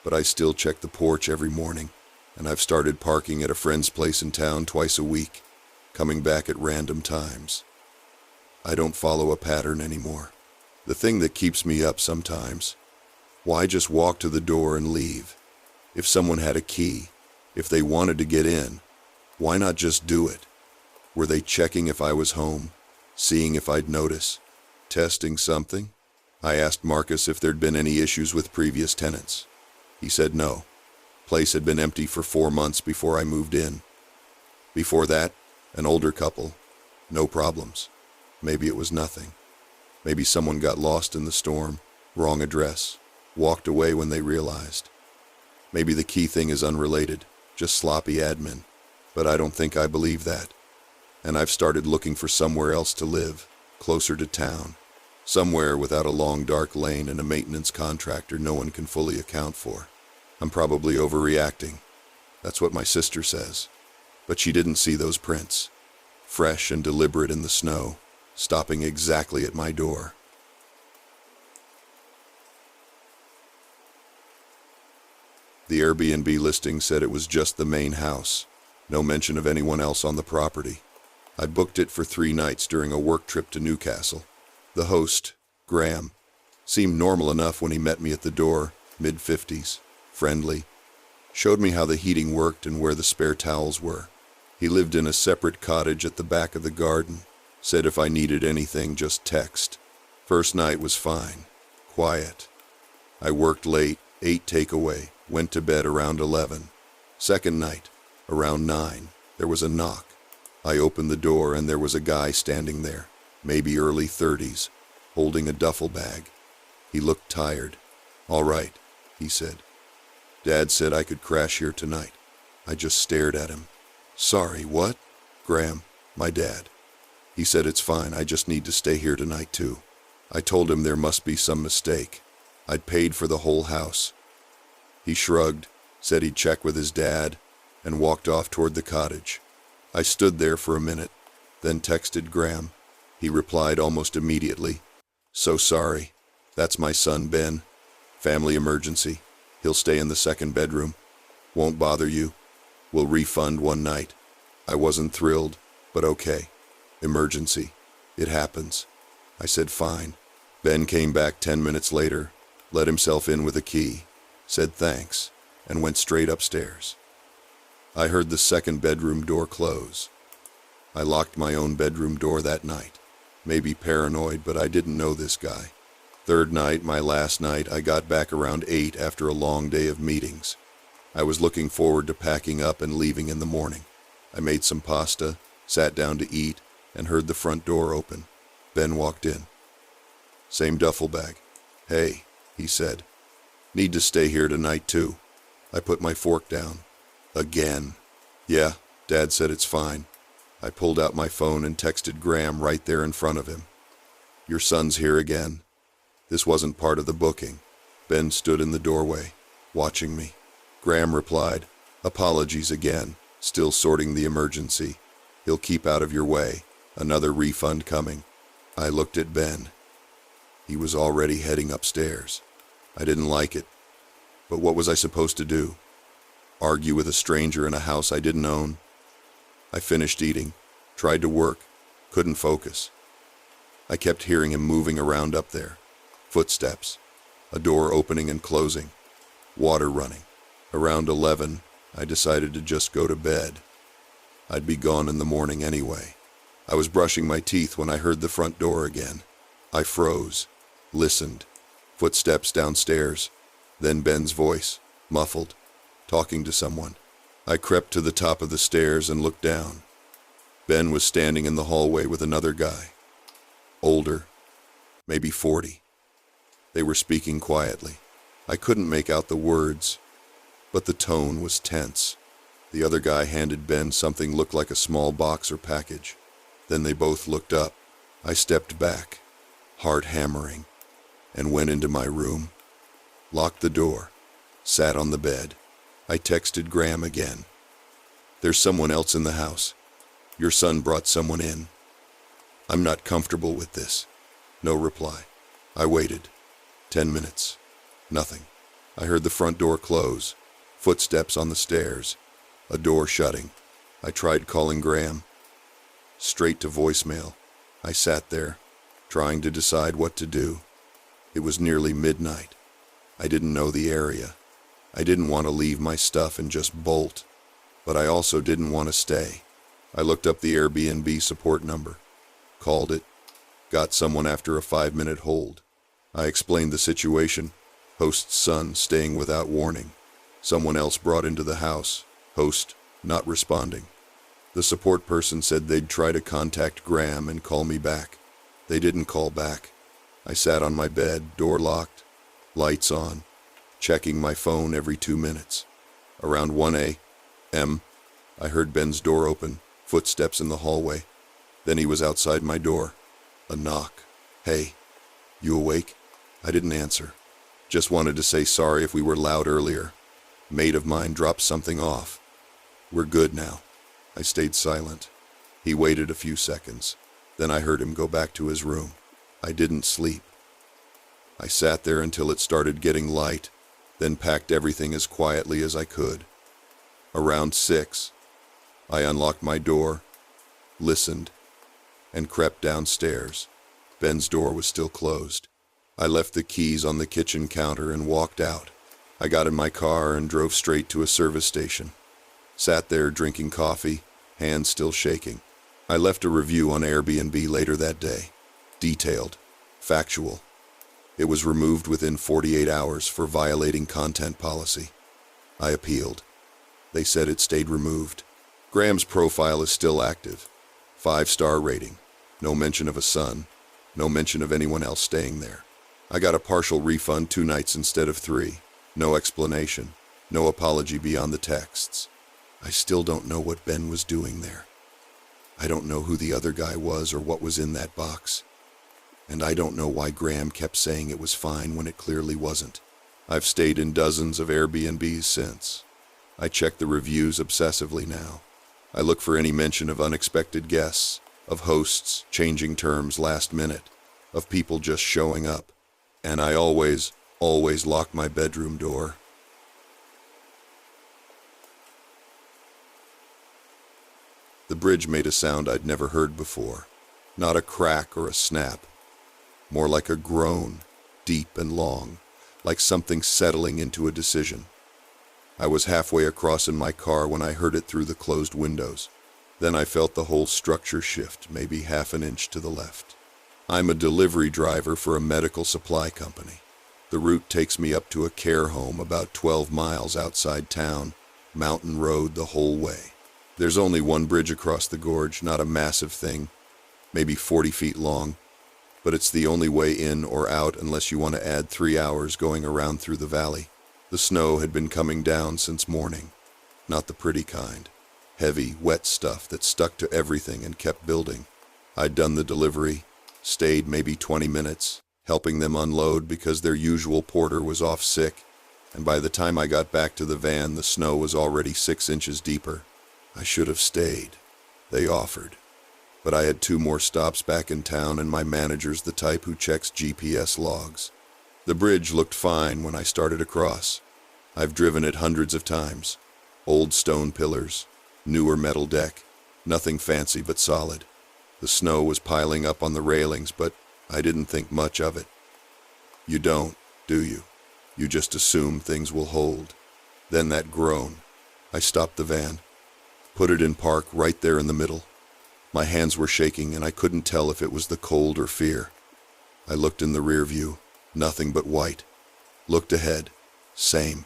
But I still check the porch every morning, and I've started parking at a friend's place in town twice a week, coming back at random times. I don't follow a pattern anymore. The thing that keeps me up sometimes. Why just walk to the door and leave? If someone had a key, if they wanted to get in, why not just do it? Were they checking if I was home, seeing if I'd notice, testing something? I asked Marcus if there'd been any issues with previous tenants. He said no. Place had been empty for 4 months before I moved in. Before that, an older couple. No problems. Maybe it was nothing. Maybe someone got lost in the storm, wrong address, walked away when they realized. Maybe the key thing is unrelated, just sloppy admin. But I don't think I believe that. And I've started looking for somewhere else to live, closer to town. Somewhere without a long dark lane and a maintenance contractor no one can fully account for. I'm probably overreacting. That's what my sister says. But she didn't see those prints. Fresh and deliberate in the snow, stopping exactly at my door. The Airbnb listing said it was just the main house. No mention of anyone else on the property. I booked it for 3 nights during a work trip to Newcastle. The host, Graham, seemed normal enough when he met me at the door, mid-50s, friendly. Showed me how the heating worked and where the spare towels were. He lived in a separate cottage at the back of the garden. Said if I needed anything, just text. First night was fine. Quiet. I worked late, ate takeaway, went to bed around 11. Second night, around 9, there was a knock. I opened the door and there was a guy standing there, maybe early 30s, holding a duffel bag. He looked tired. "All right," he said. "Dad said I could crash here tonight." I just stared at him. "Sorry, what?" "Graham, my dad. He said it's fine, I just need to stay here tonight too." I told him there must be some mistake. I'd paid for the whole house. He shrugged, said he'd check with his dad, and walked off toward the cottage. I stood there for a minute, then texted Graham. He replied almost immediately. "So sorry. That's my son, Ben. Family emergency. He'll stay in the second bedroom. Won't bother you. We'll refund 1 night." I wasn't thrilled, but okay. Emergency. It happens. I said fine. Ben came back 10 minutes later, let himself in with a key, said thanks, and went straight upstairs. I heard the second bedroom door close. I locked my own bedroom door that night. Maybe paranoid, but I didn't know this guy. Third night, my last night, I got back around 8 after a long day of meetings. I was looking forward to packing up and leaving in the morning. I made some pasta, sat down to eat, and heard the front door open. Ben walked in. Same duffel bag. "Hey," he said. "Need to stay here tonight too." I put my fork down. Again. "Yeah, Dad said it's fine." I pulled out my phone and texted Graham right there in front of him. "Your son's here again." This wasn't part of the booking. Ben stood in the doorway, watching me. Graham replied, "Apologies again, still sorting the emergency. He'll keep out of your way. Another refund coming." I looked at Ben. He was already heading upstairs. I didn't like it. But what was I supposed to do? Argue with a stranger in a house I didn't own? I finished eating, tried to work, couldn't focus. I kept hearing him moving around up there. Footsteps, a door opening and closing, water running. Around 11, I decided to just go to bed. I'd be gone in the morning anyway. I was brushing my teeth when I heard the front door again. I froze, listened. Footsteps downstairs, then Ben's voice, muffled, talking to someone. I crept to the top of the stairs and looked down. Ben was standing in the hallway with another guy. Older, maybe 40. They were speaking quietly. I couldn't make out the words, but the tone was tense. The other guy handed Ben something looked like a small box or package. Then they both looked up. I stepped back, heart hammering, and went into my room, locked the door, sat on the bed. I texted Graham again. "There's someone else in the house. Your son brought someone in. I'm not comfortable with this." No reply. I waited. 10 minutes. Nothing. I heard the front door close, footsteps on the stairs, a door shutting. I tried calling Graham. Straight to voicemail. I sat there, trying to decide what to do. It was nearly midnight. I didn't know the area. I didn't want to leave my stuff and just bolt, but I also didn't want to stay. I looked up the Airbnb support number, called it, got someone after a 5-minute hold. I explained the situation. Host's son staying without warning. Someone else brought into the house. Host not responding. The support person said they'd try to contact Graham and call me back. They didn't call back. I sat on my bed, door locked, lights on, checking my phone every 2 minutes. Around 1 a.m., I heard Ben's door open, footsteps in the hallway. Then he was outside my door. A knock. "Hey, you awake?" I didn't answer. Just wanted to say sorry if we were loud earlier. Mate of mine dropped something off. "We're good now." I stayed silent. He waited a few seconds. Then I heard him go back to his room. I didn't sleep. I sat there until it started getting light, then packed everything as quietly as I could. Around 6, I unlocked my door, listened, and crept downstairs. Ben's door was still closed. I left the keys on the kitchen counter and walked out. I got in my car and drove straight to a service station. Sat there drinking coffee, hands still shaking. I left a review on Airbnb later that day. Detailed, factual. It was removed within 48 hours for violating content policy. I appealed. They said it stayed removed. Graham's profile is still active. 5-star rating. No mention of a son. No mention of anyone else staying there. I got a partial refund 2 nights instead of 3. No explanation. No apology beyond the texts. I still don't know what Ben was doing there. I don't know who the other guy was or what was in that box. And I don't know why Graham kept saying it was fine when it clearly wasn't. I've stayed in dozens of Airbnbs since. I check the reviews obsessively now. I look for any mention of unexpected guests, of hosts changing terms last minute, of people just showing up. And I always lock my bedroom door. The bridge made a sound I'd never heard before. Not a crack or a snap. More like a groan, deep and long, like something settling into a decision. I was halfway across in my car when I heard it through the closed windows. Then I felt the whole structure shift, maybe half an inch to the left. I'm a delivery driver for a medical supply company. The route takes me up to a care home about 12 miles outside town, mountain road the whole way. There's only one bridge across the gorge, not a massive thing, maybe 40 feet long, but it's the only way in or out unless you want to add 3 hours going around through the valley. The snow had been coming down since morning, not the pretty kind. Heavy, wet stuff that stuck to everything and kept building. I'd done the delivery, stayed maybe 20 minutes, helping them unload because their usual porter was off sick, and by the time I got back to the van, the snow was already 6 inches deeper. I should have stayed. They offered. But I had 2 more stops back in town, and my manager's the type who checks GPS logs. The bridge looked fine when I started across. I've driven it hundreds of times. Old stone pillars, newer metal deck, nothing fancy but solid. The snow was piling up on the railings, but I didn't think much of it. You don't, do you? You just assume things will hold. Then that groan. I stopped the van, put it in park right there in the middle. My hands were shaking and I couldn't tell if it was the cold or fear. I looked in the rear view, nothing but white. Looked ahead, same.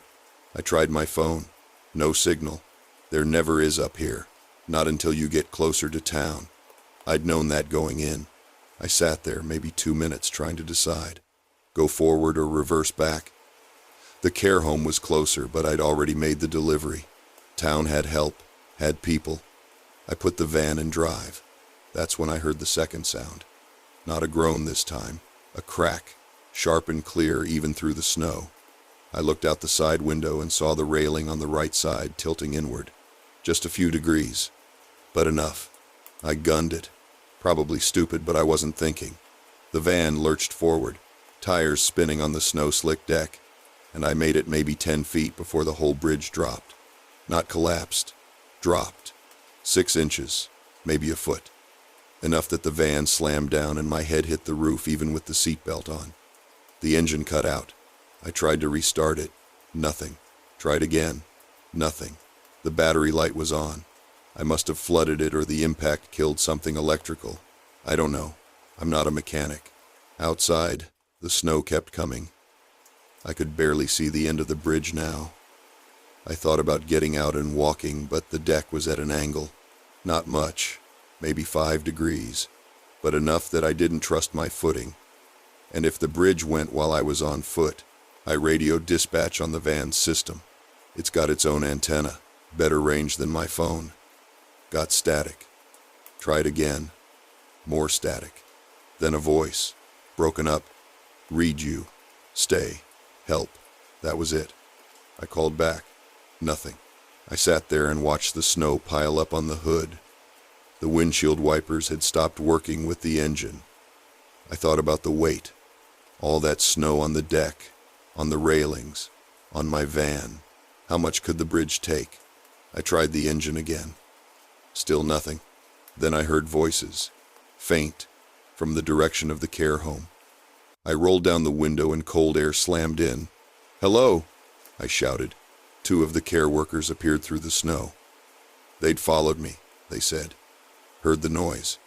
I tried my phone, no signal. There never is up here, not until you get closer to town. I'd known that going in. I sat there maybe 2 minutes trying to decide. Go forward or reverse back. The care home was closer, but I'd already made the delivery. Town had help, had people. I put the van in drive. That's when I heard the second sound. Not a groan this time, a crack, sharp and clear even through the snow. I looked out the side window and saw the railing on the right side tilting inward. Just a few degrees, but enough. I gunned it. Probably stupid, but I wasn't thinking. The van lurched forward, tires spinning on the snow-slick deck, and I made it maybe 10 feet before the whole bridge dropped. Not collapsed, dropped. 6 inches, maybe a foot. Enough that the van slammed down and my head hit the roof even with the seatbelt on. The engine cut out. I tried to restart it. Nothing. Tried again. Nothing. The battery light was on. I must have flooded it or the impact killed something electrical. I don't know. I'm not a mechanic. Outside, the snow kept coming. I could barely see the end of the bridge now. I thought about getting out and walking, but the deck was at an angle. Not much, maybe 5 degrees, but enough that I didn't trust my footing. And if the bridge went while I was on foot, I radioed dispatch on the van's system. It's got its own antenna, better range than my phone. Got static. Tried again. More static. Then a voice. Broken up. Read you. Stay. Help. That was it. I called back. Nothing. I sat there and watched the snow pile up on the hood. The windshield wipers had stopped working with the engine. I thought about the weight. All that snow on the deck, on the railings, on my van. How much could the bridge take? I tried the engine again. Still nothing. Then I heard voices, faint, from the direction of the care home. I rolled down the window and cold air slammed in. "Hello," I shouted. 2 of the care workers appeared through the snow. They'd followed me, they said. Heard the noise.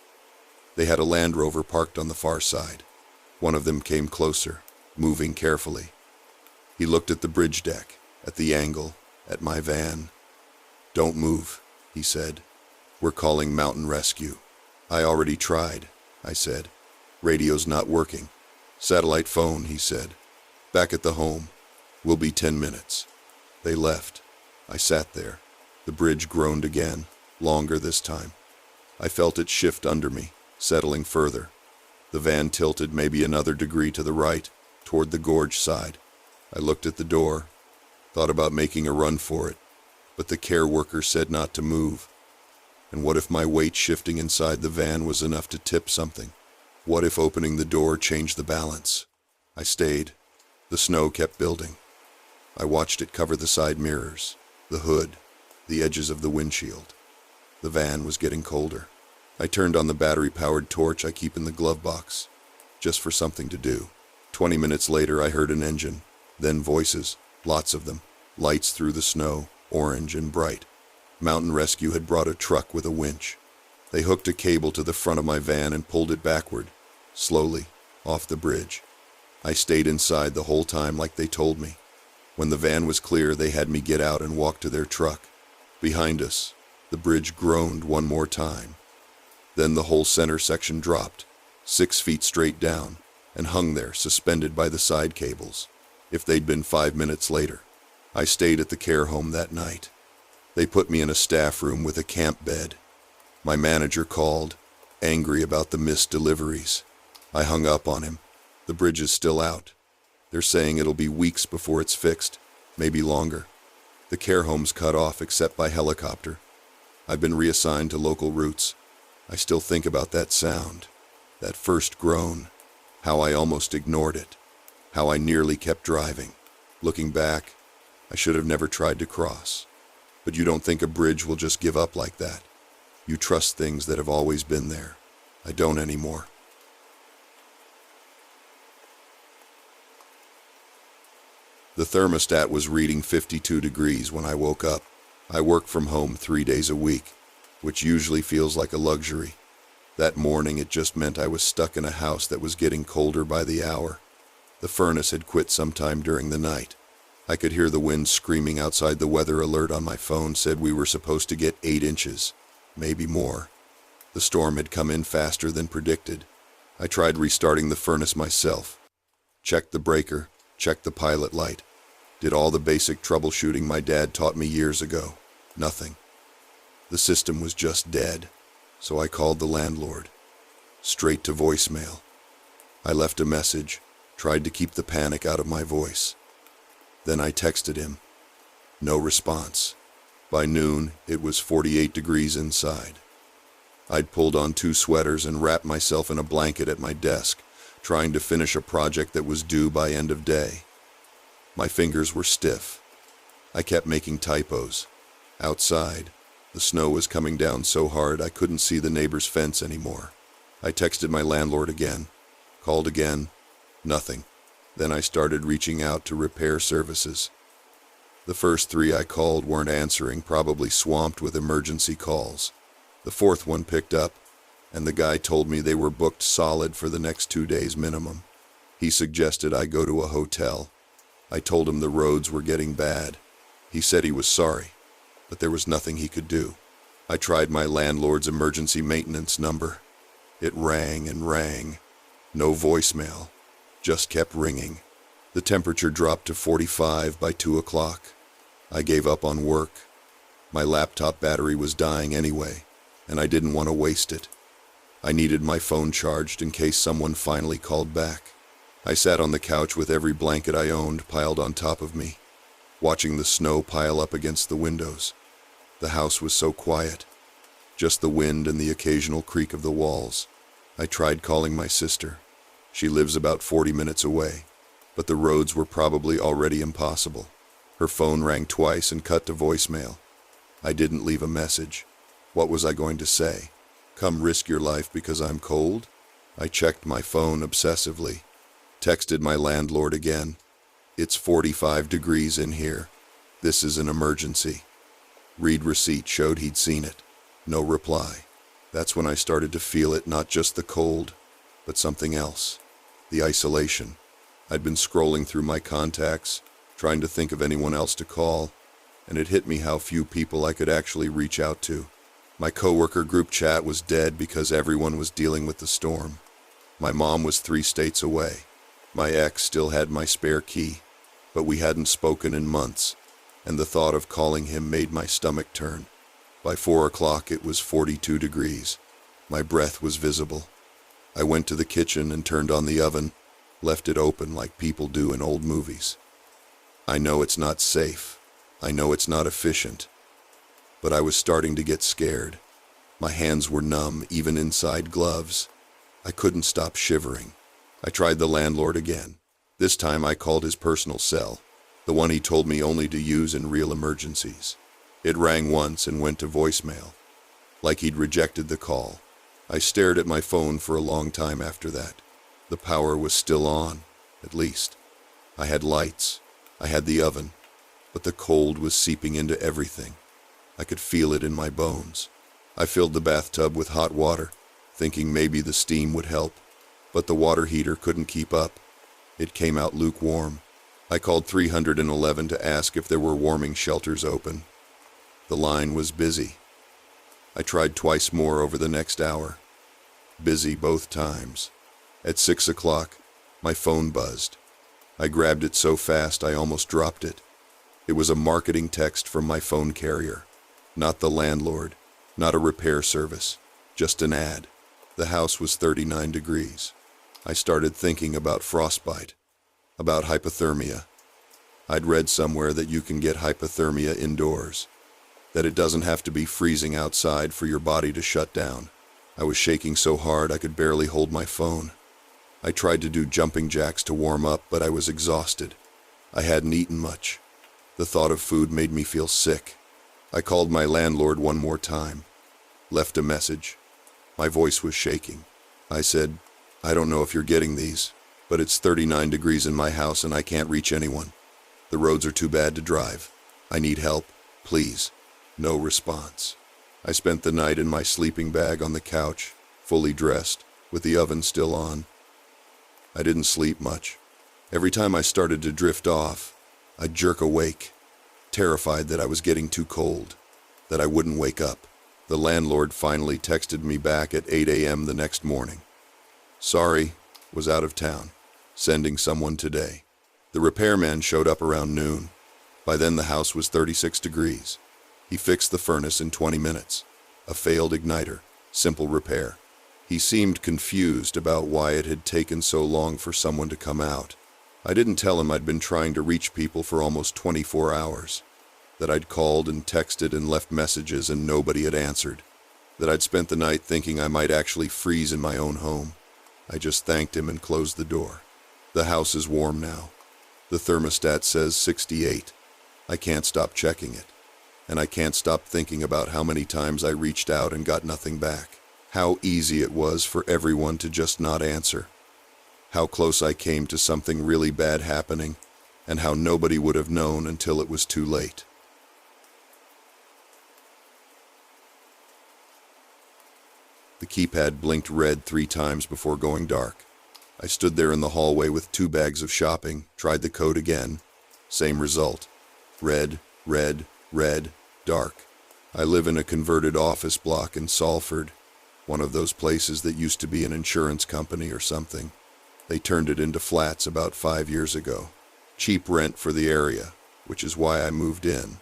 They had a Land Rover parked on the far side. One of them came closer, moving carefully. He looked at the bridge deck, at the angle, at my van. "Don't move," he said. "We're calling mountain rescue." "I already tried," I said. "Radio's not working." "Satellite phone," he said. "Back at the home. We'll be 10 minutes." They left. I sat there. The bridge groaned again, longer this time. I felt it shift under me, settling further. The van tilted maybe another degree to the right, toward the gorge side. I looked at the door, thought about making a run for it, but the care worker said not to move. And what if my weight shifting inside the van was enough to tip something? What if opening the door changed the balance? I stayed. The snow kept building. I watched it cover the side mirrors, the hood, the edges of the windshield. The van was getting colder. I turned on the battery-powered torch I keep in the glove box, just for something to do. 20 minutes later, I heard an engine, then voices, lots of them, lights through the snow, orange and bright. Mountain Rescue had brought a truck with a winch. They hooked a cable to the front of my van and pulled it backward, slowly, off the bridge. I stayed inside the whole time like they told me. When the van was clear, they had me get out and walk to their truck. Behind us, the bridge groaned one more time. Then the whole center section dropped, 6 feet straight down, and hung there, suspended by the side cables. If they'd been 5 minutes later. I stayed at the care home that night. They put me in a staff room with a camp bed. My manager called, angry about the missed deliveries. I hung up on him. The bridge is still out. They're saying it'll be weeks before it's fixed, maybe longer. The care home's cut off except by helicopter. I've been reassigned to local routes. I still think about that sound, that first groan, how I almost ignored it, how I nearly kept driving. Looking back, I should have never tried to cross. But you don't think a bridge will just give up like that. You trust things that have always been there. I don't anymore. The thermostat was reading 52 degrees when I woke up. I work from home 3 days a week, which usually feels like a luxury. That morning it just meant I was stuck in a house that was getting colder by the hour. The furnace had quit sometime during the night. I could hear the wind screaming outside. The weather alert on my phone said we were supposed to get 8 inches, maybe more. The storm had come in faster than predicted. I tried restarting the furnace myself. Checked the breaker, checked the pilot light. Did all the basic troubleshooting my dad taught me years ago. Nothing. The system was just dead. So I called the landlord. Straight to voicemail. I left a message, tried to keep the panic out of my voice. Then I texted him. No response. By noon, it was 48 degrees inside. I'd pulled on 2 sweaters and wrapped myself in a blanket at my desk, trying to finish a project that was due by end of day. My fingers were stiff. I kept making typos. Outside, the snow was coming down so hard I couldn't see the neighbor's fence anymore. I texted my landlord again, called again, nothing. Then I started reaching out to repair services. The first 3 I called weren't answering, probably swamped with emergency calls. The 4th one picked up, and the guy told me they were booked solid for the next 2 days minimum. He suggested I go to a hotel. I told him the roads were getting bad. He said he was sorry, but there was nothing he could do. I tried my landlord's emergency maintenance number. It rang and rang. No voicemail, just kept ringing. The temperature dropped to 45 by 2 o'clock. I gave up on work. My laptop battery was dying anyway, and I didn't want to waste it. I needed my phone charged in case someone finally called back. I sat on the couch with every blanket I owned piled on top of me, watching the snow pile up against the windows. The house was so quiet, just the wind and the occasional creak of the walls. I tried calling my sister. She lives about 40 minutes away, but the roads were probably already impossible. Her phone rang twice and cut to voicemail. I didn't leave a message. What was I going to say? Come risk your life because I'm cold? I checked my phone obsessively. Texted my landlord again. It's 45 degrees in here. This is an emergency. Read receipt showed he'd seen it. No reply. That's when I started to feel it, not just the cold, but something else. The isolation. I'd been scrolling through my contacts, trying to think of anyone else to call, and it hit me how few people I could actually reach out to. My coworker group chat was dead because everyone was dealing with the storm. My mom was 3 states away. My ex still had my spare key, but we hadn't spoken in months, and the thought of calling him made my stomach turn. By 4 o'clock it was 42 degrees. My breath was visible. I went to the kitchen and turned on the oven, left it open like people do in old movies. I know it's not safe. I know it's not efficient. But I was starting to get scared. My hands were numb, even inside gloves. I couldn't stop shivering. I tried the landlord again. This time I called his personal cell, the one he told me only to use in real emergencies. It rang once and went to voicemail, like he'd rejected the call. I stared at my phone for a long time after that. The power was still on, at least. I had lights. I had the oven. But the cold was seeping into everything. I could feel it in my bones. I filled the bathtub with hot water, thinking maybe the steam would help. But the water heater couldn't keep up. It came out lukewarm. I called 311 to ask if there were warming shelters open. The line was busy. I tried twice more over the next hour. Busy both times. At 6 o'clock, my phone buzzed. I grabbed it so fast I almost dropped it. It was a marketing text from my phone carrier. Not the landlord, not a repair service, just an ad. The house was 39 degrees. I started thinking about frostbite, about hypothermia. I'd read somewhere that you can get hypothermia indoors, that it doesn't have to be freezing outside for your body to shut down. I was shaking so hard I could barely hold my phone. I tried to do jumping jacks to warm up, but I was exhausted. I hadn't eaten much. The thought of food made me feel sick. I called my landlord one more time, left a message. My voice was shaking. I said, I don't know if you're getting these, but it's 39 degrees in my house and I can't reach anyone. The roads are too bad to drive. I need help, please. No response. I spent the night in my sleeping bag on the couch, fully dressed, with the oven still on. I didn't sleep much. Every time I started to drift off, I'd jerk awake, terrified that I was getting too cold, that I wouldn't wake up. The landlord finally texted me back at 8 a.m. the next morning. Sorry, was out of town. Sending someone today. The repairman showed up around noon. By then the house was 36 degrees. He fixed the furnace in 20 minutes. A failed igniter, simple repair. He seemed confused about why it had taken so long for someone to come out. I didn't tell him I'd been trying to reach people for almost 24 hours. That I'd called and texted and left messages and nobody had answered. That I'd spent the night thinking I might actually freeze in my own home. I just thanked him and closed the door. The house is warm now. The thermostat says 68. I can't stop checking it. And I can't stop thinking about how many times I reached out and got nothing back. How easy it was for everyone to just not answer. How close I came to something really bad happening, and how nobody would have known until it was too late. The keypad blinked red 3 times before going dark. I stood there in the hallway with 2 bags of shopping, tried the code again. Same result. Red, red, red, dark. I live in a converted office block in Salford, one of those places that used to be an insurance company or something. They turned it into flats about 5 years ago. Cheap rent for the area, which is why I moved in.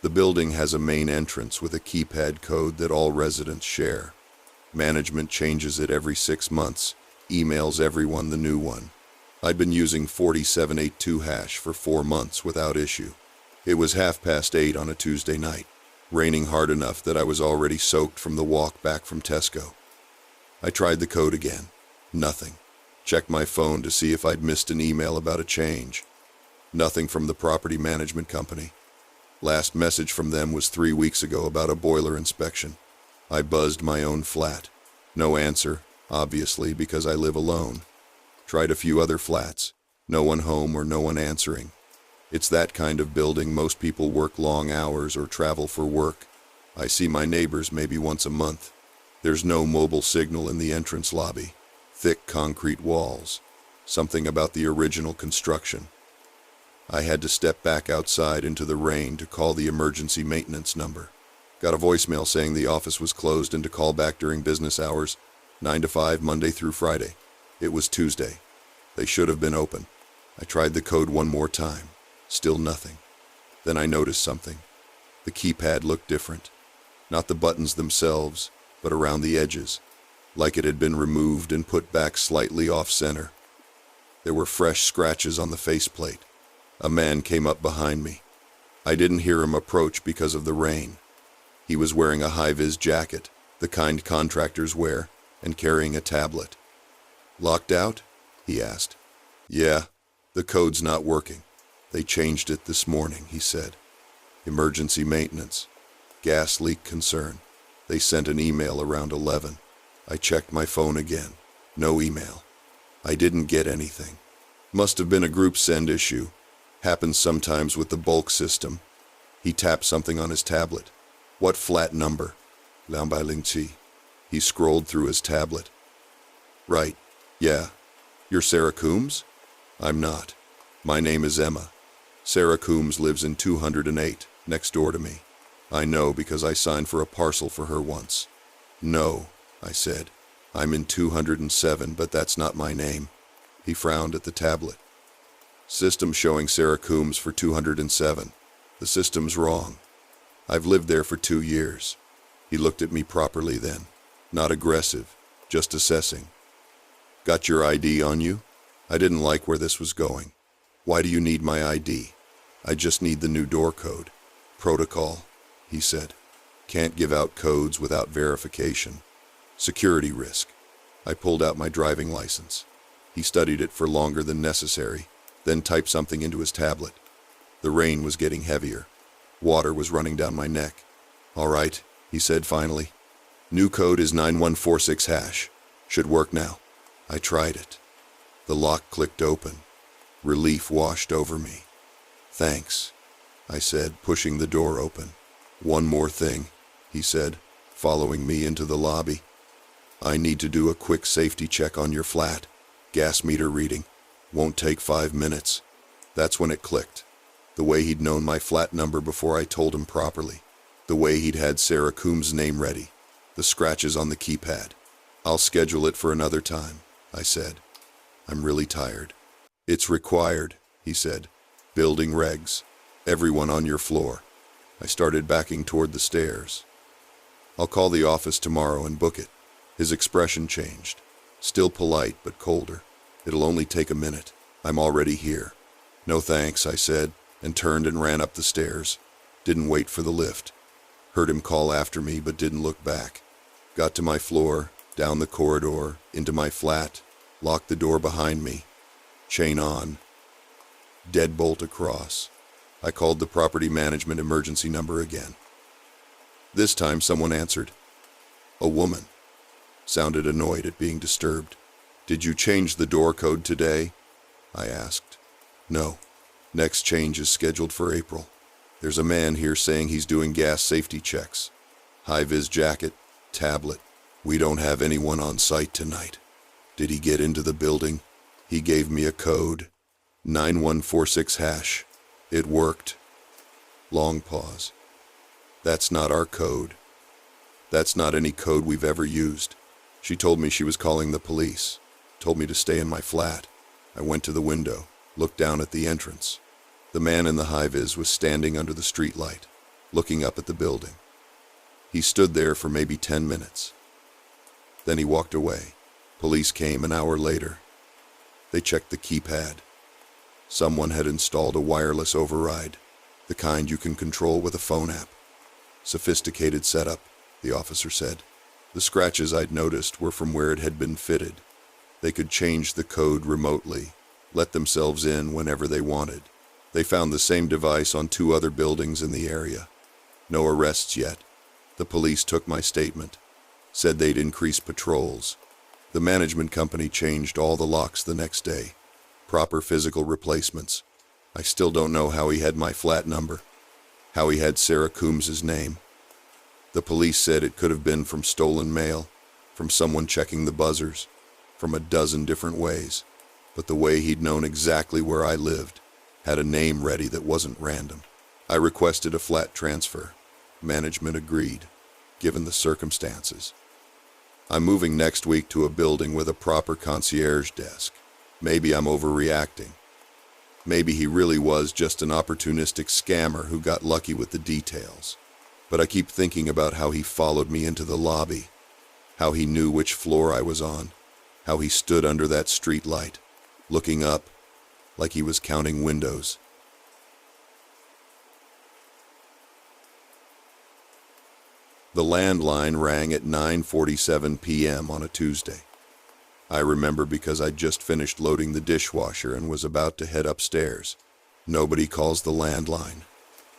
The building has a main entrance with a keypad code that all residents share. Management changes it every 6 months, emails everyone the new one. I'd been using 4782 hash for 4 months without issue. It was 8:30 on a Tuesday night, raining hard enough that I was already soaked from the walk back from Tesco. I tried the code again. Nothing. Checked my phone to see if I'd missed an email about a change. Nothing from the property management company. Last message from them was 3 weeks ago about a boiler inspection. I buzzed my own flat. No answer, obviously, because I live alone. Tried a few other flats. No one home or no one answering. It's that kind of building most people work long hours or travel for work. I see my neighbors maybe once a month. There's no mobile signal in the entrance lobby. Thick concrete walls. Something about the original construction. I had to step back outside into the rain to call the emergency maintenance number. Got a voicemail saying the office was closed and to call back during business hours, 9 to 5, Monday through Friday. It was Tuesday. They should have been open. I tried the code one more time. Still nothing. Then I noticed something. The keypad looked different. Not the buttons themselves, but around the edges, like it had been removed and put back slightly off-center. There were fresh scratches on the faceplate. A man came up behind me. I didn't hear him approach because of the rain. He was wearing a high-vis jacket, the kind contractors wear, and carrying a tablet. "Locked out?" he asked. "Yeah, the code's not working. They changed it this morning," he said. "Emergency maintenance. Gas leak concern. They sent an email around 11. I checked my phone again. No email. I didn't get anything. Must have been a group send issue. Happens sometimes with the bulk system." He tapped something on his tablet. "What flat number?" "Lambailingchi." He scrolled through his tablet. "Right. Yeah. You're Sarah Coombs?" "I'm not. My name is Emma. Sarah Coombs lives in 208, next door to me. I know because I signed for a parcel for her once." "No," I said. "I'm in 207, but that's not my name." He frowned at the tablet. "System showing Sarah Coombs for 207. The system's wrong. I've lived there for 2 years." He looked at me properly then. Not aggressive, just assessing. "Got your ID on you?" I didn't like where this was going. "Why do you need my ID?" "I just need the new door code." "Protocol," he said. "Can't give out codes without verification. Security risk." I pulled out my driving license. He studied it for longer than necessary, then typed something into his tablet. The rain was getting heavier. Water was running down my neck. "All right," he said finally. "New code is 9146 hash. Should work now." I tried it. The lock clicked open. Relief washed over me. "Thanks," I said, pushing the door open. "One more thing," he said, following me into the lobby. I need to do a quick safety check on your flat. Gas meter reading. Won't take 5 minutes. That's when it clicked. The way he'd known my flat number before I told him properly. The way he'd had Sarah Coombs' name ready. The scratches on the keypad. I'll schedule it for another time, I said. I'm really tired. It's required, he said. Building regs. Everyone on your floor. I started backing toward the stairs. I'll call the office tomorrow and book it. His expression changed. Still polite, but colder. It'll only take a minute. I'm already here. No thanks, I said, and turned and ran up the stairs. Didn't wait for the lift. Heard him call after me, but didn't look back. Got to my floor, down the corridor, into my flat, locked the door behind me. Chain on. Deadbolt across. I called the property management emergency number again. This time someone answered. A woman. Sounded annoyed at being disturbed. Did you change the door code today? I asked. No. Next change is scheduled for April. There's a man here saying he's doing gas safety checks. High-vis jacket, tablet. We don't have anyone on site tonight. Did he get into the building? He gave me a code. 9146 hash. It worked. Long pause. That's not our code. That's not any code we've ever used. She told me she was calling the police. Told me to stay in my flat. I went to the window, looked down at the entrance. The man in the high-vis was standing under the streetlight, looking up at the building. He stood there for maybe 10 minutes. Then he walked away. Police came an hour later. They checked the keypad. Someone had installed a wireless override, the kind you can control with a phone app. Sophisticated setup, the officer said. The scratches I'd noticed were from where it had been fitted. They could change the code remotely, let themselves in whenever they wanted. They found the same device on 2 other buildings in the area. No arrests yet. The police took my statement, said they'd increase patrols. The management company changed all the locks the next day. Proper physical replacements. I still don't know how he had my flat number, how he had Sarah Coombs' name. The police said it could have been from stolen mail, from someone checking the buzzers, from a dozen different ways. But the way he'd known exactly where I lived, had a name ready that wasn't random. I requested a flat transfer. Management agreed, given the circumstances. I'm moving next week to a building with a proper concierge desk. Maybe I'm overreacting. Maybe he really was just an opportunistic scammer who got lucky with the details. But I keep thinking about how he followed me into the lobby, how he knew which floor I was on, how he stood under that street light, looking up, like he was counting windows. The landline rang at 9:47 p.m. on a Tuesday. I remember because I'd just finished loading the dishwasher and was about to head upstairs. Nobody calls the landline.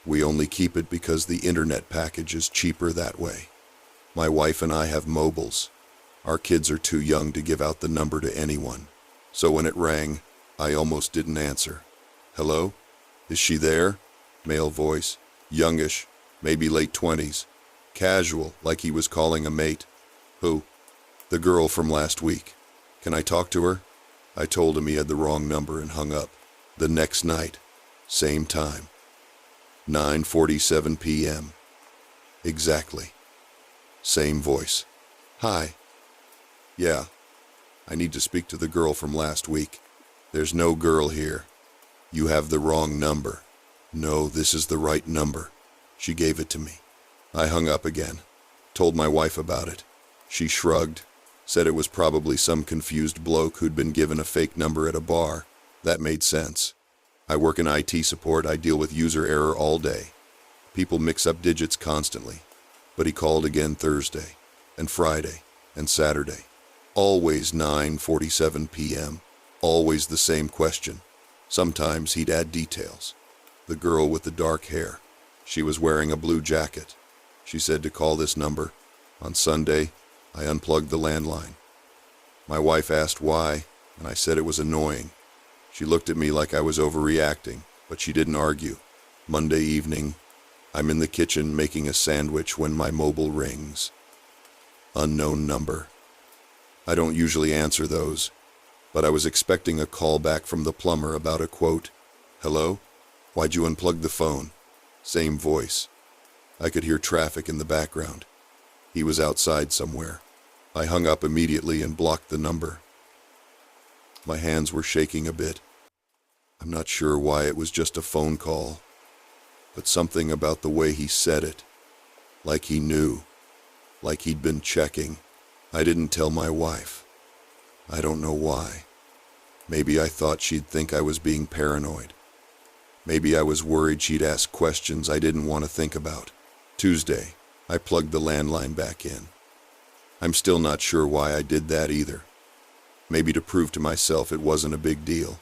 We only keep it because the internet package is cheaper that way. My wife and I have mobiles. Our kids are too young to give out the number to anyone. So when it rang, I almost didn't answer. Hello? Is she there? Male voice. Youngish, maybe late 20s. Casual, like he was calling a mate. Who? The girl from last week. Can I talk to her? I told him he had the wrong number and hung up. The next night, same time. 9:47 p.m. Exactly. Same voice. Hi. Yeah. I need to speak to the girl from last week. There's no girl here. You have the wrong number. No, this is the right number. She gave it to me. I hung up again. Told my wife about it. She shrugged. Said it was probably some confused bloke who'd been given a fake number at a bar. That made sense. I work in IT support. I deal with user error all day. People mix up digits constantly. But he called again Thursday, and Friday, and Saturday. Always 9:47 p.m. Always the same question. Sometimes he'd add details. The girl with the dark hair. She was wearing a blue jacket. She said to call this number. On Sunday, I unplugged the landline. My wife asked why, and I said it was annoying. She looked at me like I was overreacting, but she didn't argue. Monday evening, I'm in the kitchen making a sandwich when my mobile rings. Unknown number. I don't usually answer those, but I was expecting a call back from the plumber about a quote. Hello? Why'd you unplug the phone? Same voice. I could hear traffic in the background. He was outside somewhere. I hung up immediately and blocked the number. My hands were shaking a bit. I'm not sure why it was just a phone call, but something about the way he said it. Like he knew. Like he'd been checking. I didn't tell my wife. I don't know why. Maybe I thought she'd think I was being paranoid. Maybe I was worried she'd ask questions I didn't want to think about. Tuesday, I plugged the landline back in. I'm still not sure why I did that either. Maybe to prove to myself it wasn't a big deal.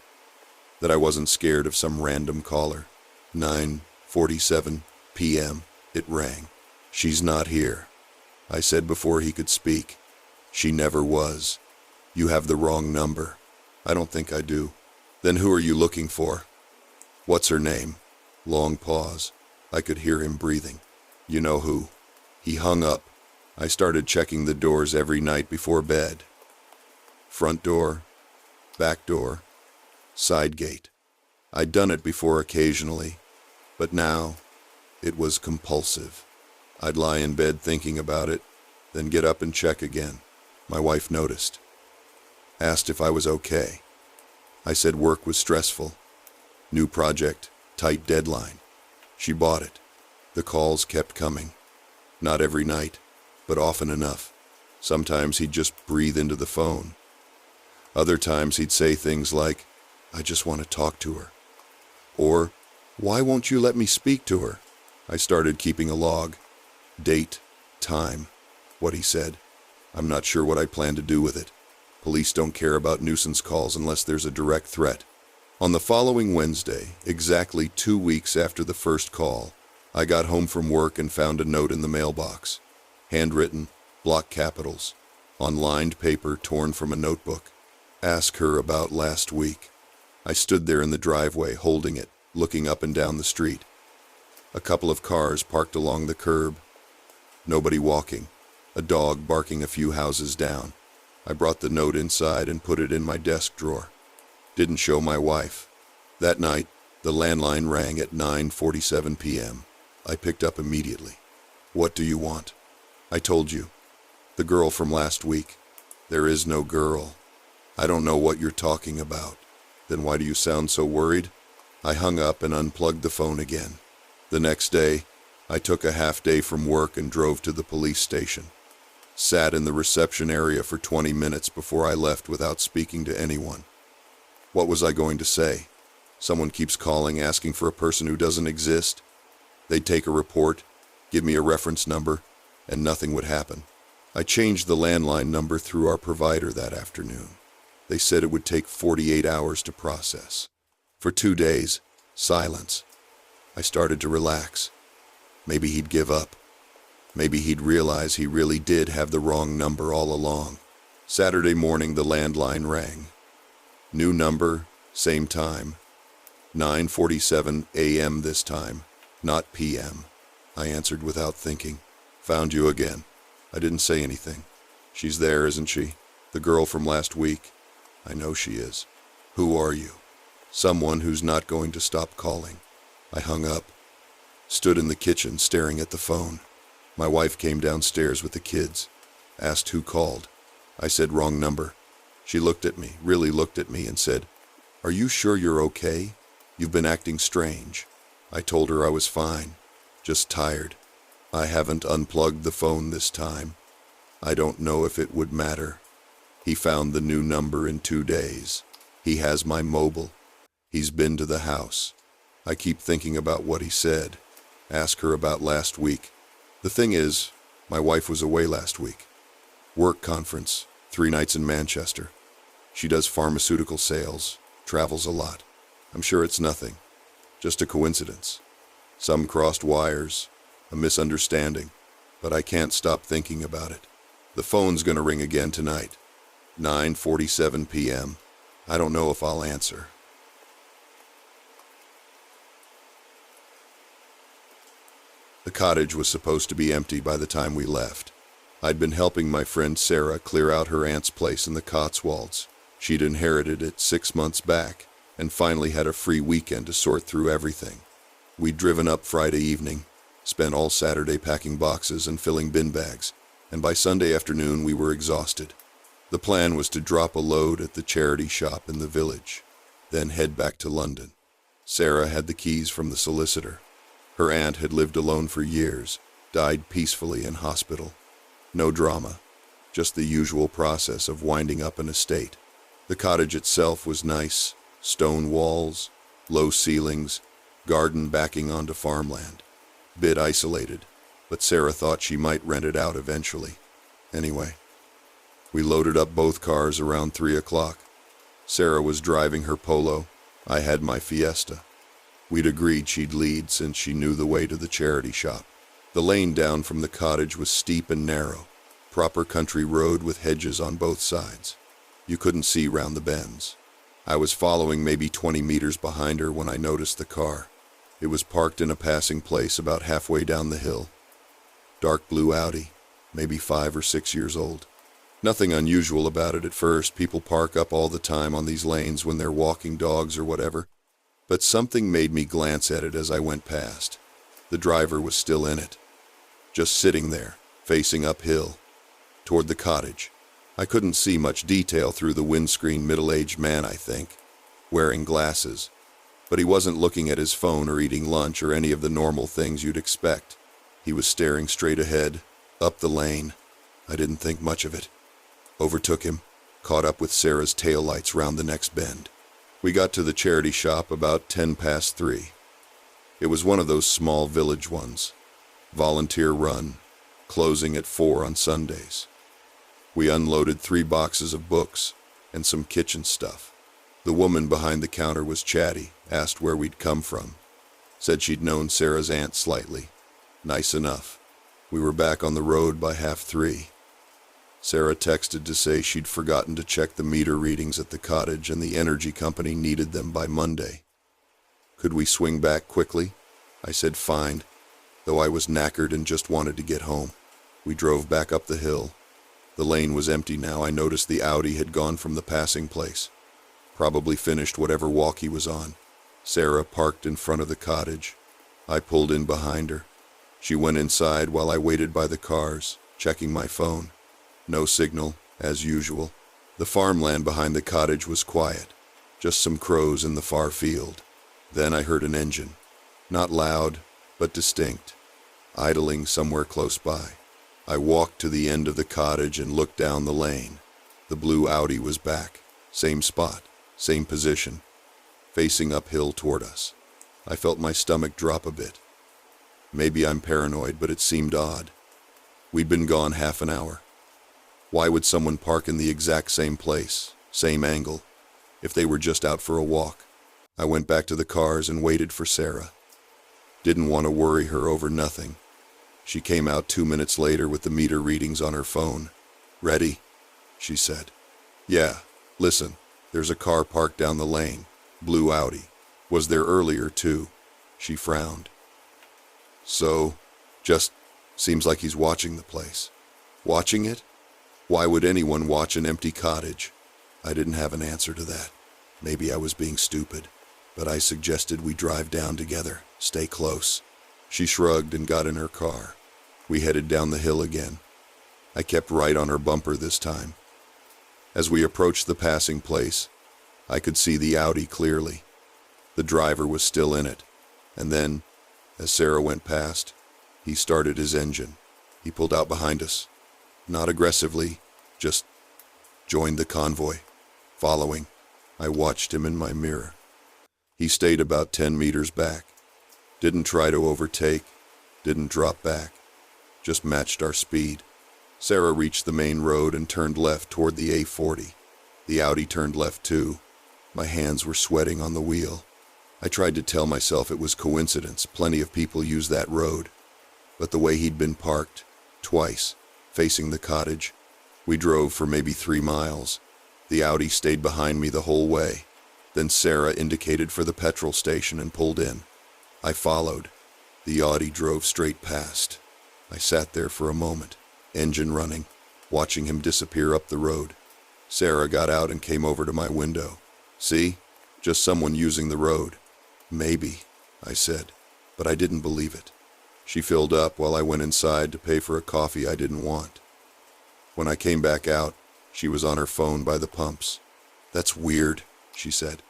That I wasn't scared of some random caller. 9:47 p.m. It rang. She's not here, I said before he could speak. She never was. You have the wrong number. I don't think I do. Then who are you looking for? What's her name? Long pause. I could hear him breathing. You know who. He hung up. I started checking the doors every night before bed. Front door, back door, side gate. I'd done it before occasionally, but now it was compulsive. I'd lie in bed thinking about it, then get up and check again. My wife noticed. Asked if I was okay. I said work was stressful. New project, tight deadline. She bought it. The calls kept coming. Not every night, but often enough. Sometimes he'd just breathe into the phone. Other times he'd say things like, I just want to talk to her. Or, why won't you let me speak to her? I started keeping a log. Date, time, what he said. I'm not sure what I plan to do with it. Police don't care about nuisance calls unless there's a direct threat. On the following Wednesday, exactly 2 weeks after the first call, I got home from work and found a note in the mailbox. Handwritten, block capitals, on lined paper torn from a notebook. Ask her about last week. I stood there in the driveway holding it, looking up and down the street. A couple of cars parked along the curb. Nobody walking. A dog barking a few houses down. I brought the note inside and put it in my desk drawer. Didn't show my wife. That night, the landline rang at 9:47 p.m. I picked up immediately. What do you want? I told you. The girl from last week. There is no girl. I don't know what you're talking about. Then why do you sound so worried? I hung up and unplugged the phone again. The next day, I took a half day from work and drove to the police station. Sat in the reception area for 20 minutes before I left without speaking to anyone. What was I going to say? Someone keeps calling asking for a person who doesn't exist. They'd take a report, give me a reference number, and nothing would happen. I changed the landline number through our provider that afternoon. They said it would take 48 hours to process. For 2 days, silence. I started to relax. Maybe he'd give up. Maybe he'd realize he really did have the wrong number all along. Saturday morning, the landline rang. New number, same time. 9:47 a.m. this time, not p.m. I answered without thinking. Found you again. I didn't say anything. She's there, isn't she? The girl from last week. I know she is. Who are you? Someone who's not going to stop calling. I hung up. Stood in the kitchen staring at the phone. My wife came downstairs with the kids. Asked who called. I said wrong number. She looked at me, really looked at me and said, Are you sure you're okay? You've been acting strange. I told her I was fine. Just tired. I haven't unplugged the phone this time. I don't know if it would matter. He found the new number in 2 days. He has my mobile. He's been to the house. I keep thinking about what he said. Ask her about last week. The thing is, my wife was away last week. Work conference, 3 nights in Manchester. She does pharmaceutical sales, travels a lot. I'm sure it's nothing. Just a coincidence. Some crossed wires, a misunderstanding, but I can't stop thinking about it. The phone's gonna ring again tonight. 9:47 p.m. I don't know if I'll answer. The cottage was supposed to be empty by the time we left. I'd been helping my friend Sarah clear out her aunt's place in the Cotswolds. She'd inherited it 6 months back, and finally had a free weekend to sort through everything. We'd driven up Friday evening, spent all Saturday packing boxes and filling bin bags, and by Sunday afternoon we were exhausted. The plan was to drop a load at the charity shop in the village, then head back to London. Sarah had the keys from the solicitor. Her aunt had lived alone for years, died peacefully in hospital. No drama, just the usual process of winding up an estate. The cottage itself was nice, stone walls, low ceilings, garden backing onto farmland. Bit isolated, but Sarah thought she might rent it out eventually. Anyway, we loaded up both cars around 3 o'clock. Sarah was driving her Polo. I had my Fiesta. We'd agreed she'd lead since she knew the way to the charity shop. The lane down from the cottage was steep and narrow, proper country road with hedges on both sides. You couldn't see round the bends. I was following maybe 20 meters behind her when I noticed the car. It was parked in a passing place about halfway down the hill. Dark blue Audi, maybe 5 or 6 years old. Nothing unusual about it at first. People park up all the time on these lanes when they're walking dogs or whatever. But something made me glance at it as I went past. The driver was still in it, just sitting there, facing uphill, toward the cottage. I couldn't see much detail through the windscreen. Middle-aged man, I think, wearing glasses. But he wasn't looking at his phone or eating lunch or any of the normal things you'd expect. He was staring straight ahead, up the lane. I didn't think much of it. Overtook him, caught up with Sarah's taillights round the next bend. We got to the charity shop about 3:10. It was one of those small village ones, volunteer run, closing at 4 on Sundays. We unloaded 3 boxes of books and some kitchen stuff. The woman behind the counter was chatty, asked where we'd come from. Said she'd known Sarah's aunt slightly. Nice enough. We were back on the road by 3:30. Sarah texted to say she'd forgotten to check the meter readings at the cottage and the energy company needed them by Monday. Could we swing back quickly? I said fine, though I was knackered and just wanted to get home. We drove back up the hill. The lane was empty now. I noticed the Audi had gone from the passing place. Probably finished whatever walk he was on. Sarah parked in front of the cottage. I pulled in behind her. She went inside while I waited by the cars, checking my phone. No signal, as usual. The farmland behind the cottage was quiet, just some crows in the far field. Then I heard an engine, not loud, but distinct, idling somewhere close by. I walked to the end of the cottage and looked down the lane. The blue Audi was back, same spot, same position, facing uphill toward us. I felt my stomach drop a bit. Maybe I'm paranoid, but it seemed odd. We'd been gone half an hour. Why would someone park in the exact same place, same angle, if they were just out for a walk? I went back to the cars and waited for Sarah. Didn't want to worry her over nothing. She came out 2 minutes later with the meter readings on her phone. "Ready?" she said. "Yeah, listen, there's a car parked down the lane, blue Audi. Was there earlier too." She frowned. "So, just seems like he's watching the place." "Watching it? Why would anyone watch an empty cottage?" I didn't have an answer to that. Maybe I was being stupid, but I suggested we drive down together, stay close. She shrugged and got in her car. We headed down the hill again. I kept right on her bumper this time. As we approached the passing place, I could see the Audi clearly. The driver was still in it, and then, as Sarah went past, he started his engine. He pulled out behind us. Not aggressively, just joined the convoy, following. I watched him in my mirror. He stayed about 10 meters back. Didn't try to overtake, didn't drop back, just matched our speed. Sarah reached the main road and turned left toward the A40. The Audi turned left too. My hands were sweating on the wheel. I tried to tell myself it was coincidence. Plenty of people use that road. But the way he'd been parked, twice, facing the cottage, we drove for maybe 3 miles. The Audi stayed behind me the whole way. Then Sarah indicated for the petrol station and pulled in. I followed. The Audi drove straight past. I sat there for a moment, engine running, watching him disappear up the road. Sarah got out and came over to my window. "See? Just someone using the road." "Maybe," I said, but I didn't believe it. She filled up while I went inside to pay for a coffee I didn't want. When I came back out, she was on her phone by the pumps. "That's weird," she said.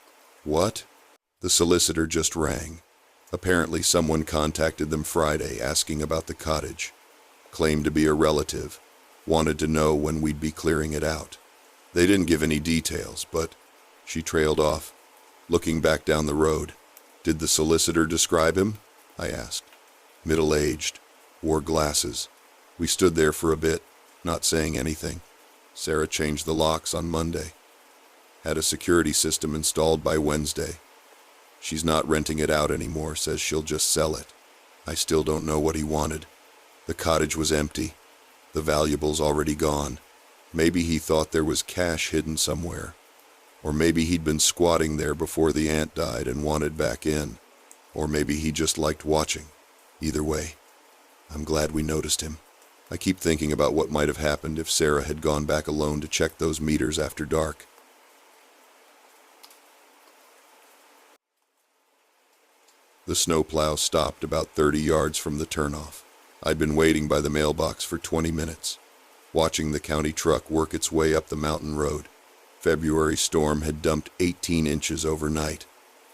"What?" "The solicitor just rang. Apparently someone contacted them Friday asking about the cottage. Claimed to be a relative. Wanted to know when we'd be clearing it out. They didn't give any details, but..." She trailed off, looking back down the road. "Did the solicitor describe him?" I asked. "Middle-aged, wore glasses. We stood there for a bit, not saying anything. Sarah changed the locks on Monday. Had a security system installed by Wednesday. She's not renting it out anymore, says she'll just sell it. I still don't know what he wanted. The cottage was empty. The valuables already gone. Maybe he thought there was cash hidden somewhere. Or maybe he'd been squatting there before the aunt died and wanted back in. Or maybe he just liked watching. Either way, I'm glad we noticed him. I keep thinking about what might have happened if Sarah had gone back alone to check those meters after dark." The snowplow stopped about 30 yards from the turnoff. I'd been waiting by the mailbox for 20 minutes, watching the county truck work its way up the mountain road. February storm had dumped 18 inches overnight,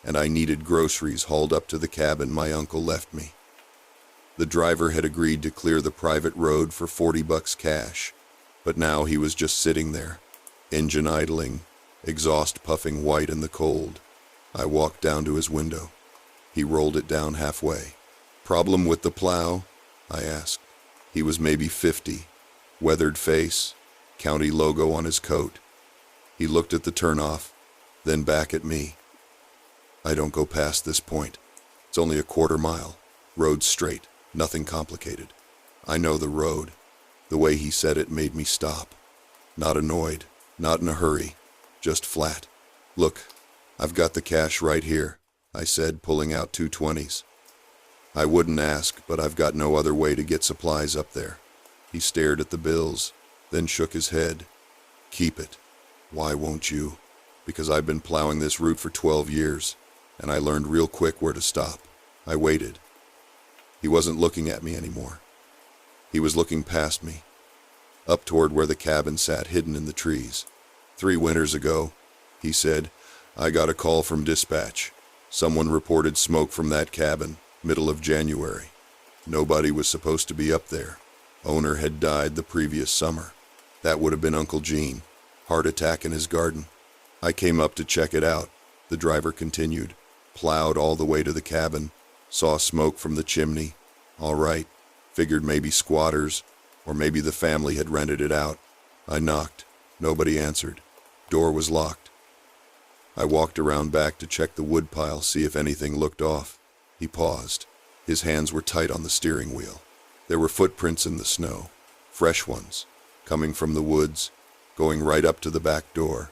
and I needed groceries hauled up to the cabin my uncle left me. The driver had agreed to clear the private road for $40 cash, but now he was just sitting there, engine idling, exhaust puffing white in the cold. I walked down to his window. He rolled it down halfway. "Problem with the plow?" I asked. He was maybe 50, weathered face, county logo on his coat. He looked at the turnoff, then back at me. "I don't go past this point. It's only a quarter mile. Road straight, nothing complicated. I know the road." The way he said it made me stop. Not annoyed, not in a hurry, just flat. "Look, I've got the cash right here," I said, pulling out 2 20s. "I wouldn't ask, but I've got no other way to get supplies up there." He stared at the bills, then shook his head. "Keep it." "Why won't you?" "Because I've been plowing this route for 12 years, and I learned real quick where to stop." I waited. He wasn't looking at me anymore. He was looking past me, up toward where the cabin sat hidden in the trees. "3 winters ago," he said, "I got a call from dispatch. Someone reported smoke from that cabin, middle of January. Nobody was supposed to be up there. Owner had died the previous summer. That would have been Uncle Gene. Heart attack in his garden. I came up to check it out," the driver continued. "Plowed all the way to the cabin. Saw smoke from the chimney. All right. Figured maybe squatters, or maybe the family had rented it out. I knocked. Nobody answered. Door was locked. I walked around back to check the woodpile, see if anything looked off." He paused. His hands were tight on the steering wheel. There were footprints in the snow, fresh ones, coming from the woods, going right up to the back door.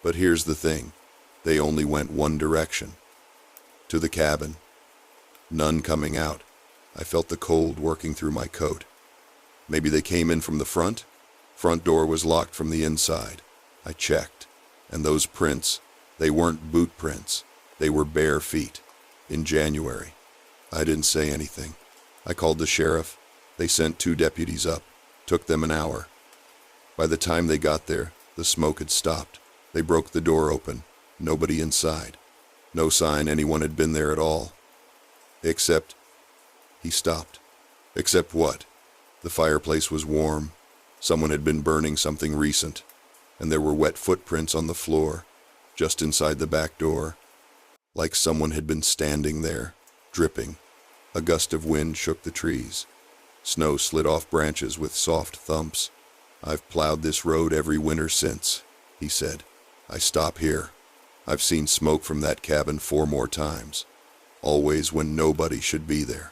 But here's the thing. They only went one direction. To the cabin. None coming out. I felt the cold working through my coat. Maybe they came in from the front? Front door was locked from the inside. I checked. And those prints, they weren't boot prints. They were bare feet. In January. I didn't say anything. I called the sheriff. They sent 2 deputies up. Took them an hour. By the time they got there, the smoke had stopped. They broke the door open. Nobody inside. No sign anyone had been there at all. Except... He stopped. "Except what?" "The fireplace was warm. Someone had been burning something recent. And there were wet footprints on the floor, just inside the back door. Like someone had been standing there, dripping. A gust of wind shook the trees. Snow slid off branches with soft thumps. I've plowed this road every winter since, he said. I stop here. I've seen smoke from that cabin 4 more times. Always when nobody should be there.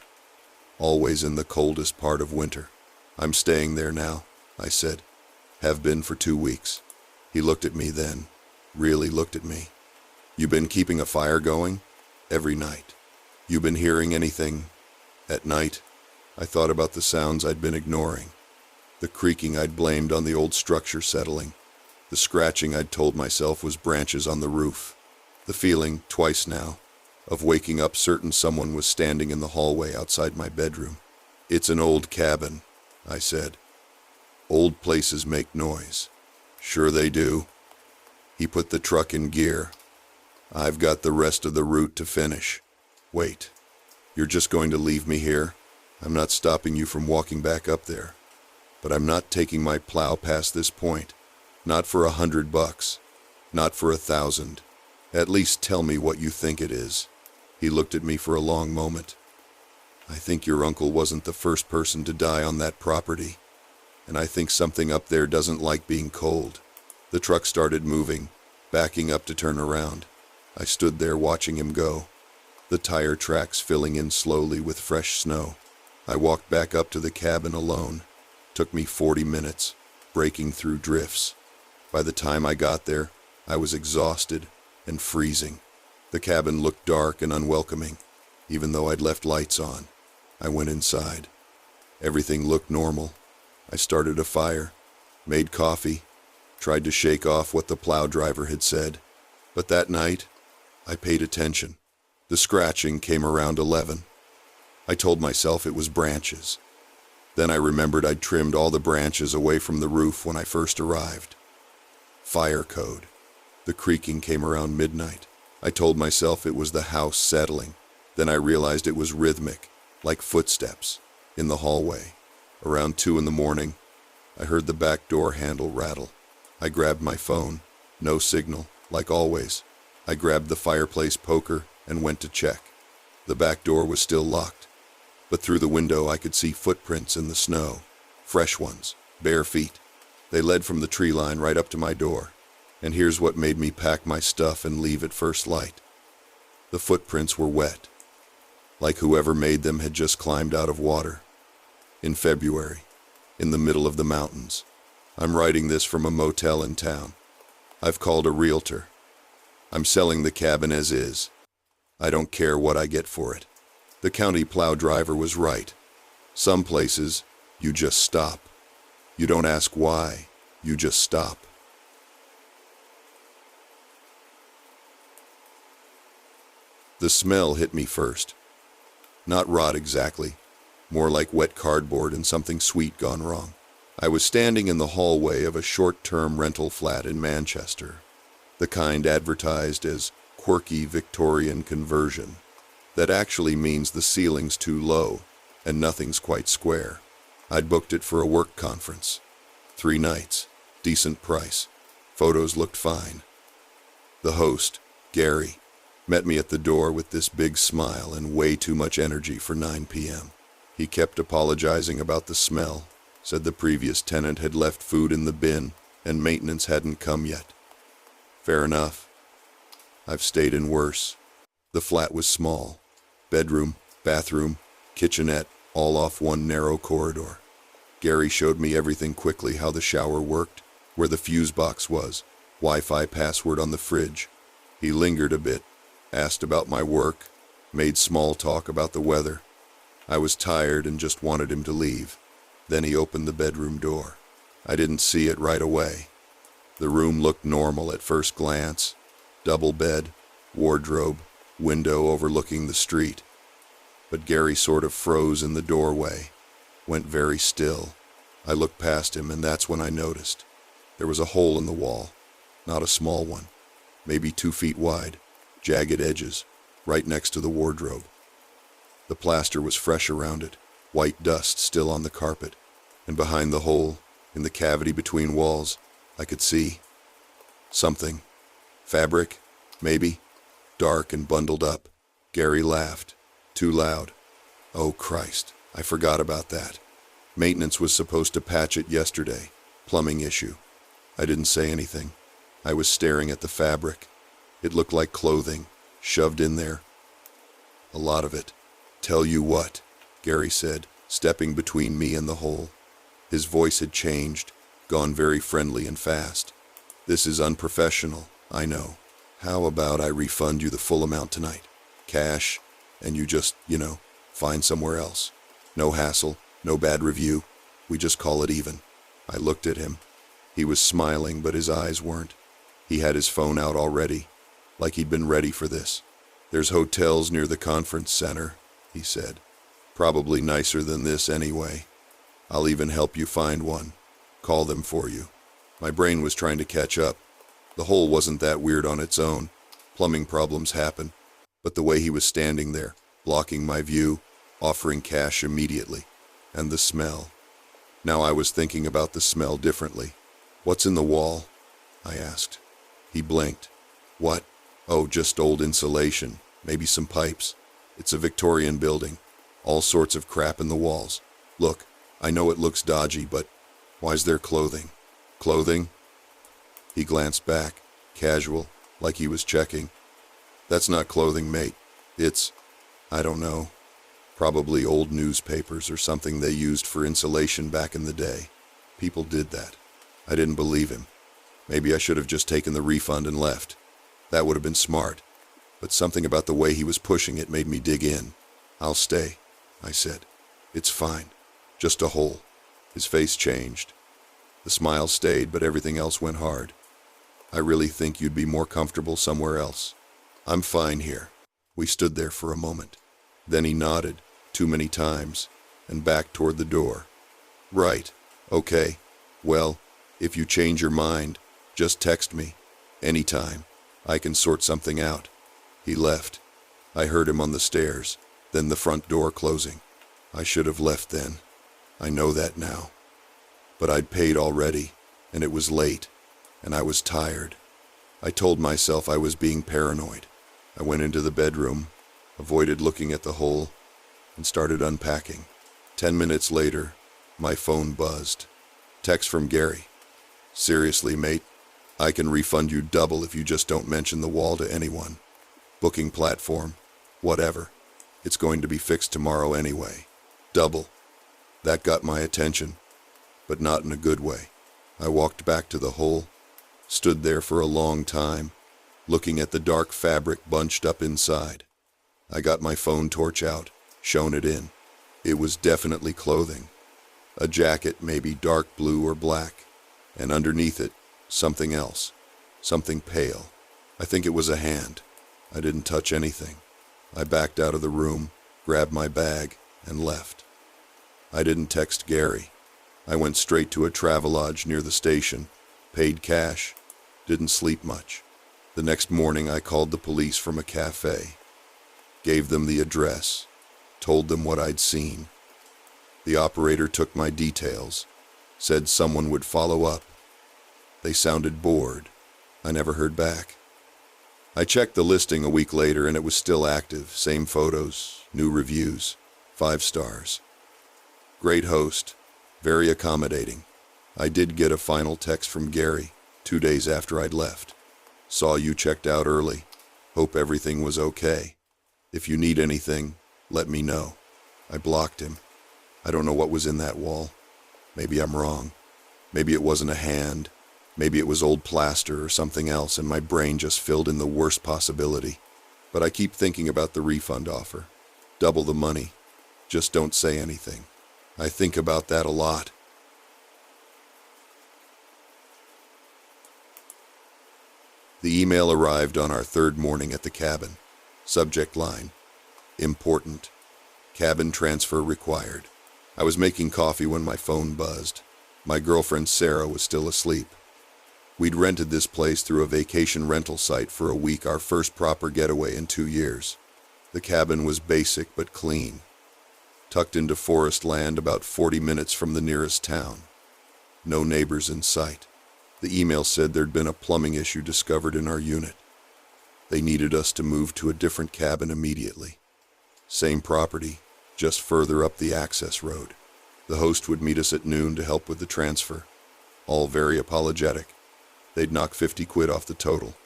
Always in the coldest part of winter. I'm staying there now, I said. Have been for 2 weeks. He looked at me then, really looked at me. You been keeping a fire going? Every night. You been hearing anything? At night? I thought about the sounds I'd been ignoring. The creaking I'd blamed on the old structure settling. The scratching I'd told myself was branches on the roof. The feeling, twice now, of waking up certain someone was standing in the hallway outside my bedroom. "It's an old cabin," I said. "Old places make noise." "Sure they do." He put the truck in gear. "I've got the rest of the route to finish." "Wait. You're just going to leave me here?" "I'm not stopping you from walking back up there. But I'm not taking my plow past this point. Not for $100. Not for 1,000. At least tell me what you think it is." He looked at me for a long moment. "I think your uncle wasn't the first person to die on that property. And I think something up there doesn't like being cold." The truck started moving, backing up to turn around. I stood there watching him go, the tire tracks filling in slowly with fresh snow. I walked back up to the cabin alone. Took me 40 minutes, breaking through drifts. By the time I got there, I was exhausted and freezing. The cabin looked dark and unwelcoming, even though I'd left lights on. I went inside. Everything looked normal. I started a fire, made coffee, tried to shake off what the plow driver had said. But that night, I paid attention. The scratching came around 11. I told myself it was branches. Then I remembered I'd trimmed all the branches away from the roof when I first arrived. Fire code. The creaking came around midnight. I told myself it was the house settling. Then I realized it was rhythmic, like footsteps, in the hallway. Around 2 in the morning, I heard the back door handle rattle. I grabbed my phone. No signal, like always. I grabbed the fireplace poker and went to check. The back door was still locked, but through the window I could see footprints in the snow. Fresh ones, bare feet. They led from the tree line right up to my door. And here's what made me pack my stuff and leave at first light. The footprints were wet, like whoever made them had just climbed out of water. In February, in the middle of the mountains. I'm writing this from a motel in town. I've called a realtor. I'm selling the cabin as is. I don't care what I get for it. The county plow driver was right. Some places, you just stop. You don't ask why, you just stop. The smell hit me first. Not rot exactly, more like wet cardboard and something sweet gone wrong. I was standing in the hallway of a short-term rental flat in Manchester, the kind advertised as quirky Victorian conversion. That actually means the ceiling's too low and nothing's quite square. I'd booked it for a work conference. 3 nights, decent price. Photos looked fine. The host, Gary, met me at the door with this big smile and way too much energy for 9 p.m. He kept apologizing about the smell, said the previous tenant had left food in the bin and maintenance hadn't come yet. Fair enough. I've stayed in worse. The flat was small. Bedroom, bathroom, kitchenette, all off one narrow corridor. Gary showed me everything quickly, how the shower worked, where the fuse box was, Wi-Fi password on the fridge. He lingered a bit, asked about my work, made small talk about the weather. I was tired and just wanted him to leave. Then he opened the bedroom door. I didn't see it right away. The room looked normal at first glance. Double bed, wardrobe, window overlooking the street. But Gary sort of froze in the doorway, went very still. I looked past him and that's when I noticed. There was a hole in the wall, not a small one, maybe 2 feet wide, jagged edges, right next to the wardrobe. The plaster was fresh around it, white dust still on the carpet, and behind the hole, in the cavity between walls, I could see something. Fabric, maybe, dark and bundled up. Gary laughed, too loud. Oh Christ, I forgot about that. Maintenance was supposed to patch it yesterday. Plumbing issue. I didn't say anything. I was staring at the fabric. It looked like clothing, shoved in there. A lot of it. Tell you what, Gary said, stepping between me and the hole. His voice had changed, gone very friendly and fast. This is unprofessional, I know. How about I refund you the full amount tonight? Cash, and you just, find somewhere else. No hassle, no bad review. We just call it even. I looked at him. He was smiling, but his eyes weren't. He had his phone out already, like he'd been ready for this. "There's hotels near the conference center," he said. "Probably nicer than this anyway. I'll even help you find one. Call them for you." My brain was trying to catch up. The hole wasn't that weird on its own. Plumbing problems happen. But the way he was standing there, blocking my view, offering cash immediately. And the smell. Now I was thinking about the smell differently. "What's in the wall?" I asked. He blinked. "What? Oh, just old insulation. Maybe some pipes. It's a Victorian building. All sorts of crap in the walls. Look, I know it looks dodgy, but why's there clothing?" "Clothing?" He glanced back, casual, like he was checking. "That's not clothing, mate. I don't know. Probably old newspapers or something they used for insulation back in the day. People did that." I didn't believe him. Maybe I should have just taken the refund and left. That would have been smart. But something about the way he was pushing it made me dig in. "I'll stay," I said. "It's fine. Just a hole." His face changed. The smile stayed, but everything else went hard. "I really think you'd be more comfortable somewhere else." "I'm fine here." We stood there for a moment. Then he nodded, too many times, and backed toward the door. "Right. Okay. Well, if you change your mind, just text me. Anytime. I can sort something out." He left. I heard him on the stairs, then the front door closing. I should have left then. I know that now. But I'd paid already, and it was late, and I was tired. I told myself I was being paranoid. I went into the bedroom, avoided looking at the hole, and started unpacking. 10 minutes later, my phone buzzed. Text from Gary. "Seriously, mate, I can refund you double if you just don't mention the wall to anyone. Booking platform, whatever. It's going to be fixed tomorrow anyway. Double." That got my attention, but not in a good way. I walked back to the hole, stood there for a long time, looking at the dark fabric bunched up inside. I got my phone torch out, shone it in. It was definitely clothing. A jacket, maybe dark blue or black, and underneath it, something else. Something pale. I think it was a hand. I didn't touch anything. I backed out of the room, grabbed my bag, and left. I didn't text Gary. I went straight to a Travelodge near the station, paid cash, didn't sleep much. The next morning I called the police from a cafe, gave them the address, told them what I'd seen. The operator took my details, said someone would follow up. They sounded bored. I never heard back. I checked the listing a week later and it was still active, same photos, new reviews, 5 stars. Great host, very accommodating. I did get a final text from Gary 2 days after I'd left. "Saw you checked out early. Hope everything was okay. If you need anything, let me know." I blocked him. I don't know what was in that wall. Maybe I'm wrong. Maybe it wasn't a hand. Maybe it was old plaster or something else and my brain just filled in the worst possibility. But I keep thinking about the refund offer. Double the money. Just don't say anything. I think about that a lot. The email arrived on our 3rd morning at the cabin. Subject line: important. Cabin transfer required. I was making coffee when my phone buzzed. My girlfriend Sarah was still asleep. We'd rented this place through a vacation rental site for a week, our first proper getaway in 2 years. The cabin was basic but clean, tucked into forest land about 40 minutes from the nearest town. No neighbors in sight. The email said there'd been a plumbing issue discovered in our unit. They needed us to move to a different cabin immediately. Same property, just further up the access road. The host would meet us at noon to help with the transfer. All very apologetic. They'd knock 50 quid off the total.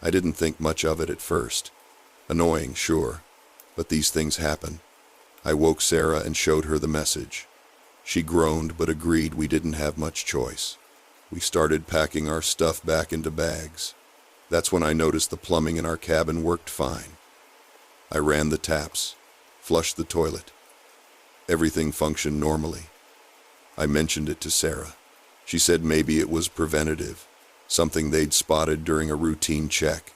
I didn't think much of it at first. Annoying, sure, but these things happen. I woke Sarah and showed her the message. She groaned but agreed we didn't have much choice. We started packing our stuff back into bags. That's when I noticed the plumbing in our cabin worked fine. I ran the taps, flushed the toilet. Everything functioned normally. I mentioned it to Sarah. She said maybe it was preventative, something they'd spotted during a routine check.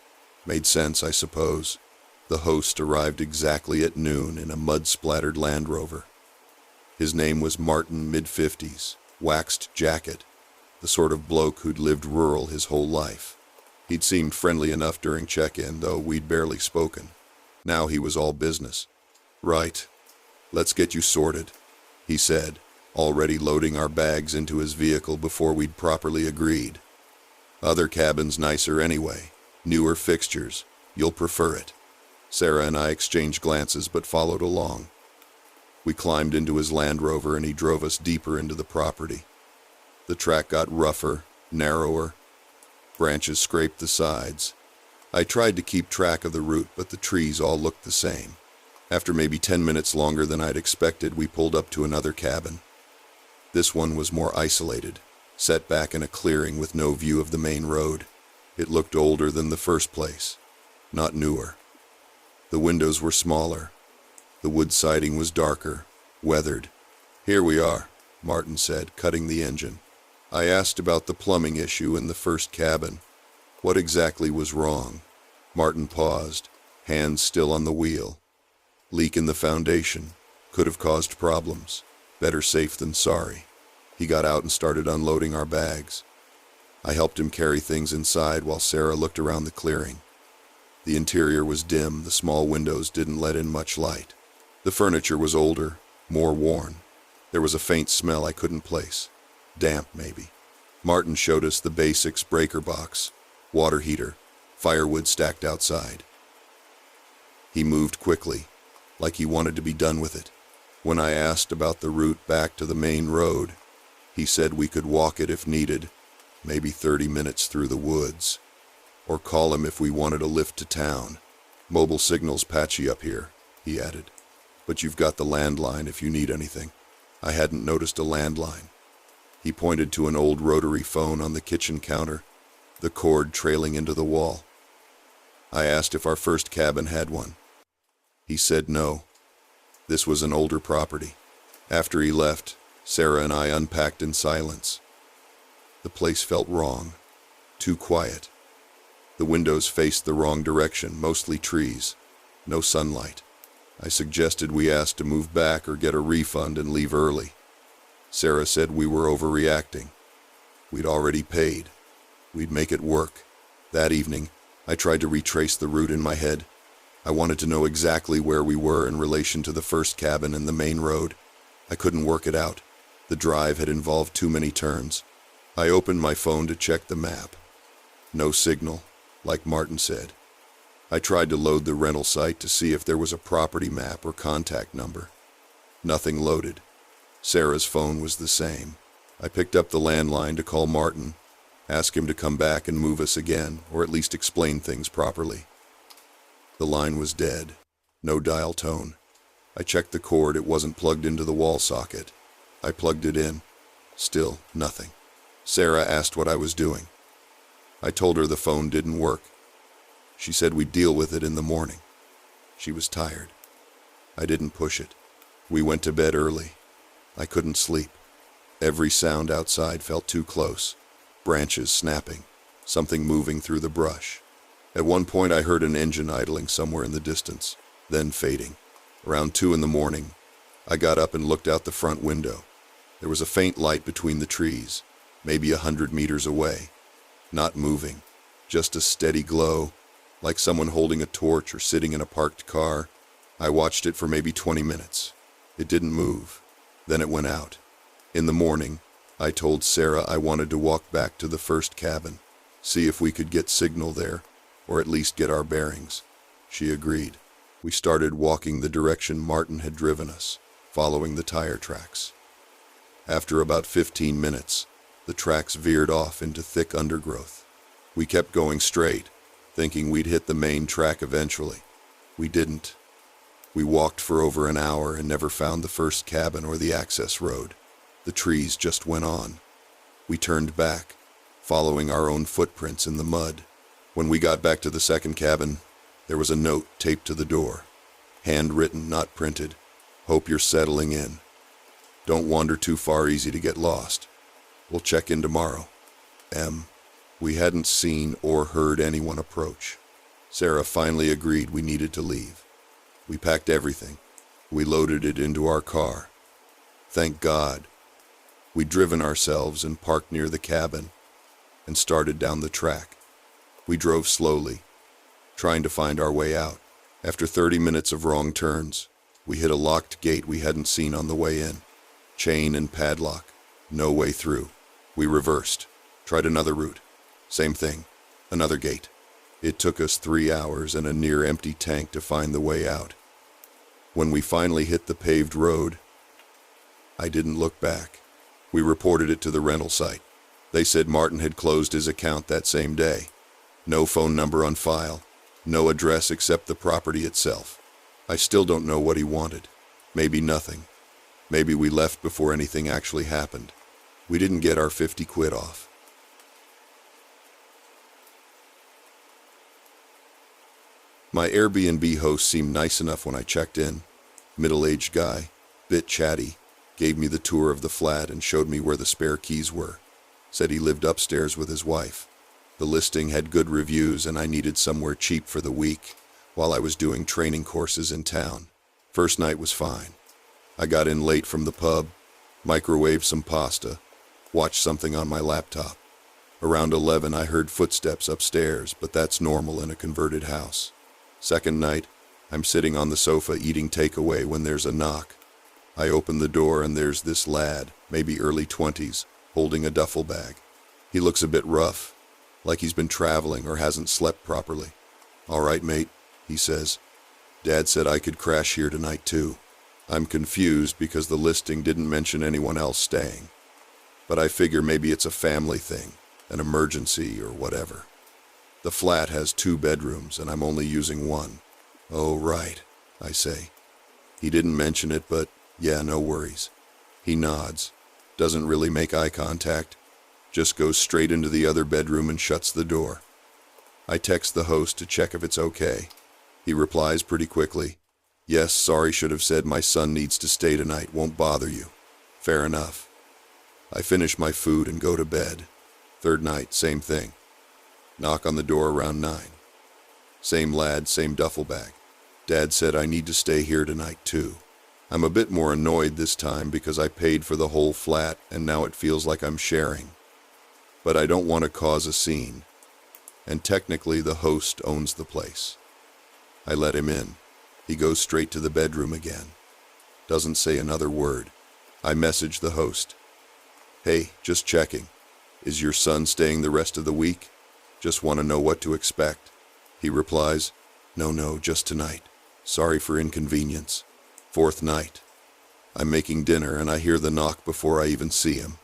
Made sense, I suppose. The host arrived exactly at noon in a mud-splattered Land Rover. His name was Martin, mid-50s, waxed jacket, the sort of bloke who'd lived rural his whole life. He'd seemed friendly enough during check-in, though we'd barely spoken. Now he was all business. "Right. Let's get you sorted," he said, already loading our bags into his vehicle before we'd properly agreed. "Other cabin's nicer anyway. Newer fixtures. You'll prefer it." Sarah and I exchanged glances but followed along. We climbed into his Land Rover and he drove us deeper into the property. The track got rougher, narrower. Branches scraped the sides. I tried to keep track of the route, but the trees all looked the same. After maybe 10 minutes longer than I'd expected, we pulled up to another cabin. This one was more isolated, set back in a clearing with no view of the main road. It looked older than the first place, not newer. The windows were smaller. The wood siding was darker, weathered. "Here we are," Martin said, cutting the engine. I asked about the plumbing issue in the first cabin. What exactly was wrong? Martin paused, hands still on the wheel. Leak in the foundation. Could have caused problems. Better safe than sorry. He got out and started unloading our bags. I helped him carry things inside while Sarah looked around the clearing. The interior was dim, the small windows didn't let in much light. The furniture was older, more worn. There was a faint smell I couldn't place. Damp, maybe. Martin showed us the basics: breaker box, water heater, firewood stacked outside. He moved quickly, like he wanted to be done with it. When I asked about the route back to the main road, he said we could walk it if needed, maybe 30 minutes through the woods. Or call him if we wanted a lift to town. "Mobile signal's patchy up here," he added. "But you've got the landline if you need anything." I hadn't noticed a landline. He pointed to an old rotary phone on the kitchen counter, the cord trailing into the wall. I asked if our first cabin had one. He said no. This was an older property. After he left, Sarah and I unpacked in silence. The place felt wrong, too quiet. The windows faced the wrong direction, mostly trees, no sunlight. I suggested we ask to move back or get a refund and leave early. Sarah said we were overreacting. We'd already paid. We'd make it work. That evening, I tried to retrace the route in my head. I wanted to know exactly where we were in relation to the first cabin and the main road. I couldn't work it out. The drive had involved too many turns. I opened my phone to check the map. No signal, like Martin said. I tried to load the rental site to see if there was a property map or contact number. Nothing loaded. Sarah's phone was the same. I picked up the landline to call Martin, ask him to come back and move us again, or at least explain things properly. The line was dead. No dial tone. I checked the cord. It wasn't plugged into the wall socket. I plugged it in. Still nothing. Sarah asked what I was doing. I told her the phone didn't work. She said we'd deal with it in the morning. She was tired. I didn't push it. We went to bed early. I couldn't sleep. Every sound outside felt too close. Branches snapping, something moving through the brush. At one point I heard an engine idling somewhere in the distance, then fading. Around 2 a.m, I got up and looked out the front window. There was a faint light between the trees, maybe 100 meters away. Not moving, just a steady glow, like someone holding a torch or sitting in a parked car. I watched it for maybe 20 minutes. It didn't move. Then it went out. In the morning, I told Sarah I wanted to walk back to the first cabin, see if we could get signal there, or at least get our bearings. She agreed. We started walking the direction Martin had driven us, following the tire tracks. After about 15 minutes, the tracks veered off into thick undergrowth. We kept going straight, thinking we'd hit the main track eventually. We didn't. We walked for over an hour and never found the first cabin or the access road. The trees just went on. We turned back, following our own footprints in the mud. When we got back to the second cabin, there was a note taped to the door. Handwritten, not printed. "Hope you're settling in. Don't wander too far, easy to get lost." We'll check in tomorrow. We hadn't seen or heard anyone approach. Sarah finally agreed we needed to leave. We packed everything. We loaded it into our car. Thank God. We'd driven ourselves and parked near the cabin and started down the track. We drove slowly, trying to find our way out. After 30 minutes of wrong turns, we hit a locked gate we hadn't seen on the way in. Chain and padlock. No way through. We reversed. Tried another route. Same thing. Another gate. It took us 3 hours and a near-empty tank to find the way out. When we finally hit the paved road, I didn't look back. We reported it to the rental site. They said Martin had closed his account that same day. No phone number on file. No address except the property itself. I still don't know what he wanted. Maybe nothing. Maybe we left before anything actually happened. We didn't get our 50 quid off. My Airbnb host seemed nice enough when I checked in. Middle-aged guy, bit chatty, gave me the tour of the flat and showed me where the spare keys were. Said he lived upstairs with his wife. The listing had good reviews and I needed somewhere cheap for the week while I was doing training courses in town. First night was fine. I got in late from the pub, microwaved some pasta, watched something on my laptop. Around 11 I heard footsteps upstairs, but that's normal in a converted house. Second night, I'm sitting on the sofa eating takeaway when there's a knock. I open the door and there's this lad, maybe early 20s, holding a duffel bag. He looks a bit rough, like he's been traveling or hasn't slept properly. "All right, mate," he says. "Dad said I could crash here tonight too." I'm confused because the listing didn't mention anyone else staying. But I figure maybe it's a family thing, an emergency or whatever. The flat has 2 bedrooms and I'm only using one. "Oh, right," I say. He didn't mention it, but yeah, no worries. He nods, doesn't really make eye contact, just goes straight into the other bedroom and shuts the door. I text the host to check if it's okay. He replies pretty quickly, "Yes, sorry, should have said my son needs to stay tonight, won't bother you." Fair enough. I finish my food and go to bed. Third night, same thing. Knock on the door around 9. Same lad, same duffel bag. Dad said I need to stay here tonight too. I'm a bit more annoyed this time because I paid for the whole flat and now it feels like I'm sharing. But I don't want to cause a scene. And technically the host owns the place. I let him in. He goes straight to the bedroom again. Doesn't say another word. I message the host. "Hey, just checking. Is your son staying the rest of the week? Just want to know what to expect." He replies, No, just tonight. Sorry for inconvenience." Fourth night. I'm making dinner and I hear the knock before I even see him.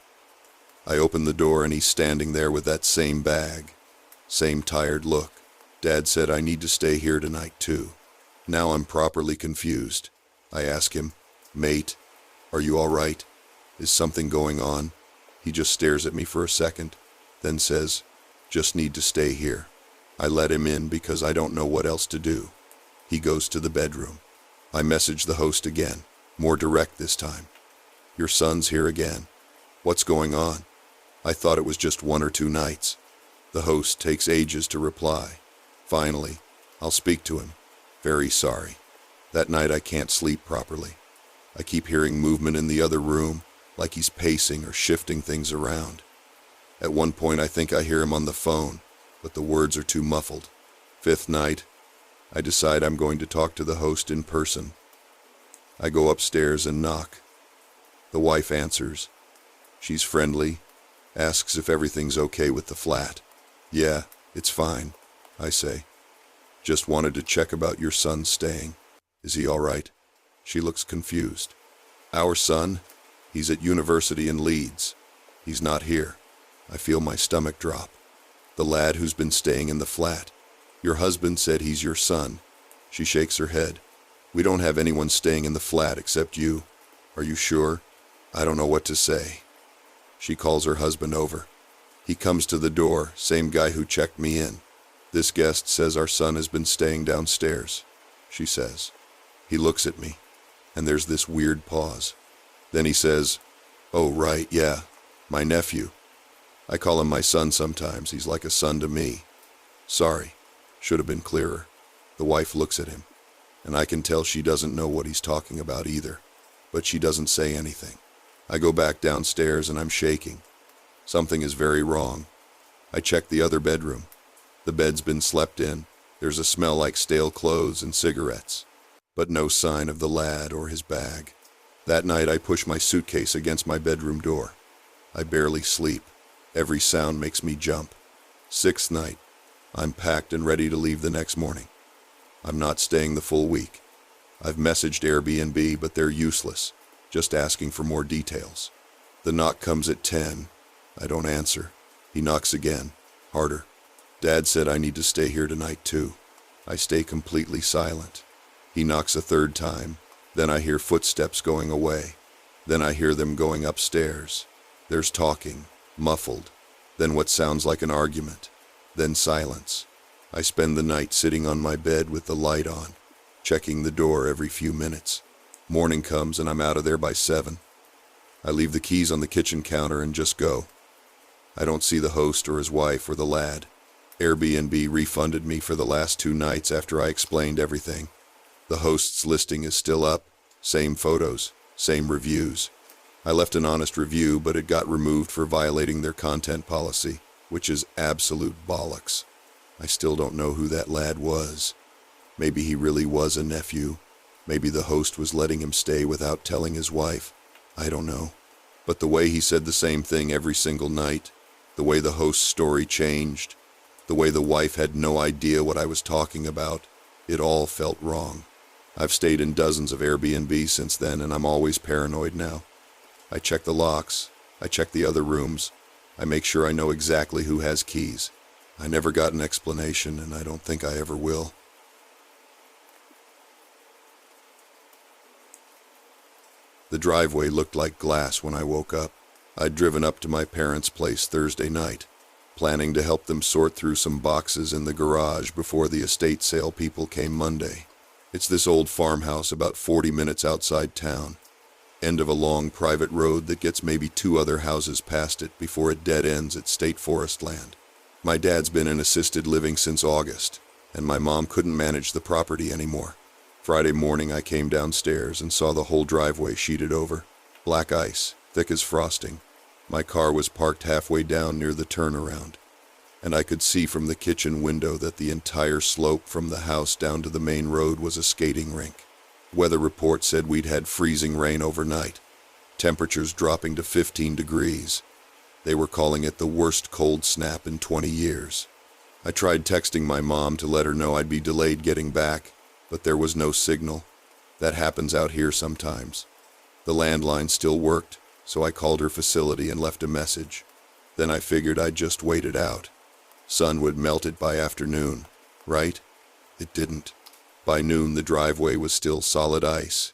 I open the door and he's standing there with that same bag. Same tired look. Dad said I need to stay here tonight too. Now I'm properly confused. I ask him, "Mate, are you all right? Is something going on?" He just stares at me for a second, then says, "Just need to stay here." I let him in because I don't know what else to do. He goes to the bedroom. I message the host again, more direct this time. "Your son's here again. What's going on? I thought it was just 1 or 2 nights." The host takes ages to reply. Finally, I'll speak to him. "Very sorry. That night I can't sleep properly. I keep hearing movement in the other room, like he's pacing or shifting things around. At one point I think I hear him on the phone, but the words are too muffled." Fifth night, I decide I'm going to talk to the host in person. I go upstairs and knock. The wife answers. She's friendly, asks if everything's okay with the flat. "Yeah, it's fine," I say. "Just wanted to check about your son staying. Is he all right?" She looks confused. "Our son? He's at university in Leeds. He's not here." I feel my stomach drop. "The lad who's been staying in the flat. Your husband said he's your son." She shakes her head. "We don't have anyone staying in the flat except you." "Are you sure?" I don't know what to say. She calls her husband over. He comes to the door, same guy who checked me in. "This guest says our son has been staying downstairs," she says. He looks at me, and there's this weird pause. Then he says, "Oh, right, yeah. My nephew. I call him my son sometimes. He's like a son to me. Sorry. Should have been clearer. The wife looks at him, and I can tell she doesn't know what he's talking about either, but she doesn't say anything. I go back downstairs and I'm shaking. Something is very wrong. I check the other bedroom. The bed's been slept in. There's a smell like stale clothes and cigarettes, but no sign of the lad or his bag. That night I push my suitcase against my bedroom door. I barely sleep. Every sound makes me jump. Sixth night. I'm packed and ready to leave the next morning. I'm not staying the full week. I've messaged Airbnb, but they're useless, just asking for more details. The knock comes at 10. I don't answer. He knocks again, harder. Dad said I need to stay here tonight too. I stay completely silent. He knocks a third time. Then I hear footsteps going away. Then I hear them going upstairs. There's talking, muffled. Then what sounds like an argument. Then silence. I spend the night sitting on my bed with the light on, checking the door every few minutes. Morning comes and I'm out of there by 7. I leave the keys on the kitchen counter and just go. I don't see the host or his wife or the lad. Airbnb refunded me for the last 2 nights after I explained everything. The host's listing is still up. Same photos, same reviews. I left an honest review, but it got removed for violating their content policy, which is absolute bollocks. I still don't know who that lad was. Maybe he really was a nephew. Maybe the host was letting him stay without telling his wife. I don't know. But the way he said the same thing every single night, the way the host's story changed, the way the wife had no idea what I was talking about, it all felt wrong. I've stayed in dozens of Airbnbs since then, and I'm always paranoid now. I check the locks. I check the other rooms. I make sure I know exactly who has keys. I never got an explanation, and I don't think I ever will. The driveway looked like glass when I woke up. I'd driven up to my parents' place Thursday night, planning to help them sort through some boxes in the garage before the estate sale people came Monday. It's this old farmhouse about 40 minutes outside town, end of a long private road that gets maybe 2 other houses past it before it dead ends at state forest land. My dad's been in assisted living since August, and my mom couldn't manage the property anymore. Friday morning I came downstairs and saw the whole driveway sheeted over. Black ice, thick as frosting. My car was parked halfway down near the turnaround, and I could see from the kitchen window that the entire slope from the house down to the main road was a skating rink. Weather report said we'd had freezing rain overnight, temperatures dropping to 15 degrees. They were calling it the worst cold snap in 20 years. I tried texting my mom to let her know I'd be delayed getting back, but there was no signal. That happens out here sometimes. The landline still worked, so I called her facility and left a message. Then I figured I'd just wait it out. Sun would melt it by afternoon, right? It didn't. By noon the driveway was still solid ice,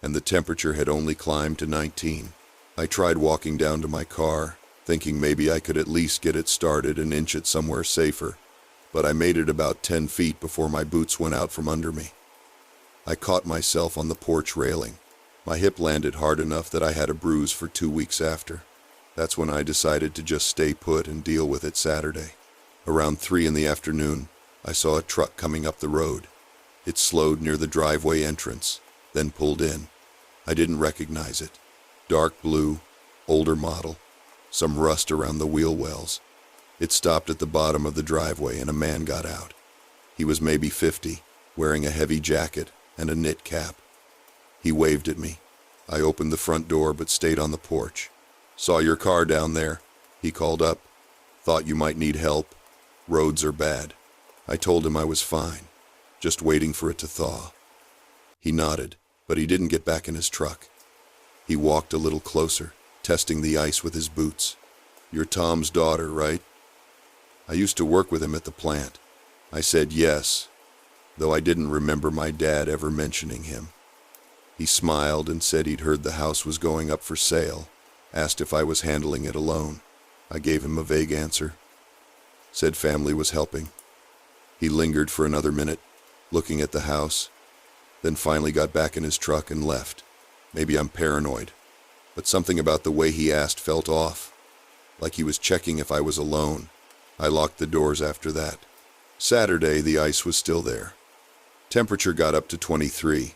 and the temperature had only climbed to 19. I tried walking down to my car, thinking maybe I could at least get it started and inch it somewhere safer, but I made it about 10 feet before my boots went out from under me. I caught myself on the porch railing. My hip landed hard enough that I had a bruise for 2 weeks after. That's when I decided to just stay put and deal with it Saturday. Around 3 in the afternoon, I saw a truck coming up the road. It slowed near the driveway entrance, then pulled in. I didn't recognize it. Dark blue, older model, some rust around the wheel wells. It stopped at the bottom of the driveway and a man got out. He was maybe 50, wearing a heavy jacket and a knit cap. He waved at me. I opened the front door but stayed on the porch. "Saw your car down there," he called up. "Thought you might need help. Roads are bad." I told him I was fine, just waiting for it to thaw. He nodded, but he didn't get back in his truck. He walked a little closer, testing the ice with his boots. "You're Tom's daughter, right?" I used to work with him at the plant. I said yes, though I didn't remember my dad ever mentioning him. He smiled and said he'd heard the house was going up for sale, asked if I was handling it alone. I gave him a vague answer. Said family was helping. He lingered for another minute, looking at the house, then finally got back in his truck and left. Maybe I'm paranoid, but something about the way he asked felt off. like he was checking if I was alone. I locked the doors after that. Saturday, the ice was still there. Temperature got up to 23,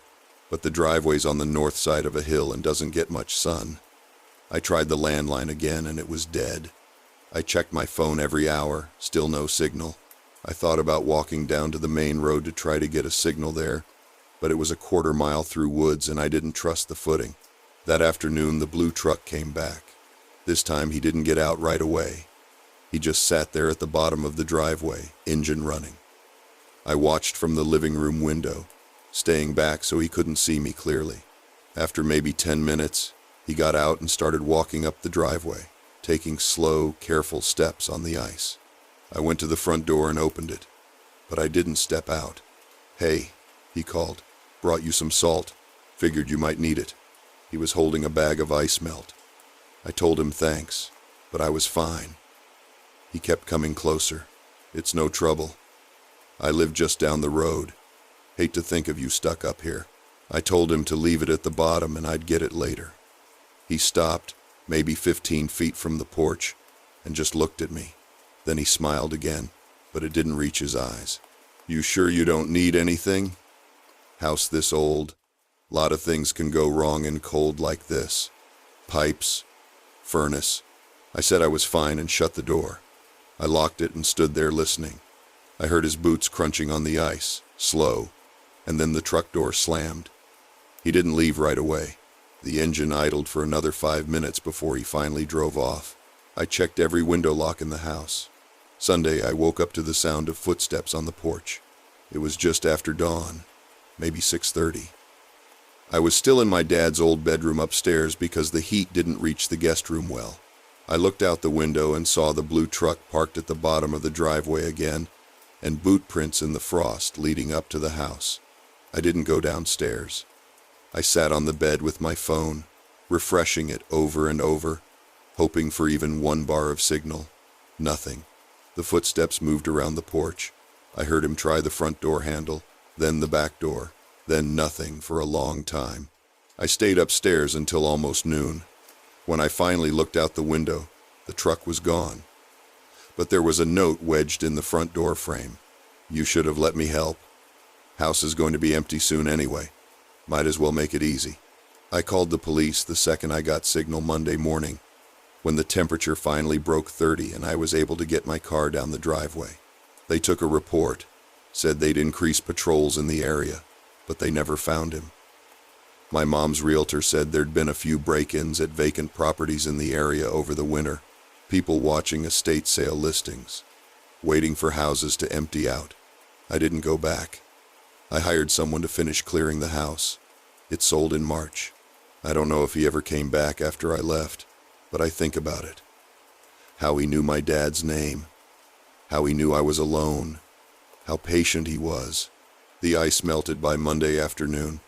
but the driveway's on the north side of a hill and doesn't get much sun. I tried the landline again and it was dead. I checked my phone every hour, still no signal. I thought about walking down to the main road to try to get a signal there, but it was a quarter-mile through woods and I didn't trust the footing. That afternoon, the blue truck came back. This time he didn't get out right away. He just sat there at the bottom of the driveway, engine running. I watched from the living room window, staying back so he couldn't see me clearly. After maybe 10 minutes, he got out and started walking up the driveway, taking slow, careful steps on the ice. I went to the front door and opened it, but I didn't step out. "Hey," he called. "Brought you some salt. Figured you might need it." He was holding a bag of ice melt. I told him thanks, but I was fine. He kept coming closer. "It's no trouble. I live just down the road. Hate to think of you stuck up here." I told him to leave it at the bottom and I'd get it later. He stopped, maybe 15 feet from the porch, and just looked at me. Then he smiled again, but it didn't reach his eyes. "You sure you don't need anything? House this old. Lot of things can go wrong in cold like this. Pipes, furnace." I said I was fine and shut the door. I locked it and stood there listening. I heard his boots crunching on the ice, slow, and then the truck door slammed. He didn't leave right away. The engine idled for another 5 minutes before he finally drove off. I checked every window lock in the house. Sunday, I woke up to the sound of footsteps on the porch. It was just after dawn, maybe 6:30. I was still in my dad's old bedroom upstairs because the heat didn't reach the guest room well. I looked out the window and saw the blue truck parked at the bottom of the driveway again, and boot prints in the frost leading up to the house. I didn't go downstairs. I sat on the bed with my phone, refreshing it over and over, hoping for even one bar of signal. Nothing. The footsteps moved around the porch. I heard him try the front door handle, then the back door, then nothing for a long time. I stayed upstairs until almost noon. When I finally looked out the window, the truck was gone. But there was a note wedged in the front door frame. "You should have let me help. House is going to be empty soon anyway. Might as well make it easy." I called the police the second I got signal Monday morning, when the temperature finally broke 30 and I was able to get my car down the driveway. They took a report, said they'd increase patrols in the area, but they never found him. My mom's realtor said there'd been a few break-ins at vacant properties in the area over the winter, people watching estate sale listings, waiting for houses to empty out. I didn't go back. I hired someone to finish clearing the house. It sold in March. I don't know if he ever came back after I left, but I think about it. How he knew my dad's name. How he knew I was alone. How patient he was. The ice melted by Monday afternoon.